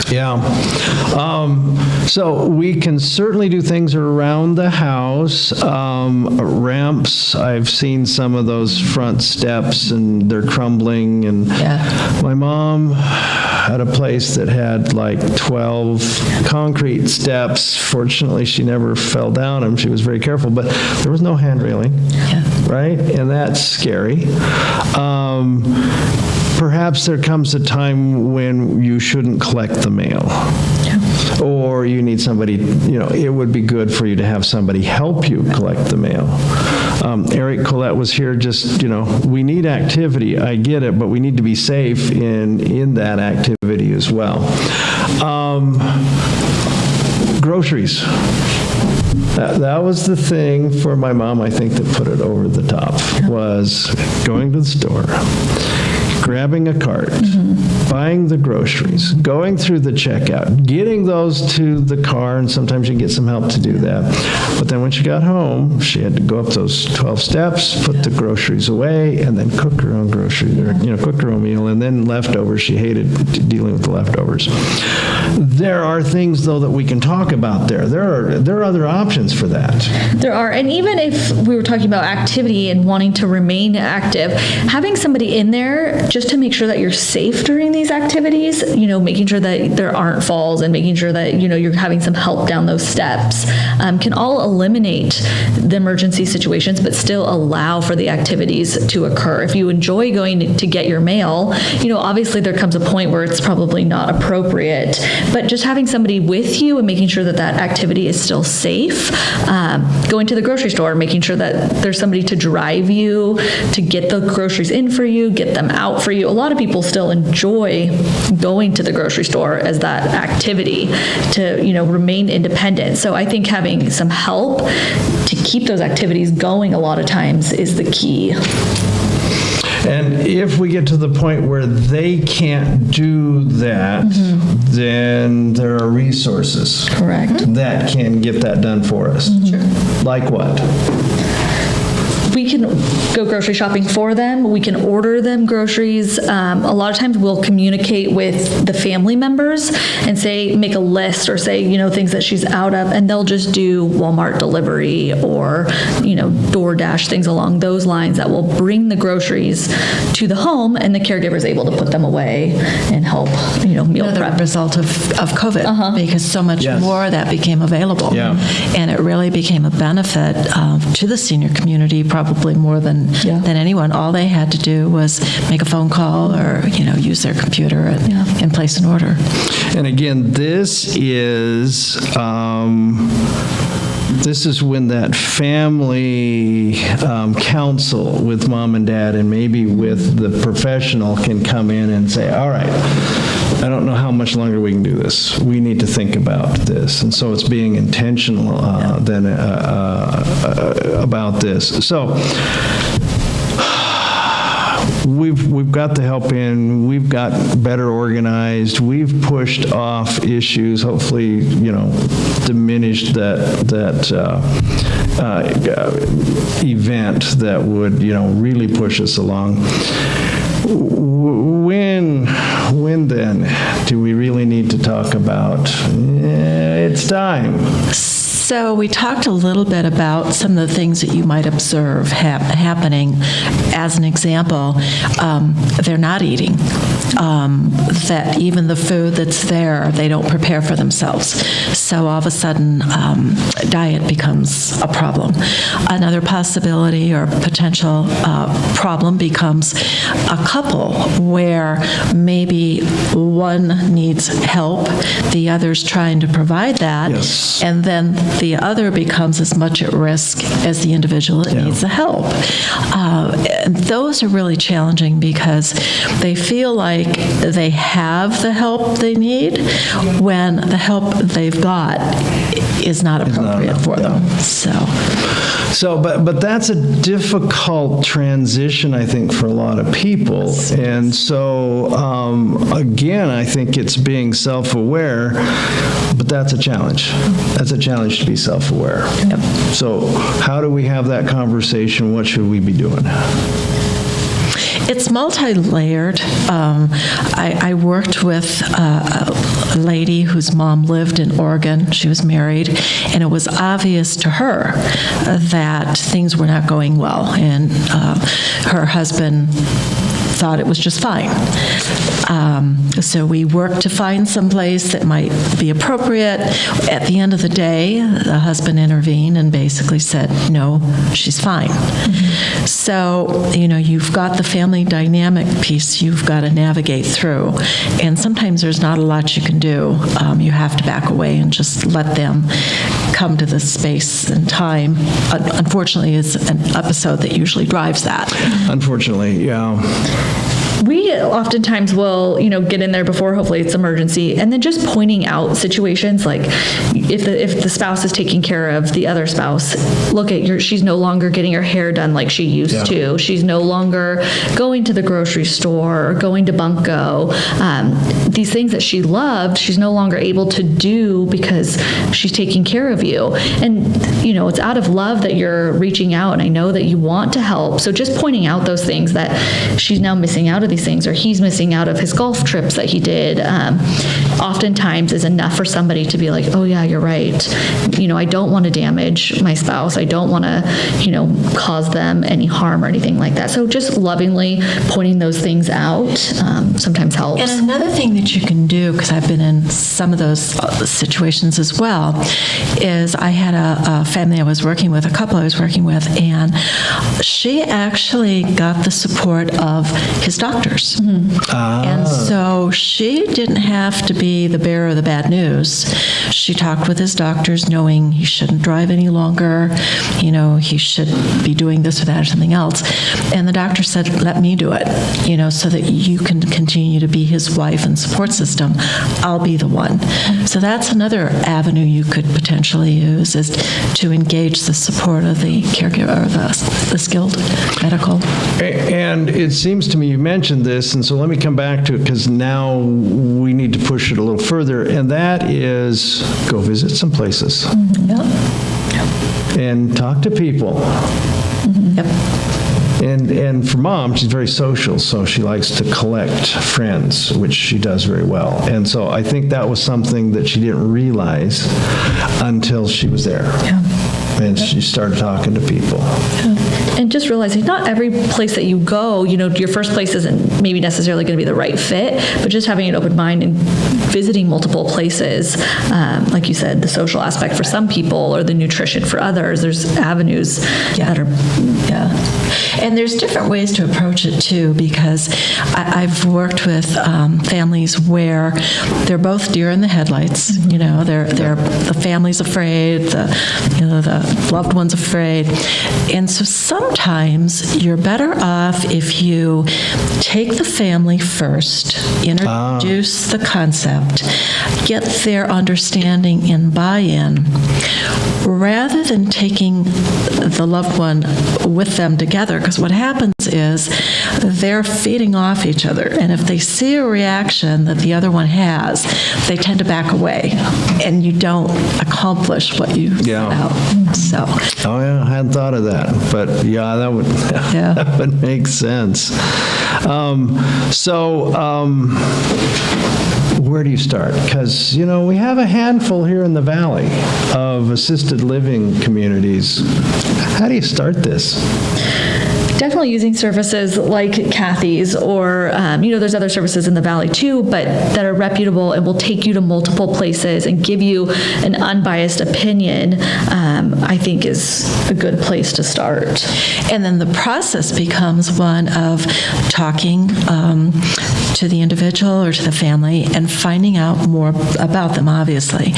Yeah. So we can certainly do things around the house. Ramps, I've seen some of those front steps and they're crumbling. And my mom had a place that had like 12 concrete steps. Fortunately, she never fell down them. She was very careful, but there was no hand railing, right? And that's scary. Perhaps there comes a time when you shouldn't collect the mail. Or you need somebody, it would be good for you to have somebody help you collect the mail. Eric, Colette was here just, we need activity, I get it, but we need to be safe in that activity as well. Groceries. That was the thing for my mom, I think, that put it over the top, was going to the store, grabbing a cart, buying the groceries, going through the checkout, getting those to the car, and sometimes you get some help to do that. But then when she got home, she had to go up those 12 steps, put the groceries away, and then cook her own cook her own meal, and then leftovers. She hated dealing with the leftovers. There are things, though, that we can talk about there. There are other options for that. There are, and even if we were talking about activity and wanting to remain active, having somebody in there just to make sure that you're safe during these activities, making sure that there aren't falls and making sure that, you're having some help down those steps, can all eliminate the emergency situations, but still allow for the activities to occur. If you enjoy going to get your mail, obviously there comes a point where it's probably not appropriate, but just having somebody with you and making sure that that activity is still safe, going going to the grocery store, making sure that there's somebody to drive you, to get the groceries in for you, get them out for you. A lot of people still enjoy going to the grocery store as that activity to, remain independent. So I think having some help to keep those activities going a lot of times is the key. And if we get to the point where they can't do that, then there are resources. Correct. That can get that done for us. Like what? We can go grocery shopping for them. We can order them groceries. A lot of times we'll communicate with the family members and make a list or say, things that she's out of, and they'll just do Walmart delivery or, DoorDash, things along those lines that will bring the groceries to the home, and the caregiver is able to put them away and help, meal Another prep. result of COVID, because so much more of that became available. Yeah. And it really became a benefit to the senior community, probably more than anyone. All they had to do was make a phone call or, use their computer and place an order. And again, this is when that family council with mom and dad and maybe with the professional can come in and say, all right, I don't know how much longer we can do this. We need to think about this. And so it's being intentional about this. So we've got the help in, we've got better organized, we've pushed off issues, hopefully, diminished that event that would, really push us along. When then do we really need to talk about it's time? So we talked a little bit about some of the things that you might observe happening. As an example, they're not eating. That even the food that's there, they don't prepare for themselves. So all of a sudden, diet becomes a problem. Another possibility or potential problem becomes a couple where maybe one needs help, the other's trying to provide that, and then the other becomes as much at risk as the individual that needs the help. And those are really challenging because they feel like they have the help they need when the help they've got is not appropriate for them. So, but that's a difficult transition, I think, for a lot of people. And so, again, I think it's being self-aware, but that's a challenge. That's a challenge to be self-aware. So how do we have that conversation? What should we be doing? It's multi-layered. I worked with a lady whose mom lived in Oregon. She was married, and it was obvious to her that things were not going well, and her husband thought it was just fine. So we worked to find some place that might be appropriate. At the end of the day, the husband intervened and basically said, no, she's fine. So, you've got the family dynamic piece you've got to navigate through. And sometimes there's not a lot you can do. You have to back away and just let them come to the space and time. Unfortunately, it's an episode that usually drives that. Unfortunately, yeah. We oftentimes will, get in there before, hopefully it's emergency, and then just pointing out situations like if the spouse is taking care of the other spouse, look at she's no longer getting her hair done like she used to. She's no longer going to the grocery store or going to Bunko. These things that she loved, she's no longer able to do because she's taking care of you. And, it's out of love that you're reaching out, and I know that you want to help. So just pointing out those things that she's now missing out of these things, or he's missing out of his golf trips that he did, oftentimes is enough for somebody to be like, oh yeah, you're right. I don't want to damage my spouse. I don't want to, cause them any harm or anything like that. So just lovingly pointing those things out sometimes helps. And another thing that you can do, because I've been in some of those situations as well, is I had a family I was working with, a couple I was working with, and she actually got the support of his doctors. news. And so she didn't have to be the bearer of the bad news. She talked with his doctors knowing he shouldn't drive any longer, he should be doing this or that or something else. And the doctor said, let me do it, so that you can continue to be his wife and support system. I'll be the one. So that's another avenue you could potentially use, is to engage the support of the caregiver, or the skilled medical. And it seems to me you mentioned this, and so let me come back to it, because now we need to push it a little further, and that is go visit some places and talk to people. Yep. And for Mom, she's very social, so she likes to collect friends, which she does very well. And so I think that was something that she didn't realize until she was there. And she started talking to people. And just realizing not every place that you go, your first place isn't maybe necessarily going to be the right fit, but just having an open mind and visiting multiple places, like you said, the social aspect for some people or the nutrition for others, there's avenues that are... And there's different ways to approach it too, because I've worked with families where they're both deer in the headlights. They're the family's afraid, the loved one's afraid, and so sometimes you're better off if you take the family first, introduce the concept, get their understanding and buy-in, rather than taking the loved one with them together, because what happens is they're feeding off each other, and if they see a reaction that the other one has, they tend to back away, and you don't accomplish what you set out. So. Oh yeah, I hadn't thought of that, but that would that would make sense. Where do you start? Because, we have a handful here in the Valley of assisted living communities. How do you start this? Definitely using services like Kathy's, or, there's other services in the Valley too, but that are reputable and will take you to multiple places and give you an unbiased opinion, I think is a good place to start. And then the process becomes one of talking to the individual or to the family and finding out more about them, obviously.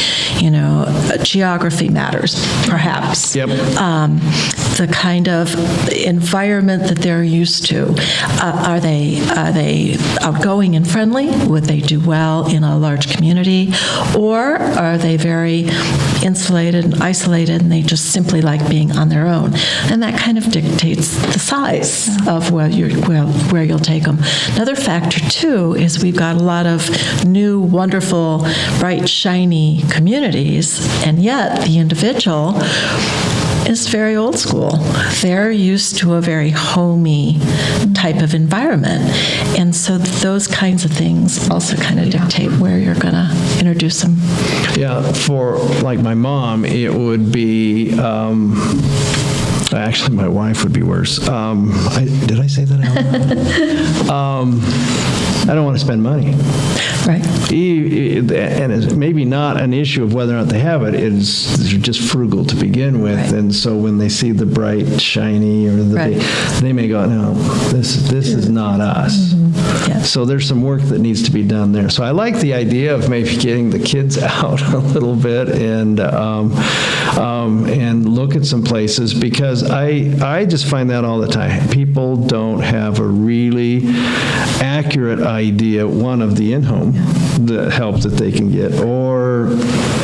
Geography matters, perhaps. Yep. The kind of environment that they're used to. Are they outgoing and friendly? Would they do well in a large community? Or are they very insulated and isolated, and they just simply like being on their own? And that kind of dictates the size of where you'll take them. Another factor, too, is we've got a lot of new, wonderful, bright, shiny communities, and yet the individual is very old school. They're used to a very homey type of environment. And so those kinds of things also kind of dictate where you're going to introduce them. Yeah, for like my mom, it would be, actually my wife would be worse. Did I say that out loud? I don't want to spend money. Right. And it's maybe not an issue of whether or not they have it, it's they're just frugal to begin with. Right. And so when they see the bright, shiny, or they may go, no, this is not us. Mm-hmm. Yeah. So there's some work that needs to be done there. So I like the idea of maybe getting the kids out a little bit and look at some places, because I just find that all the time. People don't have a really accurate idea, one, of the in-home, the help that they can get, or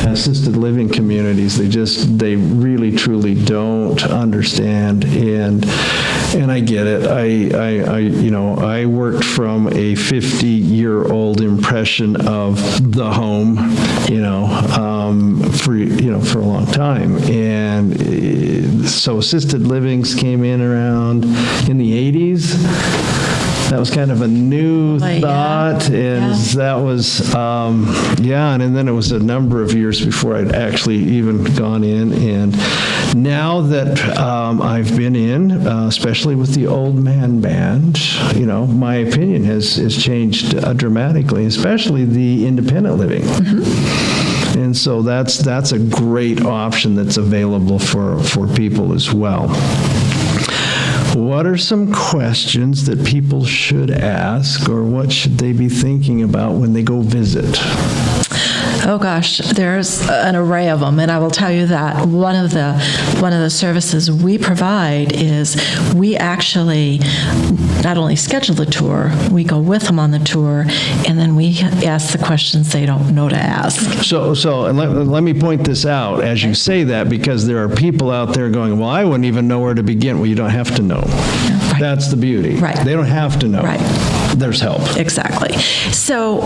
assisted living communities. They really truly don't understand, and I get it. I worked from a 50-year-old impression of the home, for a long time, and so assisted livings came in around in the 80s. That was kind of a new thought, and that was, and then it was a number of years before I'd actually even gone in, and now that I've been in, especially with the old man band, my opinion has changed dramatically, especially the independent living. Mm-hmm. And so that's a great option that's available for people as well. what are some questions that people should ask, or what should they be thinking about when they go visit? Oh gosh, there's an array of them, and I will tell you that one of the services we provide is we actually not only schedule the tour, we go with them on the tour, and then we ask the questions they don't know to ask. So and let me point this out as you say that, because there are people out there going, well, I wouldn't even know where to begin. Well, you don't have to know. Right. That's the beauty. Right. They don't have to know. Right. There's help. Exactly. So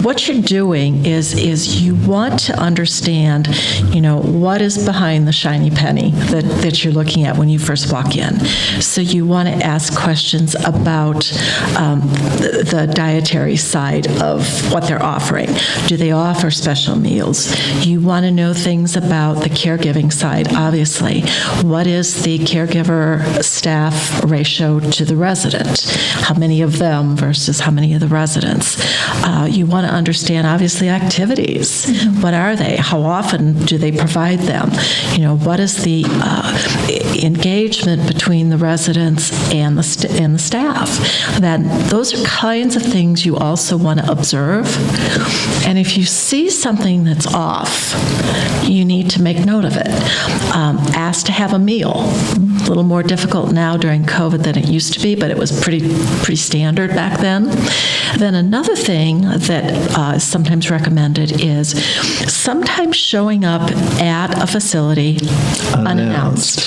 what you're doing is you want to understand, what is behind the shiny penny that you're looking at when you first walk in. So you want to ask questions about the dietary side of what they're offering. Do they offer special meals? You want to know things about the caregiving side, obviously. What is the caregiver staff ratio to the resident? How many of them versus how many of the residents? You want to understand, obviously, activities. What are they? How often do they provide them? What is the engagement between the residents and the staff? Those are kinds of things you also want to observe. And if you see something that's off, you need to make note of it. Ask to have a meal. A little more difficult now during COVID than it used to be, but it was pretty standard back then. Then another thing that is sometimes recommended is sometimes showing up at a facility unannounced.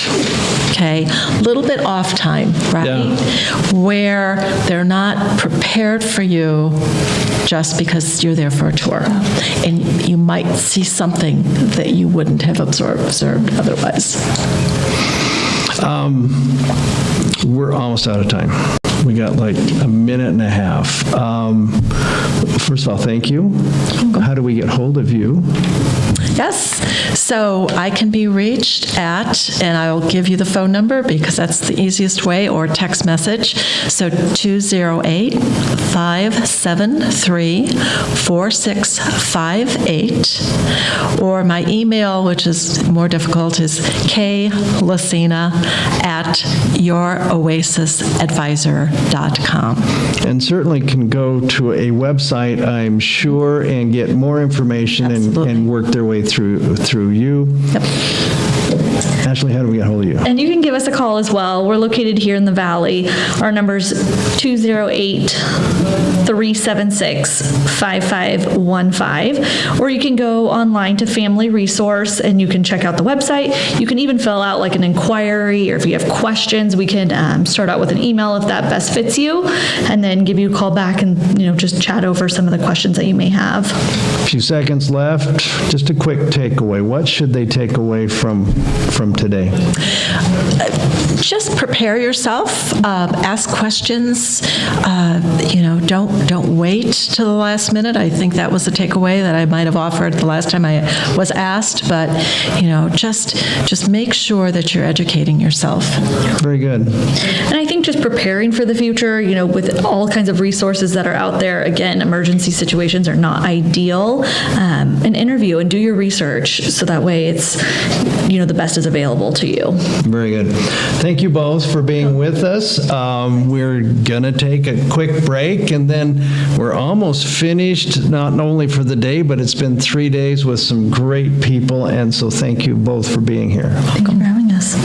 Okay, a little bit off time, right? Yeah. Where they're not prepared for you just because you're there for a tour. And you might see something that you wouldn't have observed otherwise. We're almost out of time. We got like a minute and a half. First of all, thank you. How do we get hold of you? Yes, so I can be reached at, and I will give you the phone number because that's the easiest way, or text message. So 208-573-4658. Or my email, which is more difficult, is klacina@youroasisadvisor.com. And certainly can go to a website, I'm sure, and get more information and work their way through you. Yep. Ashley, how do we get hold of you? And you can give us a call as well. We're located here in the Valley. Our number's 208-376-5515. Or you can go online to Family Resource and you can check out the website. You can even fill out like an inquiry, or if you have questions, we can start out with an email if that best fits you, and then give you a call back and just chat over some of the questions that you may have. A few seconds left. Just a quick takeaway. What should they take away from today? Just prepare yourself. Ask questions. Don't wait till the last minute. I think that was a takeaway that I might have offered the last time I was asked. But just make sure that you're educating yourself. Very good. And I think just preparing for the future, with all kinds of resources that are out there, again, emergency situations are not ideal. An interview and do your research so that way it's, the best is available to you. Very good. Thank you both for being with us. We're going to take a quick break, and then we're almost finished, not only for the day, but it's been 3 days with some great people, and so thank you both for being here. Thank you for having us.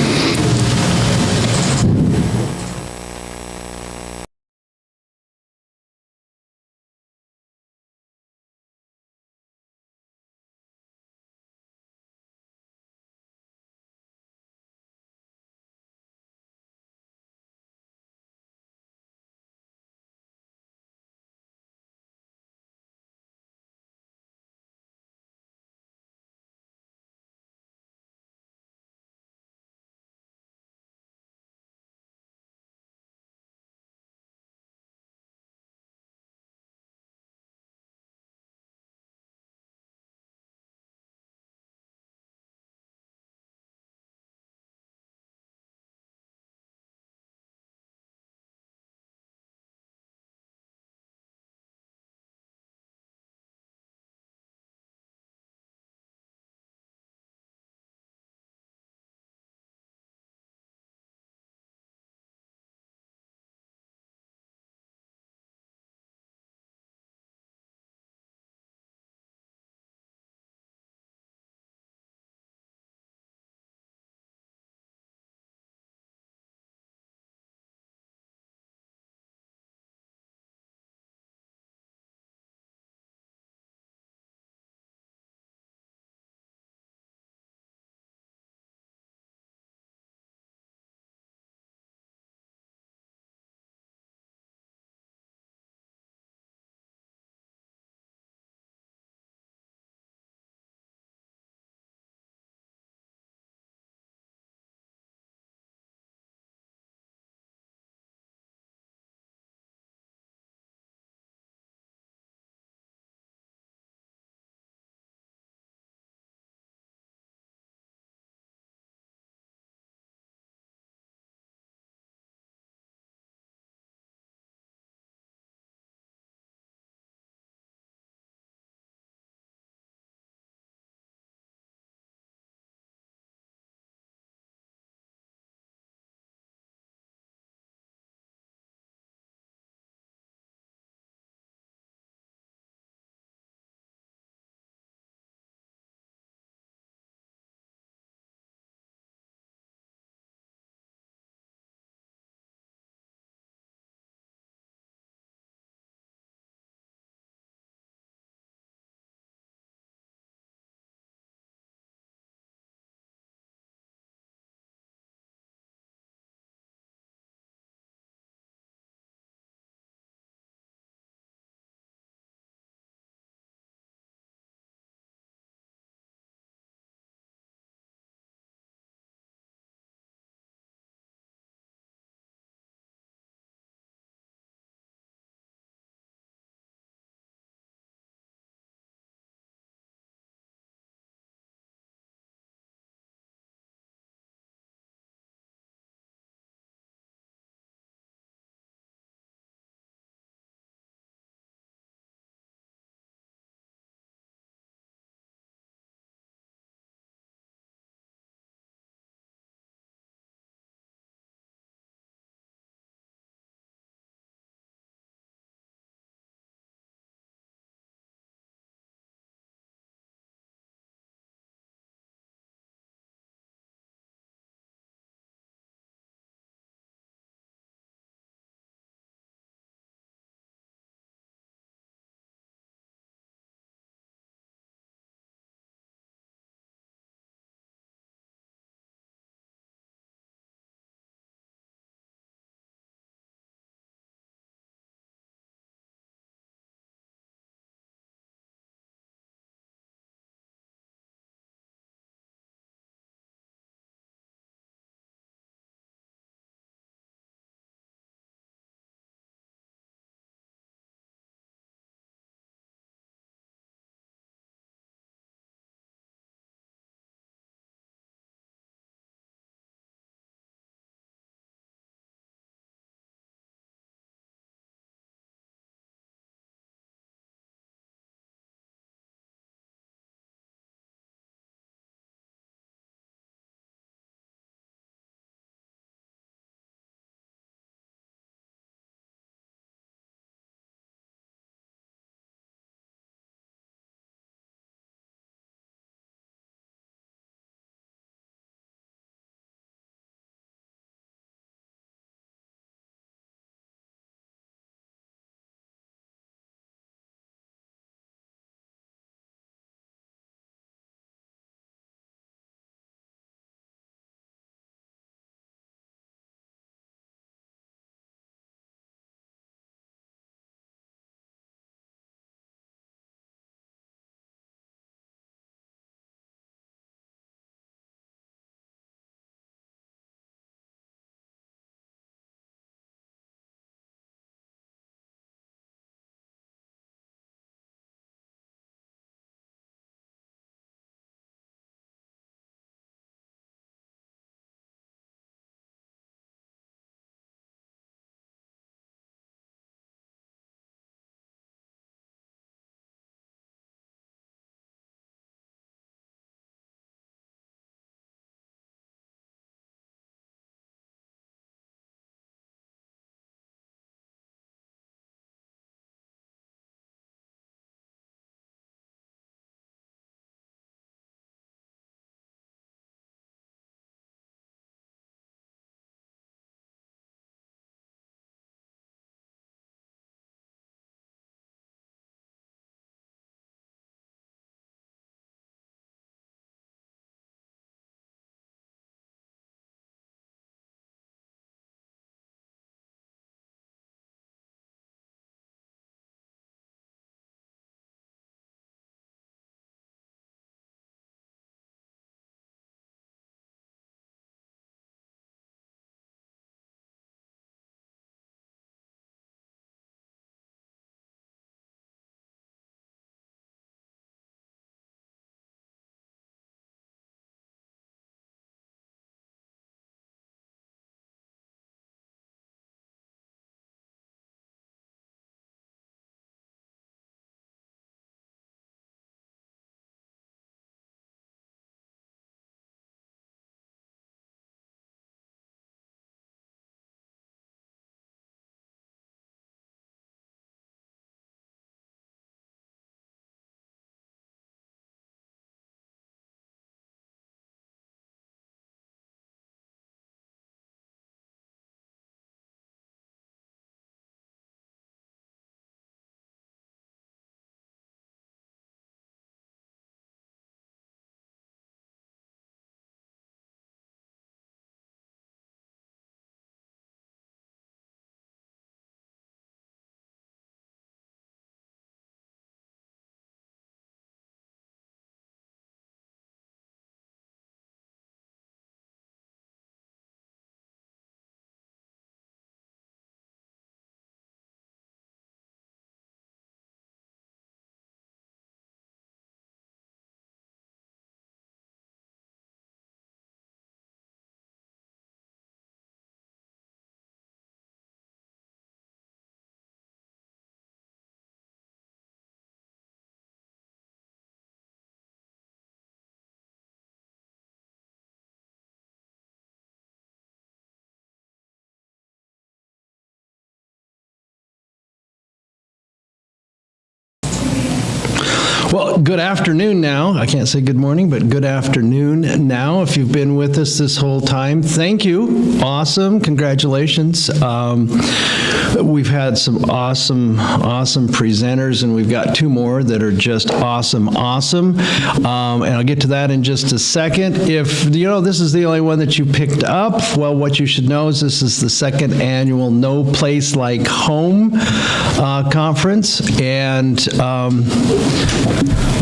So, good afternoon now. I can't say good morning, but good afternoon now. If you've been with us this whole time, thank you. Awesome. Congratulations. We've had some awesome presenters, and we've got two more that are just awesome. And I'll get to that in just a second. If, this is the only one that you picked up, well, what you should know is this is the second annual No Place Like Home conference. And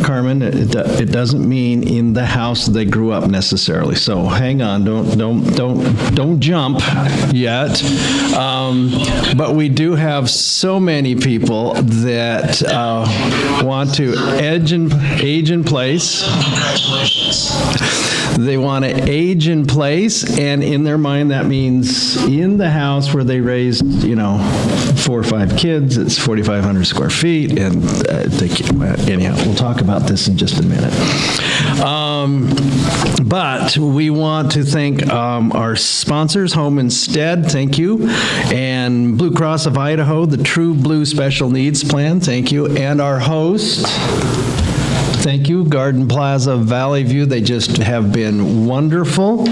Carmen, it doesn't mean in the house they grew up necessarily. So hang on, don't jump yet. But we do have so many people that want to age in place. They want to age in place, and in their mind that means in the house where they raised, 4 or 5 kids. It's 4,500 square feet, and anyhow, we'll talk about this in just a minute. But we want to thank our sponsors, Home Instead, thank you, and Blue Cross of Idaho, the True Blue Special Needs Plan, thank you, and our host, thank you, Garden Plaza Valley View. They just have been wonderful.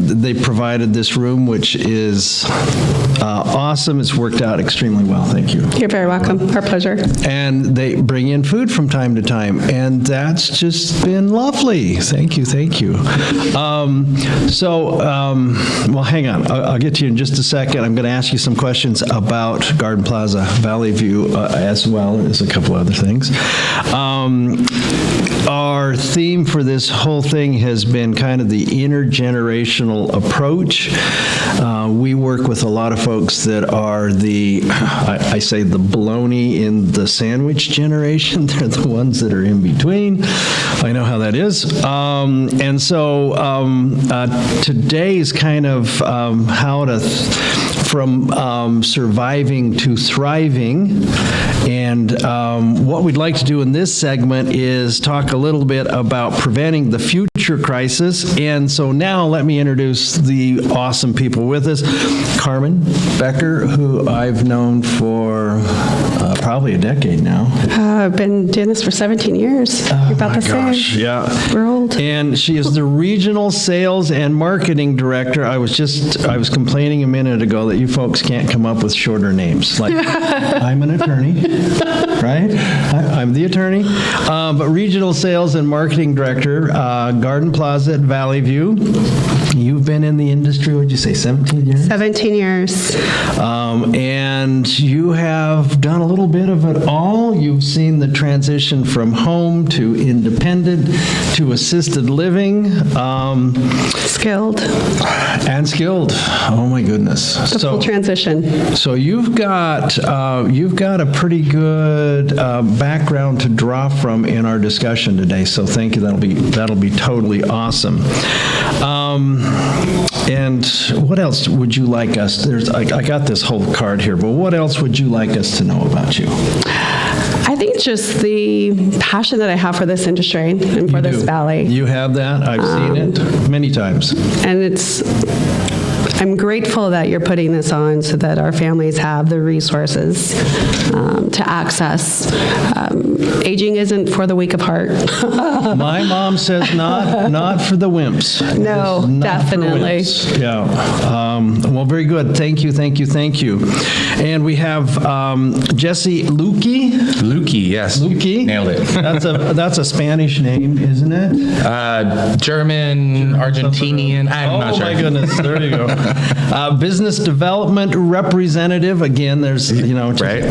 They provided this room, which is awesome. It's worked out extremely well. Thank you. You're very welcome. Our pleasure. And they bring in food from time to time, and that's just been lovely. Thank you. Well, hang on. I'll get to you in just a second. I'm going to ask you some questions about Garden Plaza Valley View as well as a couple other things. Our theme for this whole thing has been kind of the intergenerational approach. We work with a lot of folks that are I say the baloney in the sandwich generation. They're the ones that are in between. I know how that is. And so today's kind of how to from surviving to thriving. And what we'd like to do in this segment is talk a little bit about preventing the future crisis. And so now let me introduce the awesome people with us. Carmen Becker, who I've known for probably a decade now. I've been doing this for 17 years. You're about the same. Yeah. We're old. And she is the Regional Sales and Marketing Director. I was complaining a minute ago that you folks can't come up with shorter names. Like, I'm an attorney, right? I'm the attorney. But Regional Sales and Marketing Director, Garden Plaza at Valley View. You've been in the industry, what'd you say, 17 years? 17 years. And you have done a little bit of it all. You've seen the transition from home to independent to assisted living. Skilled. And skilled. Oh my goodness. The full transition. So you've got a pretty good background to draw from in our discussion today. So thank you. That'll be totally awesome. And what else would you like us? I got this whole card here, but what else would you like us to know about you? I think just the passion that I have for this industry and for this valley. You have that? I've seen it many times. And I'm grateful that you're putting this on so that our families have the resources to access. Aging isn't for the weak of heart. My mom says not for the wimps. No, definitely. Yeah. Well, very good. Thank you. And we have Jesse Lukey. Lukey, yes. Lukey. Nailed it. That's a Spanish name, isn't it? German, Argentinian. I'm not sure. Oh my goodness. There you go. Business development representative. Again, there's right.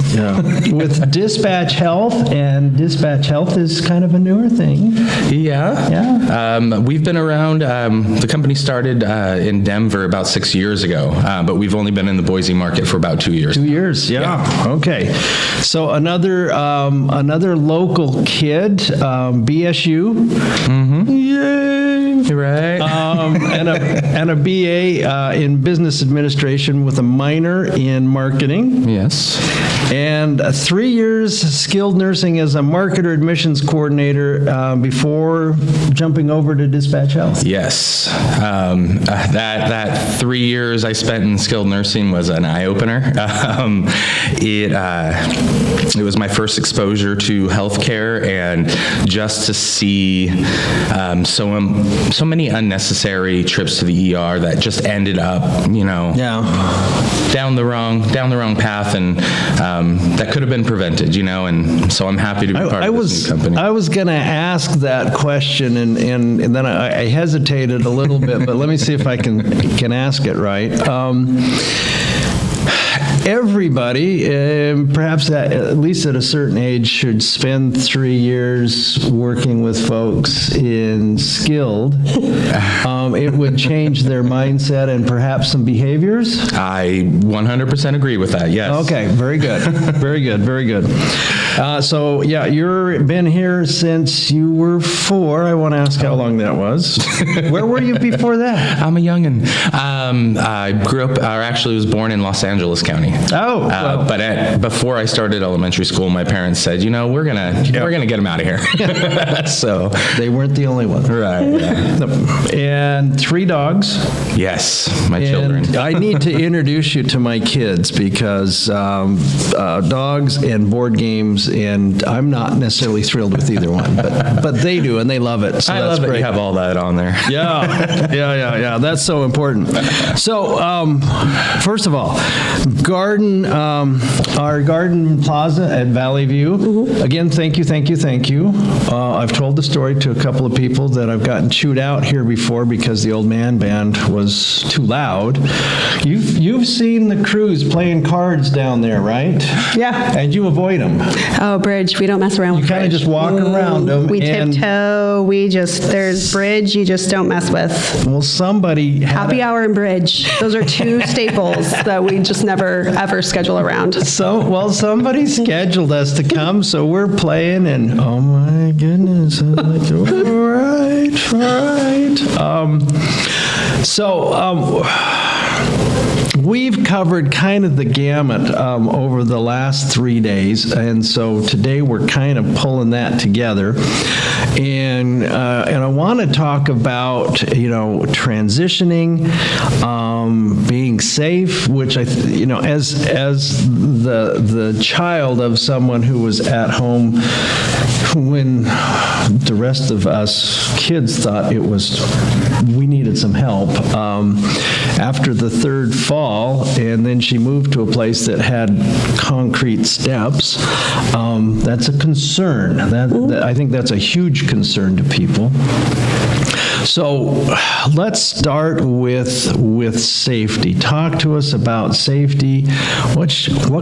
With Dispatch Health, and Dispatch Health is kind of a newer thing. Yeah. We've been around. The company started in Denver about 6 years ago, but we've only been in the Boise market for about 2 years. 2 years, yeah. Okay. So another local kid, BSU. Mm-hmm. Yay! Right. and a BA in business administration with a minor in marketing. Yes. And 3 years skilled nursing as a marketer admissions coordinator before jumping over to dispatch health. Yes. That 3 years I spent in skilled nursing was an eye-opener. It was my first exposure to healthcare, and just to see so many unnecessary trips to the ER that just ended up, down the wrong path, and that could have been prevented, and so I'm happy to be part of this new company. I was going to ask that question, and then I hesitated a little bit, but let me see if I can ask it right. Everybody, perhaps at least at a certain age, should spend 3 years working with folks in skilled. It would change their mindset and perhaps some behaviors? I 100% agree with that, yes. Okay, very good. Very good, very good. So, yeah, you've been here since you were 4. I want to ask how long that was. Where were you before that? I'm a youngin'. I grew up, or actually was born in Los Angeles County. Oh, well. But before I started elementary school, my parents said, we're gonna get him out of here. So they weren't the only one. Right. Yeah. And 3 dogs. Yes, my children. I need to introduce you to my kids because dogs and board games, and I'm not necessarily thrilled with either one, but they do, and they love it. So I that's love great. that you have all that on there. Yeah. That's so important. So, first of all, our garden plaza at Valley View. Mm-hmm. Again, thank you. I've told the story to a couple of people that I've gotten chewed out here before because the old man band was too loud. You've seen the crews playing cards down there, right? Yeah. And you avoid them. Oh, bridge, we don't mess around with You kind of bridge. just walk around them. We and, tiptoe, there's bridge you just don't mess with. well, somebody had Happy hour and bridge. Those are 2 staples that we just never, ever schedule around. somebody scheduled us to come, so we're playing, and oh my goodness, I'm like, all right. We've covered kind of the gamut over the last 3 days, and so today we're kind of pulling that together. And I want to talk about, transitioning, being safe, which as the child of someone who was at home when the rest of us kids thought we needed some help. After the 3rd fall, and then she moved to a place that had concrete steps, that's a concern. I think that's a huge concern to people. So let's start with safety. Talk to us about safety. What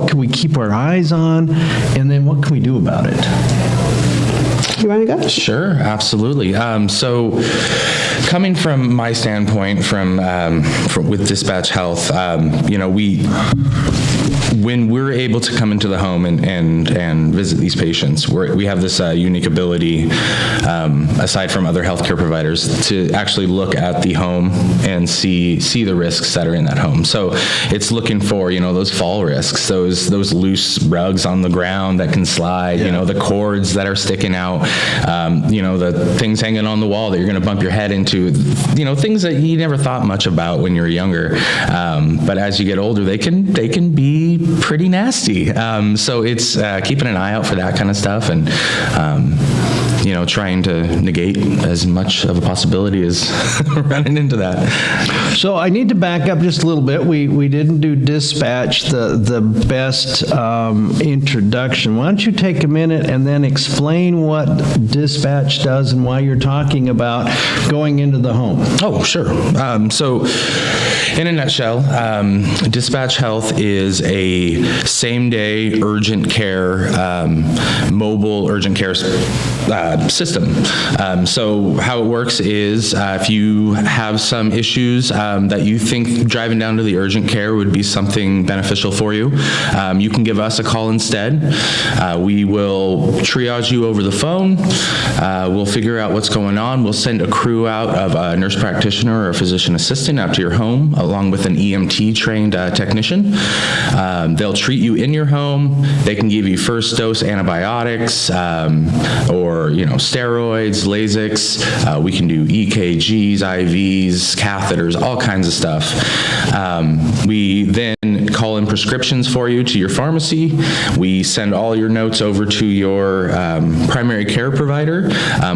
can we keep our eyes on, and then what can we do about it? You want to go? Sure, absolutely. So coming from my standpoint with Dispatch Health, when we're able to come into the home and visit these patients, we have this unique ability, aside from other healthcare providers, to actually look at the home and see the risks that are in that home. So it's looking for, those fall risks, those loose rugs on the ground that can slide, the cords that are sticking out, the things hanging on the wall that you're going to bump your head into, things that you never thought much about when you were younger. But as you get older, they can be pretty nasty. So it's keeping an eye out for that kind of stuff, and trying to negate as much of a possibility as running into that. So I need to back up just a little bit. We didn't do dispatch the best introduction. Why don't you take a minute and then explain what dispatch does and why you're talking about going into the home? Oh, sure. So in a nutshell, Dispatch Health is a same-day urgent care, mobile urgent care system. So how it works is if you have some issues that you think driving down to the urgent care would be something beneficial for you, you can give us a call instead. We will triage you over the phone. We'll figure out what's going on. We'll send a crew out of a nurse practitioner or a physician assistant out to your home along with an EMT trained technician. They'll treat you in your home. They can give you first dose antibiotics or steroids, Lasix. We can do EKGs, IVs, catheters, all kinds of stuff. We then call in prescriptions for you to your pharmacy. We send all your notes over to your primary care provider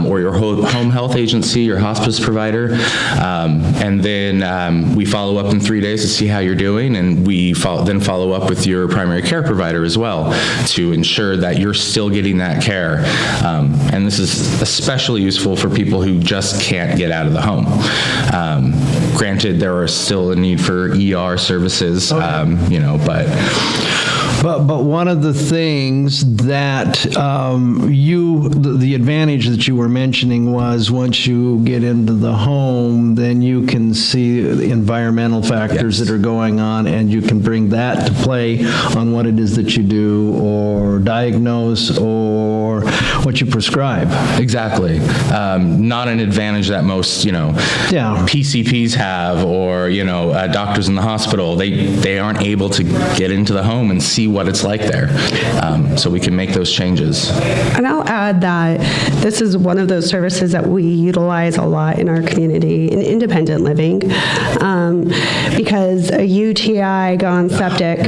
or your home health agency, your hospice provider, and then we follow up in 3 days to see how you're doing, and we then follow up with your primary care provider as well to ensure that you're still getting that care. And this is especially useful for people who just can't get out of the home. Granted, there is still a need for ER services, But one of the things that the advantage that you were mentioning was once you get into the home, then you can see the environmental factors that are going on, and you can bring that to play on what it is that you do or diagnose or what you prescribe. Exactly. Not an advantage that most, PCPs have or, doctors in the hospital. They aren't able to get into the home and see what it's like there. So we can make those changes. And I'll add that this is one of those services that we utilize a lot in our community in independent living because a UTI gone septic,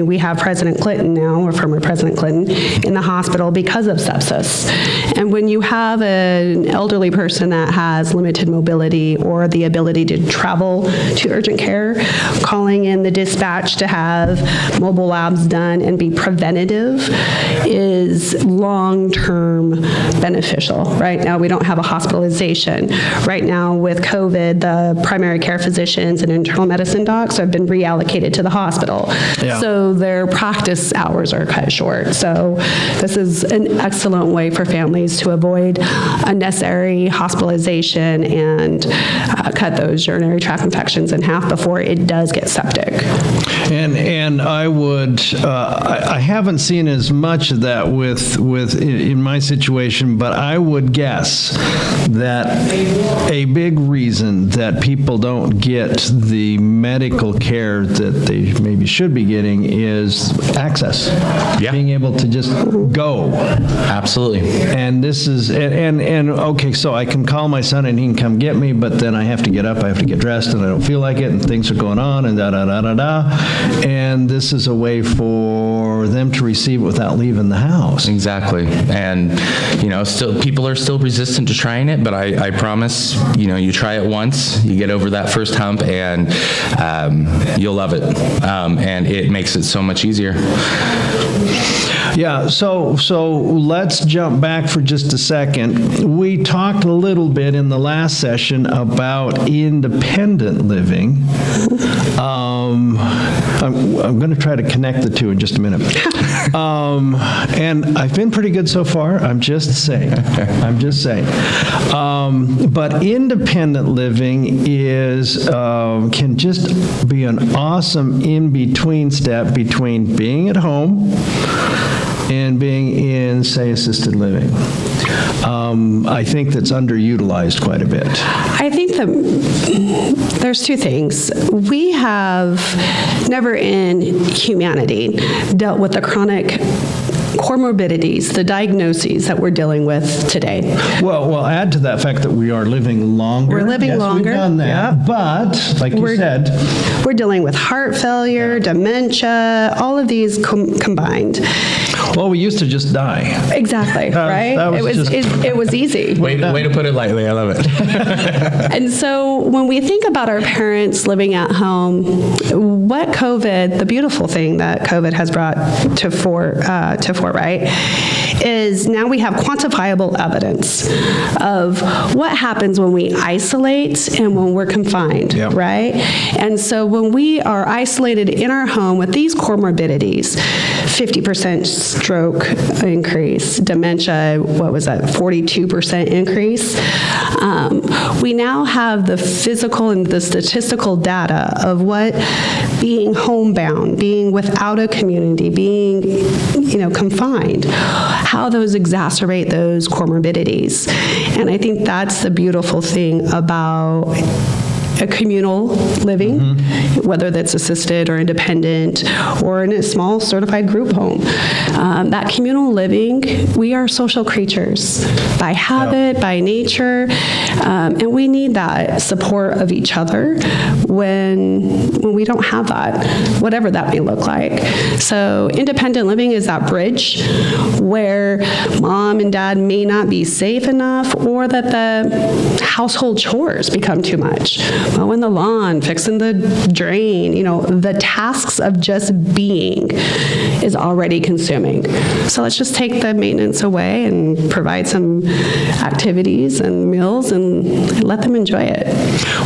we have President Clinton now, or former President Clinton, in the hospital because of sepsis. And when you have an elderly person that has limited mobility or the ability to travel to urgent care, calling in the dispatch to have mobile labs done and be preventative is long-term beneficial. Right now, we don't have a hospitalization. Right now, with COVID, the primary care physicians and internal medicine docs have been reallocated to the hospital. Yeah. So their practice hours are cut short. So this is an excellent way for families to avoid unnecessary hospitalization and cut those urinary tract infections in half before it does get septic. And I would, I haven't seen as much of that in my situation, but I would guess that a big reason that people don't get the medical care that they maybe should be getting is access. Yeah. Being able to just go. Absolutely. And this is, and okay, so I can call my son and he can come get me, but then I have to get up, I have to get dressed, and I don't feel like it, and things are going on, and da-da-da-da-da. And this is a way for them to receive it without leaving the house. Exactly. And, still people are still resistant to trying it, but I promise, you try it once, you get over that first hump, and you'll love it. And it makes it so much easier. Yeah, so let's jump back for just a second. We talked a little bit in the last session about independent living. I'm going to try to connect the two in just a minute. And I've been pretty good so far, I'm just saying. But independent living can just be an awesome in-between step between being at home and being in, say, assisted living. I think that's underutilized quite a bit. I think that there's two things. We have never in humanity dealt with the chronic comorbidities, the diagnoses that we're dealing with today. Well, add to that fact that we are living longer. We're living longer. We've done that, but like you said, we're dealing with heart failure, dementia, all of these combined. Well, we used to just die. Exactly, right? It was easy. Way to put it lightly. I love it. And so when we think about our parents living at home, what COVID, the beautiful thing that COVID has brought to fore, right, is now we have quantifiable evidence of what happens when we isolate and when we're confined, right? And so when we are isolated in our home with these comorbidities, 50% stroke increase, dementia, what was that, 42% increase. We now have the physical and the statistical data of what being homebound, being without a community, being, confined, how those exacerbate those comorbidities. And I think that's the beautiful thing about a communal living, whether that's assisted or independent or in a small certified group home. That communal living, we are social creatures by habit, by nature, and we need that support of each other when we don't have that, whatever that may look like. So independent living is that bridge where mom and dad may not be safe enough, or that the household chores become too much. Mowing the lawn, fixing the drain, the tasks of just being is already consuming. So let's just take the maintenance away and provide some activities and meals and let them enjoy it.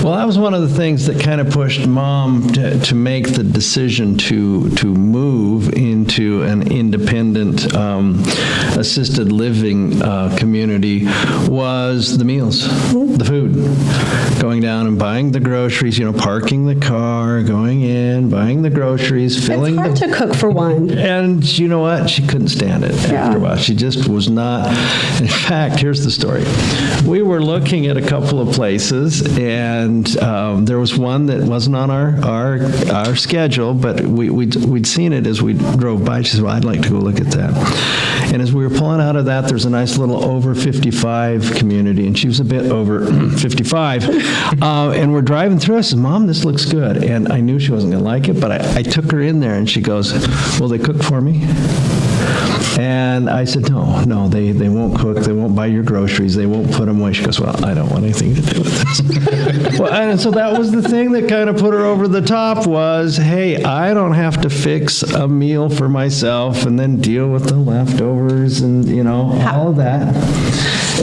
Well, that was one of the things that kind of pushed Mom to make the decision to move into an independent assisted living community, was the meals, the food. Going down and buying the groceries, parking the car, going in, buying the groceries, filling It's hard to cook for one. And you know what? She couldn't stand it after a while. She just was not. In fact, here's the story. We were looking at a couple of places, and there was one that wasn't on our schedule, but we'd seen it as we drove by. She said, well, I'd like to go look at that. And as we were pulling out of that, there's a nice little over 55 community, and she was a bit over 55. And we're driving through. I said, Mom, this looks good. And I knew she wasn't going to like it, but I took her in there, and she goes, will they cook for me? And I said, no, they won't cook. They won't buy your groceries. They won't put them away. She goes, well, I don't want anything to do with this. Well, and so that was the thing that kind of put her over the top, was, hey, I don't have to fix a meal for myself and then deal with the leftovers and, all of that.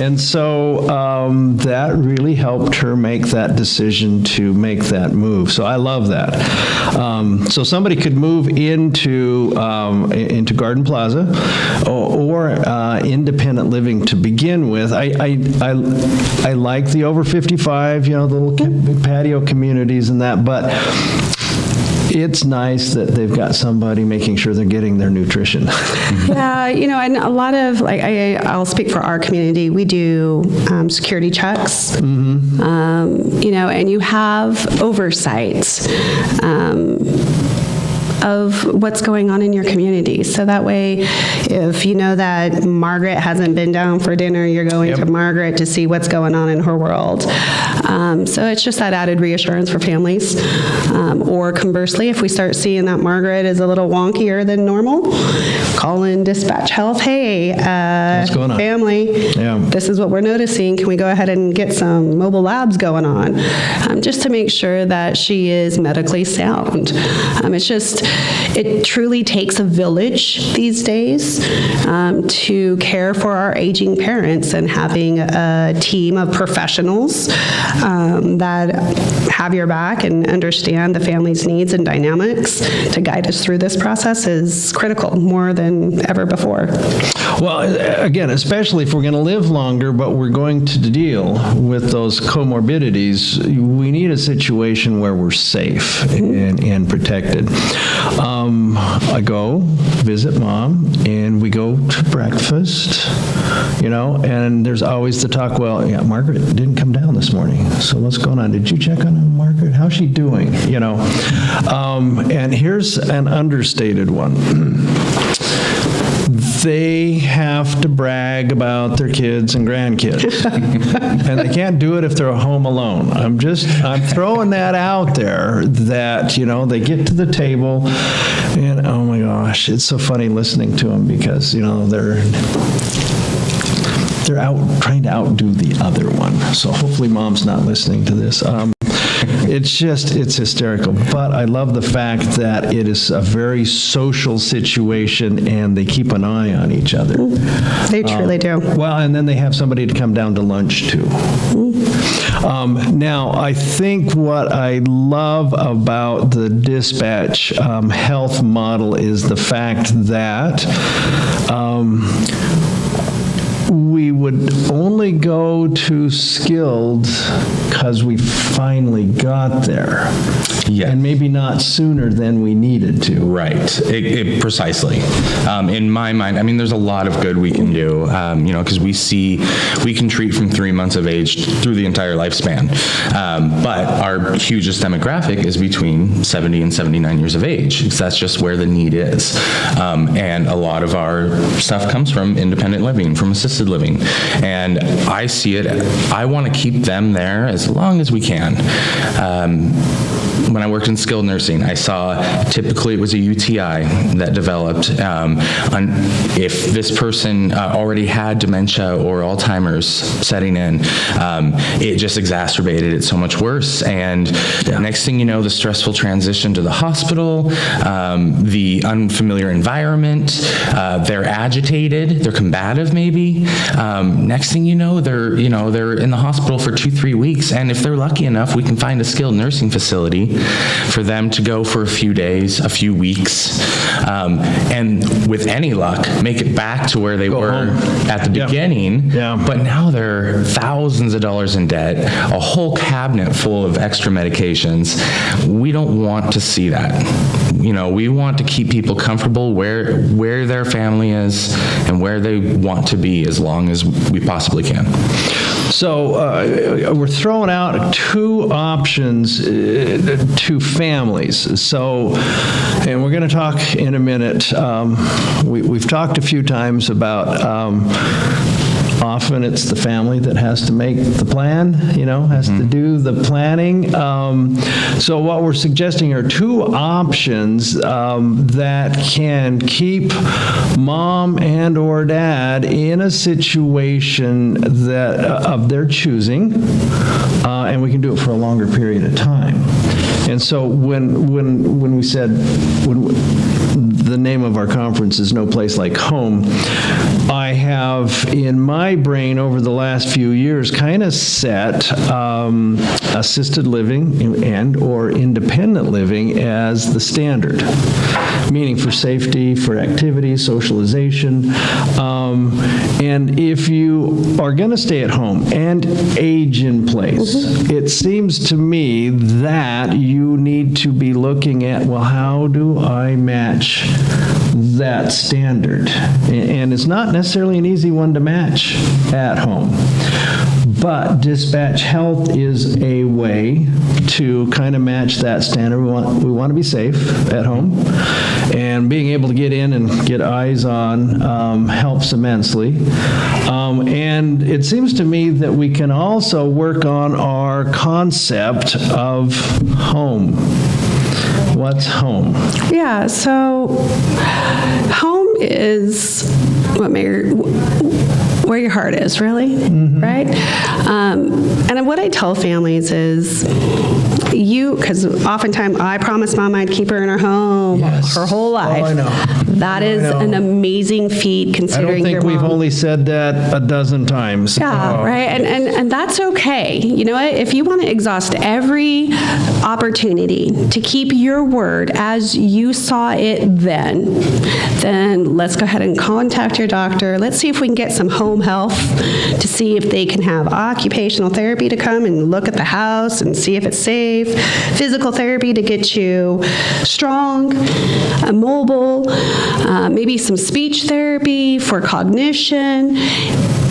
And so that really helped her make that decision to make that move. So I love that. So somebody could move into Garden Plaza or independent living to begin with. I like the over 55, the little patio communities and that, but it's nice that they've got somebody making sure they're getting their nutrition. Yeah, and a lot of, I'll speak for our community, we do security checks, and you have oversight of what's going on in your community. So that way, if you know that Margaret hasn't been down for dinner, you're going to Margaret to see what's going on in her world. So it's just that added reassurance for families. Or conversely, if we start seeing that Margaret is a little wonkier than normal, call in dispatch health. Hey, what's going on? Family, this is what we're noticing. Can we go ahead and get some mobile labs going on? Just to make sure that she is medically sound. It truly takes a village these days to care for our aging parents, and having a team of professionals that have your back and understand the family's needs and dynamics to guide us through this process is critical, more than ever before. Well, again, especially if we're going to live longer, but we're going to deal with those comorbidities, we need a situation where we're safe and protected. I go visit Mom, and we go to breakfast, and there's always the talk, well, Margaret didn't come down this morning, so what's going on? Did you check on Margaret? How's she doing? And here's an understated one. They have to brag about their kids and grandkids. And they can't do it if they're home alone. I'm throwing that out there, that, they get to the table, and oh my gosh, it's so funny listening to them, because, they're out trying to outdo the other one. So hopefully Mom's not listening to this. it's hysterical. But I love the fact that it is a very social situation and they keep an eye on each other. They truly do. Well, and then they have somebody to come down to lunch too. Now, I think what I love about the dispatch health model is the fact that we would only go to skilled because we finally got there. Yes. And maybe not sooner than we needed to. Right, precisely. In my mind, I mean, there's a lot of good we can do, because we can treat from 3 months of age through the entire lifespan. But our hugest demographic is between 70 and 79 years of age, because that's just where the need is. And a lot of our stuff comes from independent living, from assisted living. And I see it, I want to keep them there as long as we can. When I worked in skilled nursing, I saw typically it was a UTI that developed. If this person already had dementia or Alzheimer's setting in, it just exacerbated it so much worse. And next thing you know, the stressful transition to the hospital, the unfamiliar environment, they're agitated, they're combative maybe. Next thing you know, they're in the hospital for 2-3 weeks. And if they're lucky enough, we can find a skilled nursing facility for them to go for a few days, a few weeks, and with any luck, make it back to where they were at the beginning. Yeah. But now they're thousands of dollars in debt, a whole cabinet full of extra medications. We don't want to see that. We want to keep people comfortable where their family is and where they want to be as long as we possibly can. So we're throwing out 2 options to families. So, and we're going to talk in a minute. We've talked a few times about often it's the family that has to make the plan, has to do the planning. So what we're suggesting are 2 options that can keep mom and or dad in a situation that of their choosing, and we can do it for a longer period of time. And so when we said, the name of our conference is No Place Like Home, I have in my brain over the last few years kind of set assisted living and or independent living as the standard, meaning for safety, for activity, socialization. And if you are going to stay at home and age in place, it seems to me that you need to be looking at, well, how do I match that standard? And it's not necessarily an easy one to match at home. But dispatch health is a way to kind of match that standard. We want to be safe at home, and being able to get in and get eyes on helps immensely. And it seems to me that we can also work on our concept of home. What's home? Yeah, so home is where your heart is, really, right? And what I tell families is, because oftentimes I promised mom I'd keep her in her home her whole life. Oh, I know. That is an amazing feat considering your mom. I don't think we've only said that a dozen times. Yeah, right, and that's okay. You know what? If you want to exhaust every opportunity to keep your word as you saw it then let's go ahead and contact your doctor. Let's see if we can get some home health to see if they can have occupational therapy to come and look at the house and see if it's safe, physical therapy to get you strong, mobile, maybe some speech therapy for cognition.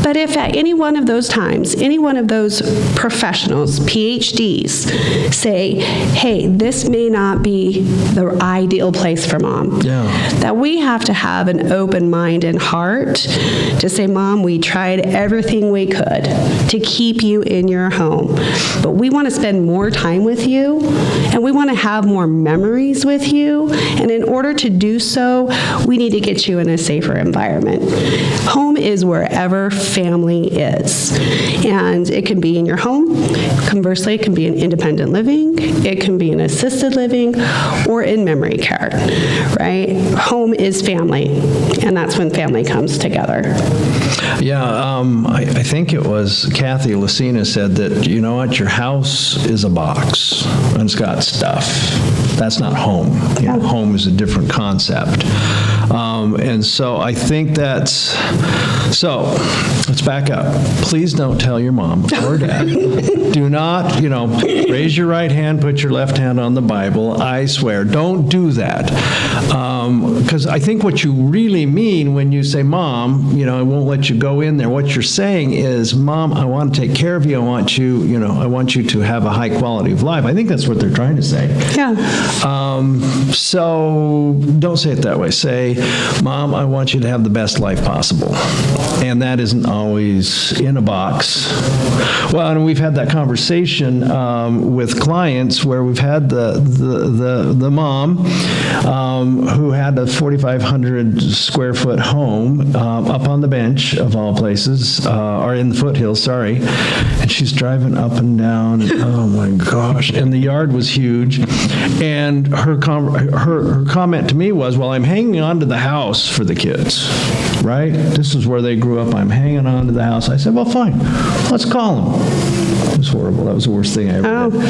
But if at any one of those times, any one of those professionals, PhDs, say, hey, this may not be the ideal place for mom, that we have to have an open mind and heart to say, Mom, we tried everything we could to keep you in your home, but we want to spend more time with you, and we want to have more memories with you, and in order to do so, we need to get you in a safer environment. Home is wherever family is. And it can be in your home. Conversely, it can be in independent living. It can be in assisted living or in memory care, right? Home is family, and that's when family comes together. Yeah, I think it was Kathy Lucina said that, you know what, your house is a box and it's got stuff. That's not home. You know, home is a different concept. And so I think so let's back up. Please don't tell your mom or dad. Do not, raise your right hand, put your left hand on the Bible. I swear, don't do that. Because I think what you really mean when you say, Mom, I won't let you go in there, what you're saying is, Mom, I want to take care of you. I want you to have a high quality of life. I think that's what they're trying to say. Yeah. So don't say it that way. Say, Mom, I want you to have the best life possible. And that isn't always in a box. Well, and we've had that conversation with clients where we've had the mom who had a 4,500 square foot home up on the bench of all places, or in the foothills, sorry, and she's driving up and down, and oh my gosh, and the yard was huge, and her comment to me was, well, I'm hanging on to the house for the kids, right? This is where they grew up. I'm hanging on to the house. I said, well, fine, let's call them. It was horrible. That was the worst thing I ever did.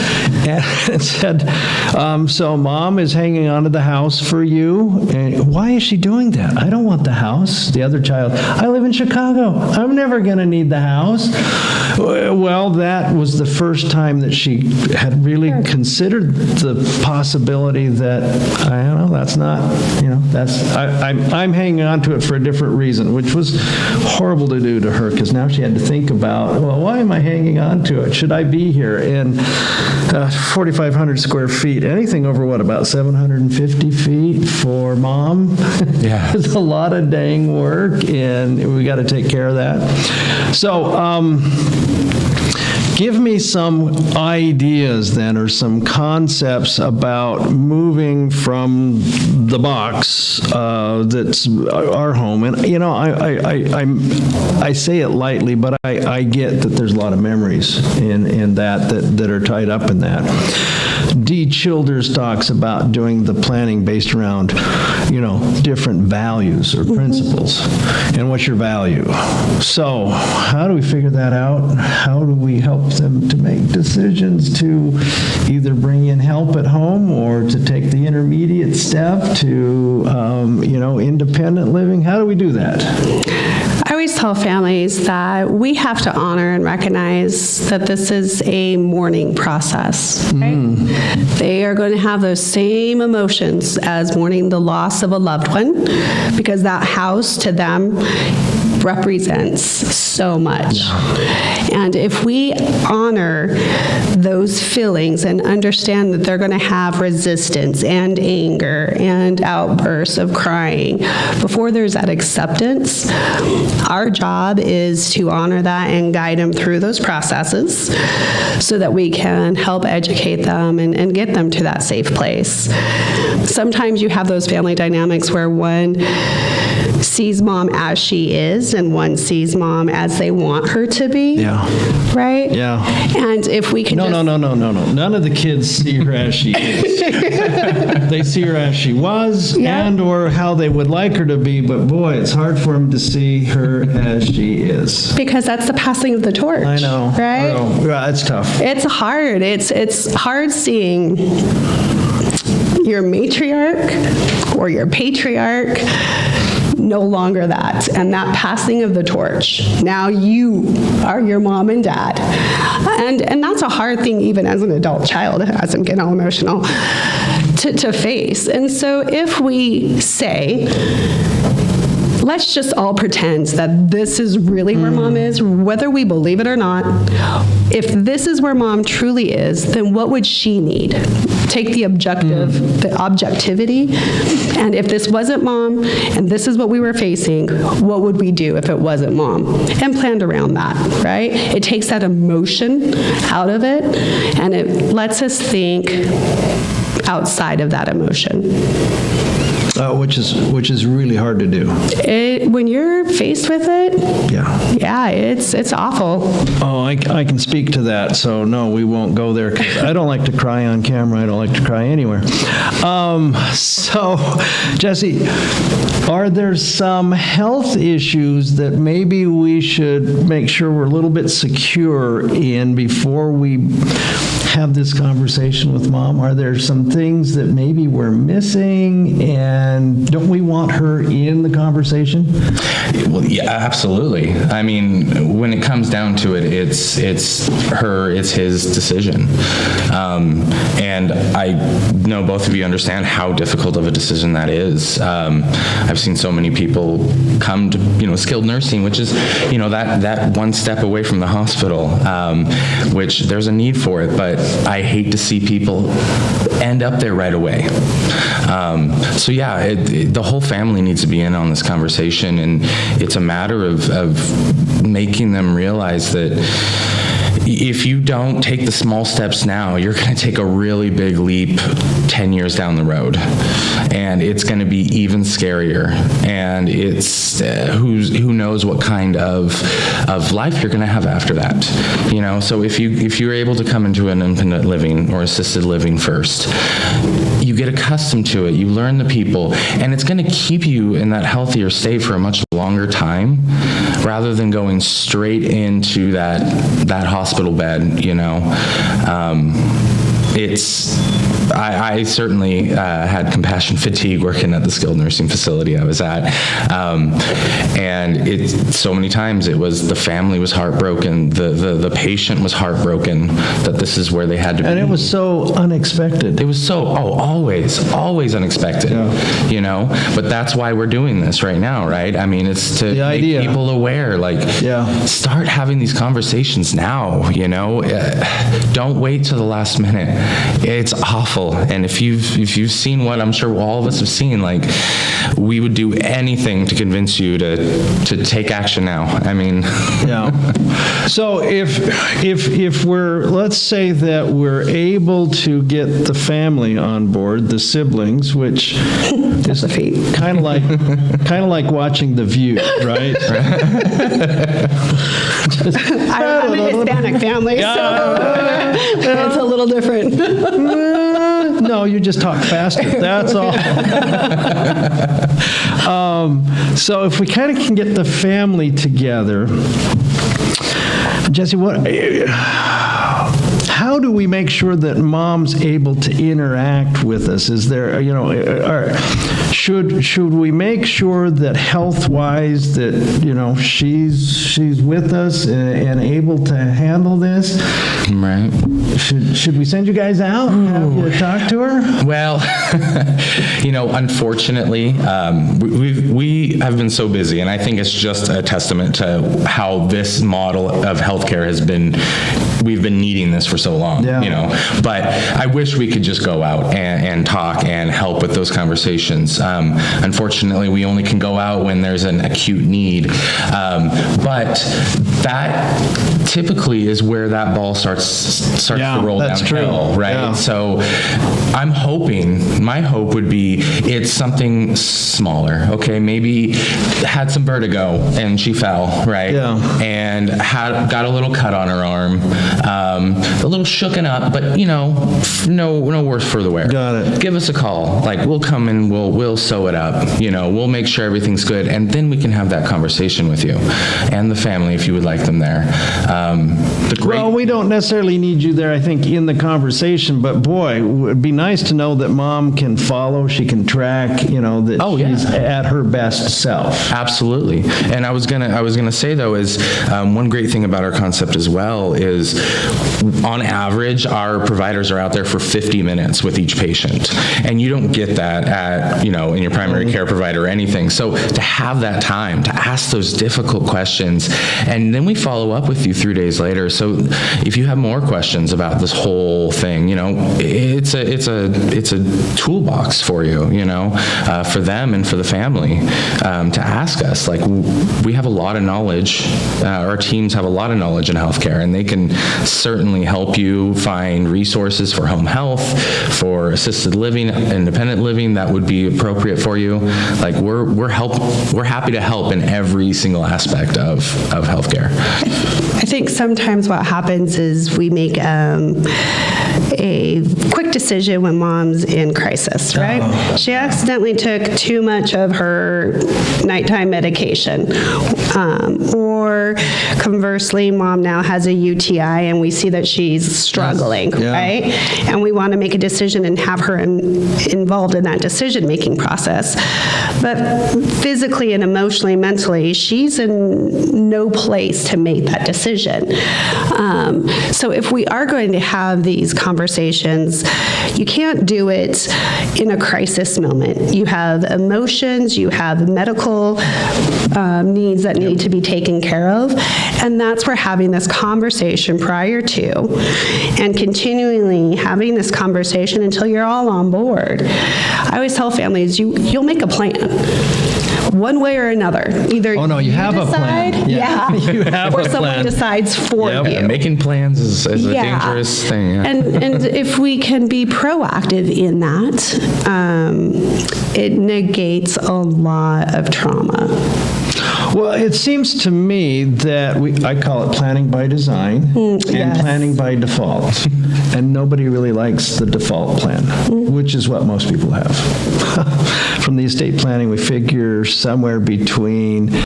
And it said, so Mom is hanging on to the house for you. And why is she doing that? I don't want the house. The other child, I live in Chicago. I'm never going to need the house. Well, that was the first time that she had really considered the possibility that, I don't know, that's not, I'm hanging on to it for a different reason, which was horrible to do to her, because now she had to think about, well, why am I hanging on to it? Should I be here? And 4,500 square feet, anything over about 750 feet for Mom? Yeah. It's a lot of dang work, and we got to take care of that. So, give me some ideas then, or some concepts about moving from the box that's our home. And I say it lightly, but I get that there's a lot of memories in that are tied up in that. Dee Childers talks about doing the planning based around, different values or principles. And what's your value? So how do we figure that out? How do we help them to make decisions to either bring in help at home or to take the intermediate step to, independent living? How do we do that? I always tell families that we have to honor and recognize that this is a mourning process, right? They are going to have those same emotions as mourning the loss of a loved one, because that house to them represents so much. And if we honor those feelings and understand that they're going to have resistance and anger and outbursts of crying, before there's that acceptance, our job is to honor that and guide them through those processes so that we can help educate them and get them to that safe place. Sometimes you have those family dynamics where one sees Mom as she is and one sees Mom as they want her to be. Yeah. Right? Yeah. And if we can No. None of the kids see her as she is. They see her as she was and or how they would like her to be, but boy, it's hard for them to see her as she is. Because that's the passing of the torch. I know. Right? I know. Yeah, it's tough. It's hard. It's hard seeing your matriarch or your patriarch no longer that, and that passing of the torch. Now you are your mom and dad. And that's a hard thing even as an adult child, as I'm getting all emotional, to face. And so if we say, let's just all pretend that this is really where Mom is, whether we believe it or not. If this is where Mom truly is, then what would she need? Take the objectivity, and if this wasn't Mom, and this is what we were facing, what would we do if it wasn't Mom? And planned around that, right? It takes that emotion out of it, and it lets us think outside of that emotion. Which is really hard to do. When you're faced with it, Yeah. it's awful. Oh, I can speak to that, so no, we won't go there, 'cause I don't like to cry on camera, I don't like to cry anywhere. So, Jesse, are there some health issues that maybe we should make sure we're a little bit secure in before we have this conversation with Mom? Are there some things that maybe we're missing, and don't we want her in the conversation? Well, yeah, absolutely. I mean, when it comes down to it, it's his decision. And I know both of you understand how difficult of a decision that is. I've seen so many people come to, skilled nursing, which is, that one step away from the hospital, which there's a need for it, but I hate to see people end up there right away. So yeah, the whole family needs to be in on this conversation, and it's a matter of making them realize that if you don't take the small steps now, you're going to take a really big leap 10 years down the road, and it's going to be even scarier, and it's who knows what kind of life you're going to have after that. So if you're able to come into an independent living or assisted living first, you get accustomed to it, you learn the people, and it's going to keep you in that healthier state for a much longer time, rather than going straight into that hospital bed. I certainly had compassion fatigue working at the skilled nursing facility I was at, and so many times it was the family was heartbroken, the patient was heartbroken that this is where they had to be. And it was so unexpected. It was so, always unexpected, But that's why we're doing this right now, right? I mean, it's to make people aware, start having these conversations now, Don't wait till the last minute. It's awful. And if you've seen what I'm sure all of us have seen, we would do anything to convince you to take action now. I mean. Yeah. So if let's say that we're able to get the family on board, the siblings, which is kind of like watching The View, right? I'm a Hispanic family, so it's a little different. No, you just talk faster. That's all. So if we kind of can get the family together, Jesse, how do we make sure that Mom's able to interact with us? Is there, should we make sure that health-wise that, she's with us and able to handle this? Right. Should we send you guys out and have you talk to her? Well, unfortunately, we have been so busy, and I think it's just a testament to how this model of healthcare we've been needing this for so long, But I wish we could just go out and talk and help with those conversations. Unfortunately, we only can go out when there's an acute need. But that typically is where that ball starts to roll downhill, right? Yeah. So I'm hoping, my hope would be it's something smaller, okay? Maybe had some vertigo and she fell, right? Yeah. And got a little cut on her arm, a little shooken up, but no worse for the wear. Got it. Give us a call. We'll come and we'll sew it up. We'll make sure everything's good, and then we can have that conversation with you and the family if you would like them there. Well, we don't necessarily need you there, I think, in the conversation, but boy, it would be nice to know that Mom can follow, she can track, that she's at her best self. Absolutely. And I was gonna say though is one great thing about our concept as well is on average our providers are out there for 50 minutes with each patient, and you don't get that at in your primary care provider or anything. So to have that time to ask those difficult questions, and then we follow up with you 3 days later. So if you have more questions about this whole thing, it's a toolbox for you, for them and for the family to ask us. We have a lot of knowledge. Our teams have a lot of knowledge in healthcare, and they can certainly help you you find resources for home health, for assisted living, independent living that would be appropriate for you. Like we're happy to help in every single aspect of healthcare. I think sometimes what happens is we make a quick decision when mom's in crisis, right? She accidentally took too much of her nighttime medication. Or conversely, mom now has a UTI and we see that she's struggling, right? And we want to make a decision and have her involved in that decision-making process. But physically and emotionally, mentally, she's in no place to make that decision. So if we are going to have these conversations, you can't do it in a crisis moment. You have emotions, you have medical needs that need to be taken care of, and that's where having this conversation prior to and continually having this conversation until you're all on board. I always tell families, you'll make a plan. One way or another. Either you have decide, a plan. You have or someone decides for you. Making plans is a dangerous thing. Yeah. And if we can be proactive in that, it negates a lot of trauma. Well, it seems to me that I call it planning by design and planning by default. And nobody really likes the default plan, which is what most people have. From the estate planning, we figure somewhere between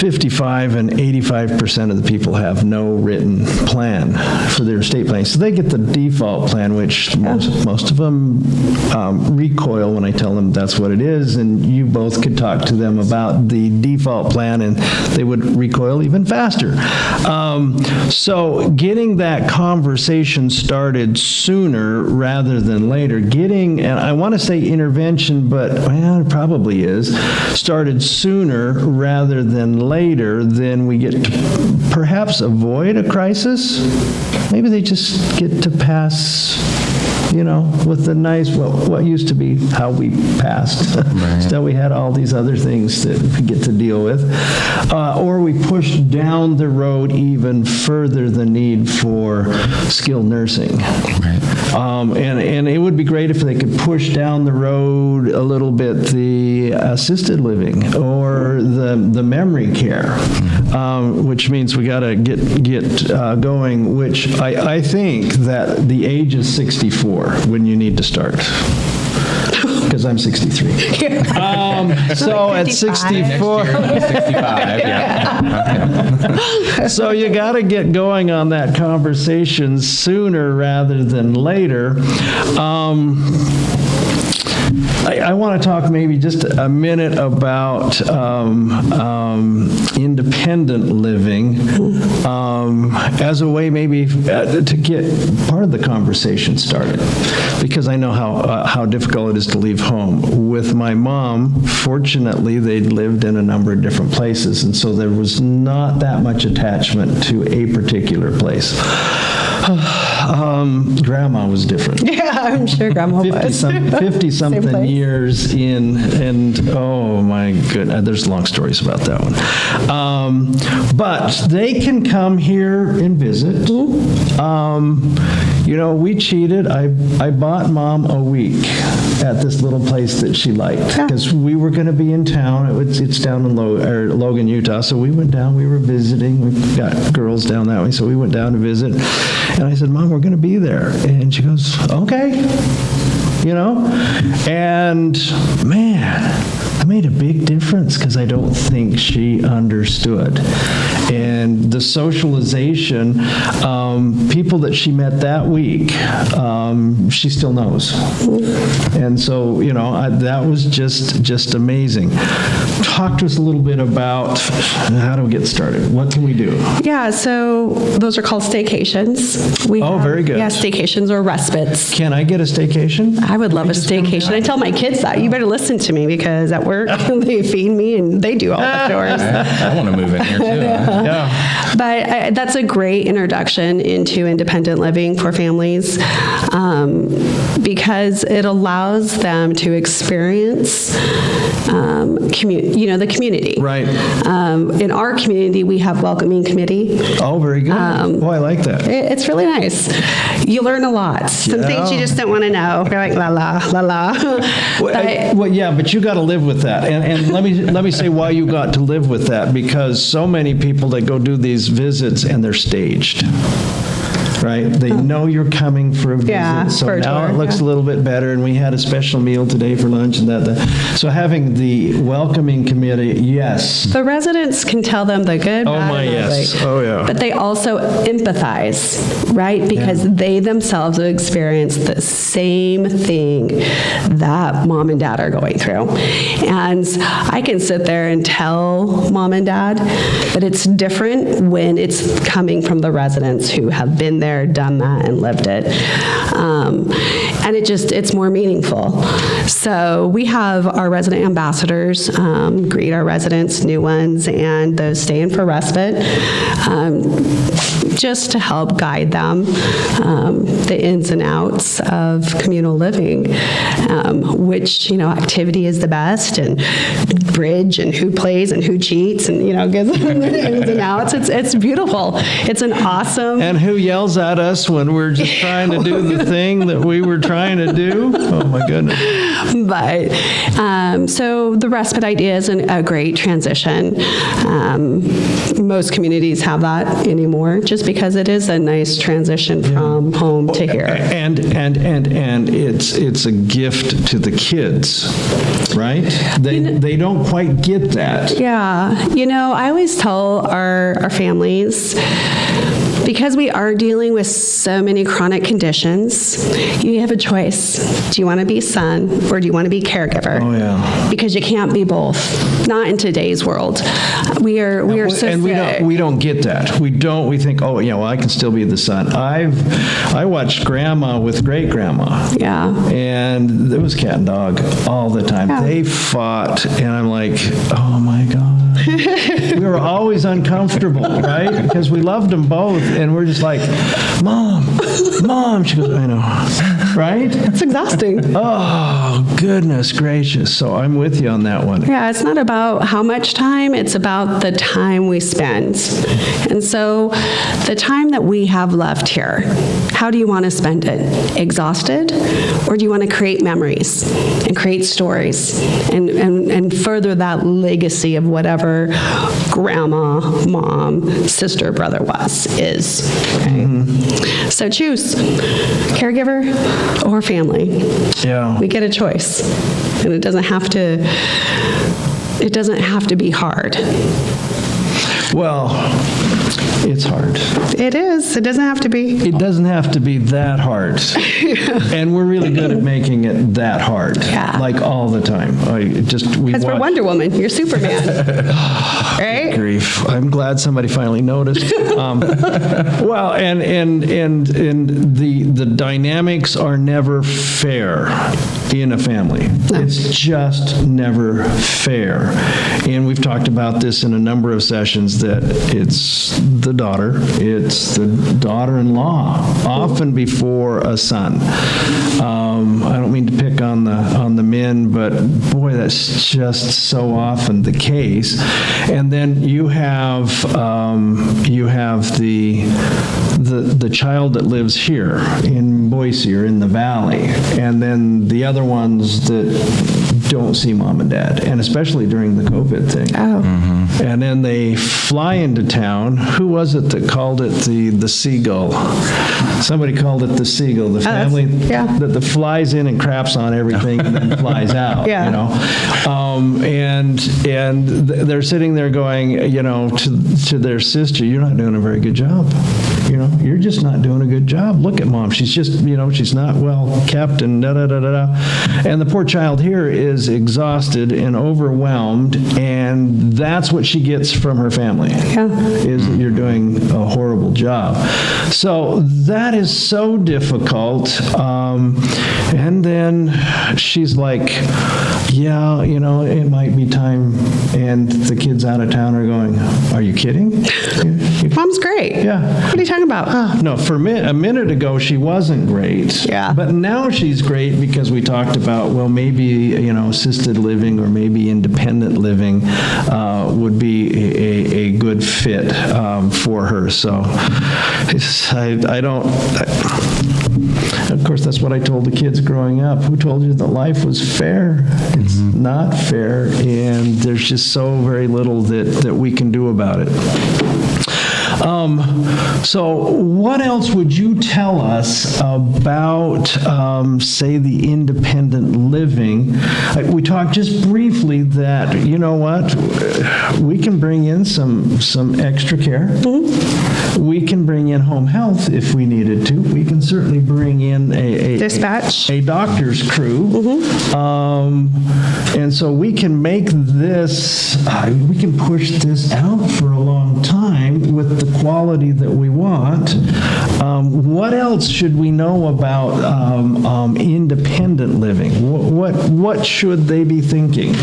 55 and 85% of the people have no written plan for their estate planning. So they get the default plan, which most of them recoil when I tell them that's what it is, and you both could talk to them about the default plan and they would recoil even faster. So getting that conversation started sooner rather than later, and I want to say intervention, but it probably is, started sooner rather than later, then we get to perhaps avoid a crisis. Maybe they just get to pass, with the nice, what used to be how we passed. Right. So we had all these other things that we get to deal with. Or we push down the road even further the need for skilled nursing. Right. And it would be great if they could push down the road a little bit the assisted living or the memory care, which means we got to get going, which I think that the age is 64 when you need to start. Because I'm 63. So at 64. 65, yeah. So you got to get going on that conversation sooner rather than later. I want to talk maybe just a minute about independent living as a way maybe to get part of the conversation started, because I know how difficult it is to leave home. With my mom, fortunately, they lived in a number of different places, and so there was not that much attachment to a particular place. Grandma was different. Yeah, I'm sure Grandma was. 50-something years in, and oh my goodness, there's long stories about that one. But they can come here and visit. We cheated. I bought Mom a week at this little place that she liked because we were going to be in town. It's down in Logan, Utah. So we went down. We were visiting. We've got girls down that way, so we went down to visit. And I said, Mom, we're going to be there. And she goes, okay. And man, it made a big difference because I don't think she understood. And the socialization, people that she met that week, she still knows. And so, that was just amazing. Talk to us a little bit about how do we get started? What can we do? Yeah, so those are called staycations. Very good. Yeah, staycations or respites. Can I get a staycation? I would love a staycation. I tell my kids that. You better listen to me because at work they feed me and they do all the chores. I want to move in here too. But that's a great introduction into independent living for families, because it allows them to experience the community. Right. In our community, we have welcoming committee. Oh, very good. I like that. It's really nice. You learn a lot. Some things you just don't want to know. You're like, la, la, la, la. But you got to live with that. And let me say why you got to live with that, because so many people that go do these visits and they're staged. Right? They know you're coming for a visit, Yeah, so for a now tour, it looks a little bit better, and we had a special meal today for lunch and that. So having the welcoming committee, yes. The residents can tell them the good, Oh, bad, my, and yes. ugly. Oh, yeah. But they also empathize, right? Because they themselves have experienced the same thing that mom and dad are going through. And I can sit there and tell mom and dad, but it's different when it's coming from the residents who have been there, done that, and lived it. And it's more meaningful. So we have our resident ambassadors greet our residents, new ones, and those staying for respite, just to help guide them the ins and outs of communal living, which, activity is the best, and bridge, and who plays and who cheats, and, gives them the ins and outs. It's beautiful. It's an awesome... And who yells at us when we're just trying to do the thing that we were trying to do? Oh, my goodness. But, so the respite idea is a great transition. Most communities have that anymore, just because it is a nice transition from home to here. And it's a gift to the kids, right? They don't quite get that. Yeah. I always tell our families, because we are dealing with so many chronic conditions, you have a choice. Do you want to be son, or do you want to be caregiver? Oh, yeah. Because you can't be both. Not in today's world. We are so and sick. we don't get that. We don't. We think, I can still be the son. I watched grandma with great grandma. Yeah. And it was cat and dog all the time. Yeah. They fought, and I'm like, oh my God. We were always uncomfortable, right? Because we loved them both, and we're just like, Mom. She goes, I know, right? It's exhausting. Oh, goodness gracious. So I'm with you on that one. Yeah, it's not about how much time, it's about the time we spend. And so the time that we have left here, how do you want to spend it? Exhausted? Or do you want to create memories and create stories and further that legacy of whatever grandma, mom, sister, brother is? Okay? So choose caregiver or family. Yeah. We get a choice, and it doesn't have to be hard. Well, it's hard. It is. It doesn't have to be. It doesn't have to be that hard. And we're really good at making it that hard. Yeah. Like all the time. Because we're Wonder Woman. You're Superman. Right? Grief. I'm glad somebody finally noticed. Well, and the dynamics are never fair in a family. No. It's just never fair. And we've talked about this in a number of sessions, that it's the daughter, it's the daughter-in-law, often before a son. I don't mean to pick on the men, but boy, that's just so often the case. And then you have the child that lives here in Boise or in the Valley, and then the other ones that don't see mom and dad, and especially during the COVID thing. Oh. Mm-hmm. And then they fly into town. Who was it that called it the seagull? Somebody called it the seagull, the family that flies in and craps on everything and then flies out. Yeah. And they're sitting there going, to their sister, you're not doing a very good job. You're just not doing a good job. Look at mom. She's just, she's not well kept, and da-da-da-da-da. And the poor child here is is exhausted and overwhelmed, and that's what she gets from her family, is that you're doing a horrible job. So that is so difficult. And then she's like, yeah, it might be time, and the kids out of town are going, are you kidding? Mom's great. Yeah. What are you talking about? No, for a minute ago, she wasn't great. Yeah. But now she's great because we talked about, well, maybe, assisted living or maybe independent living would be a good fit for her. So of course, that's what I told the kids growing up. Who told you that life was fair? It's not fair, and there's just so very little that we can do about it. So what else would you tell us about, say, the independent living? We talked just briefly that, you know what, we can bring in some extra care. We can bring in home health if we needed to. We can certainly bring in a Dispatch. a doctor's crew. And so we can make this, we can push this out for a long time with the quality that we want. What else should we know about independent living? What should they be thinking?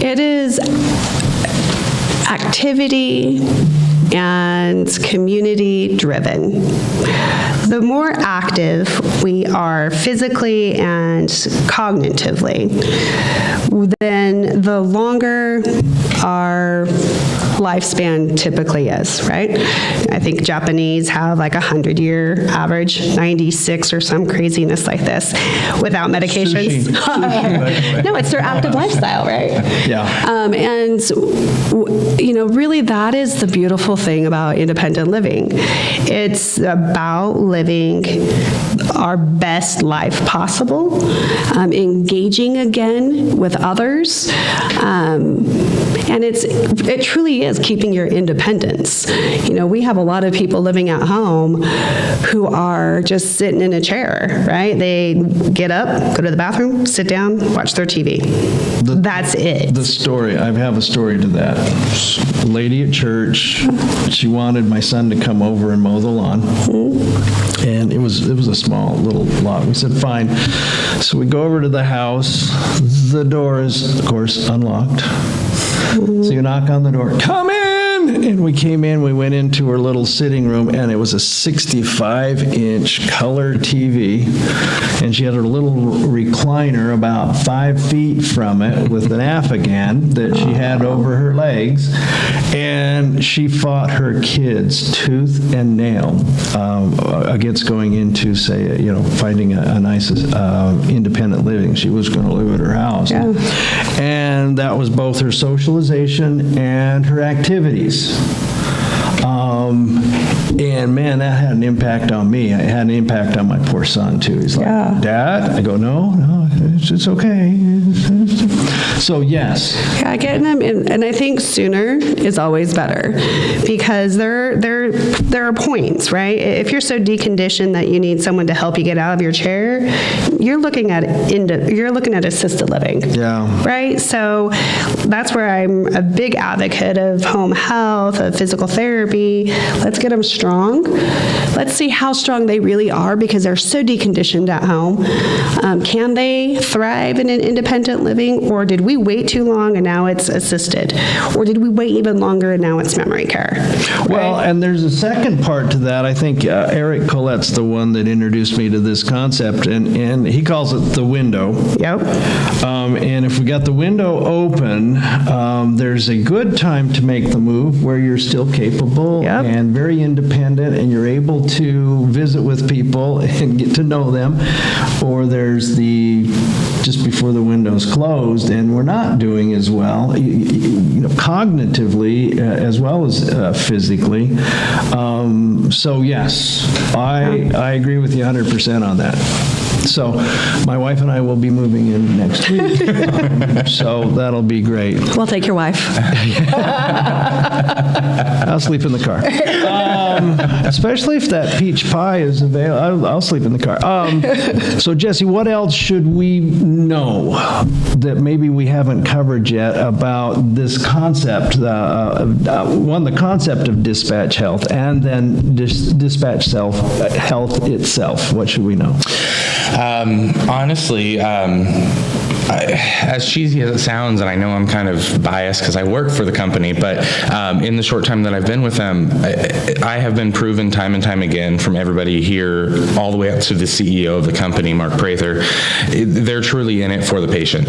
It is activity and community driven. The more active we are physically and cognitively, then the longer our lifespan typically is, right? I think Japanese have like 100-year average, 96 or some craziness like this, without medications. Sushi. No, it's their active lifestyle, right? Yeah. And really that is the beautiful thing about independent living. It's about living our best life possible, engaging again with others, and it truly is keeping your independence. We have a lot of people living at home who are just sitting in a chair, right? They get up, go to the bathroom, sit down, watch their TV. That's it. The story, I have a story to that. A lady at church, she wanted my son to come over and mow the lawn. And it was a small little lot. We said, fine. So we go over to the house. The door is, of course, unlocked. So you knock on the door, come in! And we came in, we went into her little sitting room, and it was a 65-inch color TV. And she had her little recliner about 5 feet from it with an Afghan that she had over her legs. And she fought her kids tooth and nail against going into, say, finding a nice independent living. She was going to live at her house. Yeah. And that was both her socialization and her activities. And man, that had an impact on me. It had an impact on my poor son too. He's like, Dad? I go, no, it's okay. So yes. Yeah, getting them in, and I think sooner is always better, because there are points, right? If you're so deconditioned that you need someone to help you get out of your chair, you're looking at assisted living. Yeah. Right? So that's where I'm a big advocate of home health, of physical therapy. Let's get them strong. Let's see how strong they really are, because they're so deconditioned at home. Can they thrive in an independent living, or did we wait too long and now it's assisted? Or did we wait even longer and now it's memory care? Right? Well, and there's a second part to that. I think Eric Colette's the one that introduced me to this concept, and he calls it the window. Yep. And if we got the window open, there's a good time to make the move where you're still capable and very independent, and you're able to visit with people and get to know them. Or there's the just before the window's closed and we're not doing as well, cognitively as well as physically. So yes, I agree with you 100% on that. So my wife and I will be moving in next week, so that'll be great. We'll take your wife. I'll sleep in the car. Especially if that peach pie is available. I'll sleep in the car. So Jesse, what else should we know that maybe we haven't covered yet about this concept, the concept of dispatch health, and then dispatch health itself? What should we know? Honestly, as cheesy as it sounds, and I know I'm kind of biased because I work for the company, but in the short time that I've been with them, I have been proven time and time again from everybody here all the way up to the CEO of the company, Mark Prather, they're truly in it for the patient.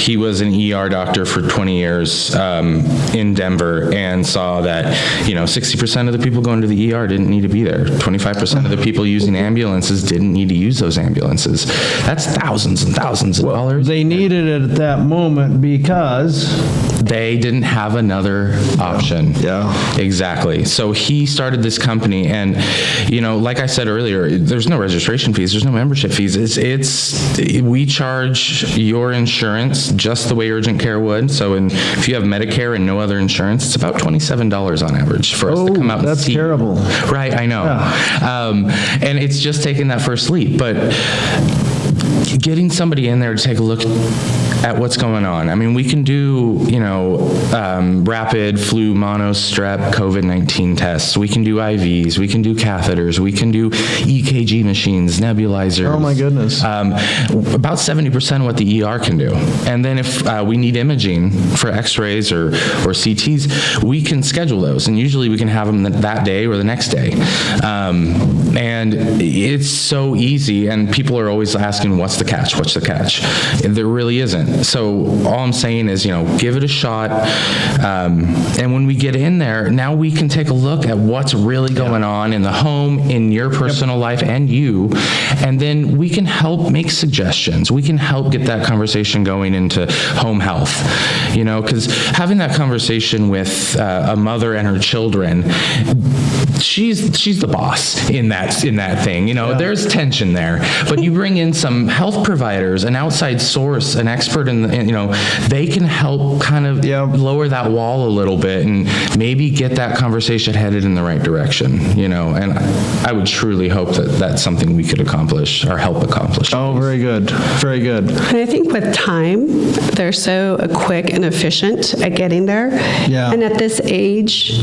He was an ER doctor for 20 years in Denver and saw that, 60% of the people going to the ER didn't need to be there. 25% of the people using ambulances didn't need to use those ambulances. That's thousands and thousands of dollars. They needed it at that moment because they didn't have another option. Yeah. Exactly. So he started this company, and like I said earlier, there's no registration fees, there's no membership fees. We charge your insurance just the way urgent care would. So if you have Medicare and no other insurance, it's about $27 on average for us to come out and that's see. terrible. Right, I know. Yeah. And it's just taking that first leap, but getting somebody in there to take a look at what's going on. I mean, we can do, rapid flu, mono, strep, COVID-19 tests. We can do IVs. We can do catheters. We can do EKG machines, nebulizers. Oh, my goodness. About 70% of what the ER can do. And then if we need imaging for x-rays or CTs, we can schedule those. And usually we can have them that day or the next day. And it's so easy. And people are always asking, what's the catch? What's the catch? And there really isn't. So all I'm saying is, give it a shot. And when we get in there, now we can take a look at what's really going on in the home, in your personal life, and you. And then we can help make suggestions. We can help get that conversation going into home health. Because having that conversation with a mother and her children, she's the boss in that thing. There's tension there. But you bring in some health providers, an outside source, an expert they can help kind of lower that wall a little bit and maybe get that conversation headed in the right direction, and I would truly hope that that's something we could accomplish or help accomplish. Oh, very good. Very good. And I think with time, they're so quick and efficient at getting there. Yeah. And at this age,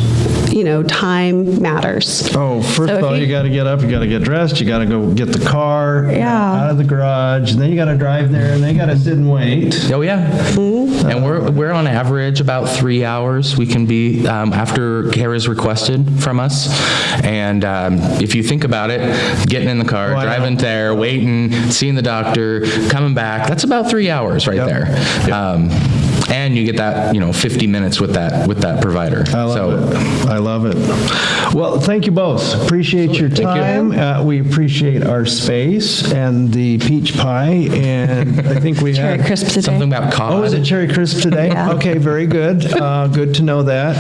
time matters. Oh, first So of if all, you got to get up, you got to get dressed, you got to go get the car out of the garage, and then you got to drive there, and then you got to sit and wait. Oh, yeah. Mm-hmm. And we're on average about 3 hours we can be after care is requested from us. And if you think about it, getting in the car, driving there, waiting, seeing the doctor, coming back, that's about 3 hours right there. And you get that, 50 minutes with that provider. I love it. Well, thank you both. Appreciate your time. We appreciate our space and the peach pie, and I think we Cherry had crisp today. something about cod. Oh, is it cherry crisp today? Yeah. Okay, very good. Good to know that.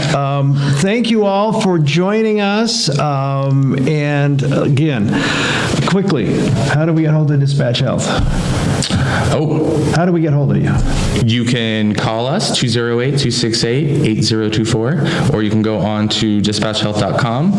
Thank you all for joining us. And again, quickly, how do we get hold of Dispatch Health? How do we get hold of you? You can call us, 208-268-8024, or you can go on to dispatchhealth.com,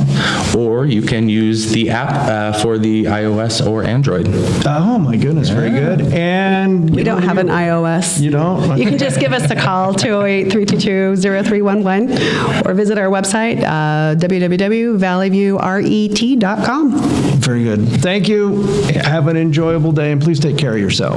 or you can use the app for the iOS or Android. Oh, my goodness, very good. And We don't have an iOS. You don't? You can just give us a call, 208-322-0311, or visit our website, www.valleyviewret.com. Very good. Thank you. Have an enjoyable day, and please take care of yourselves.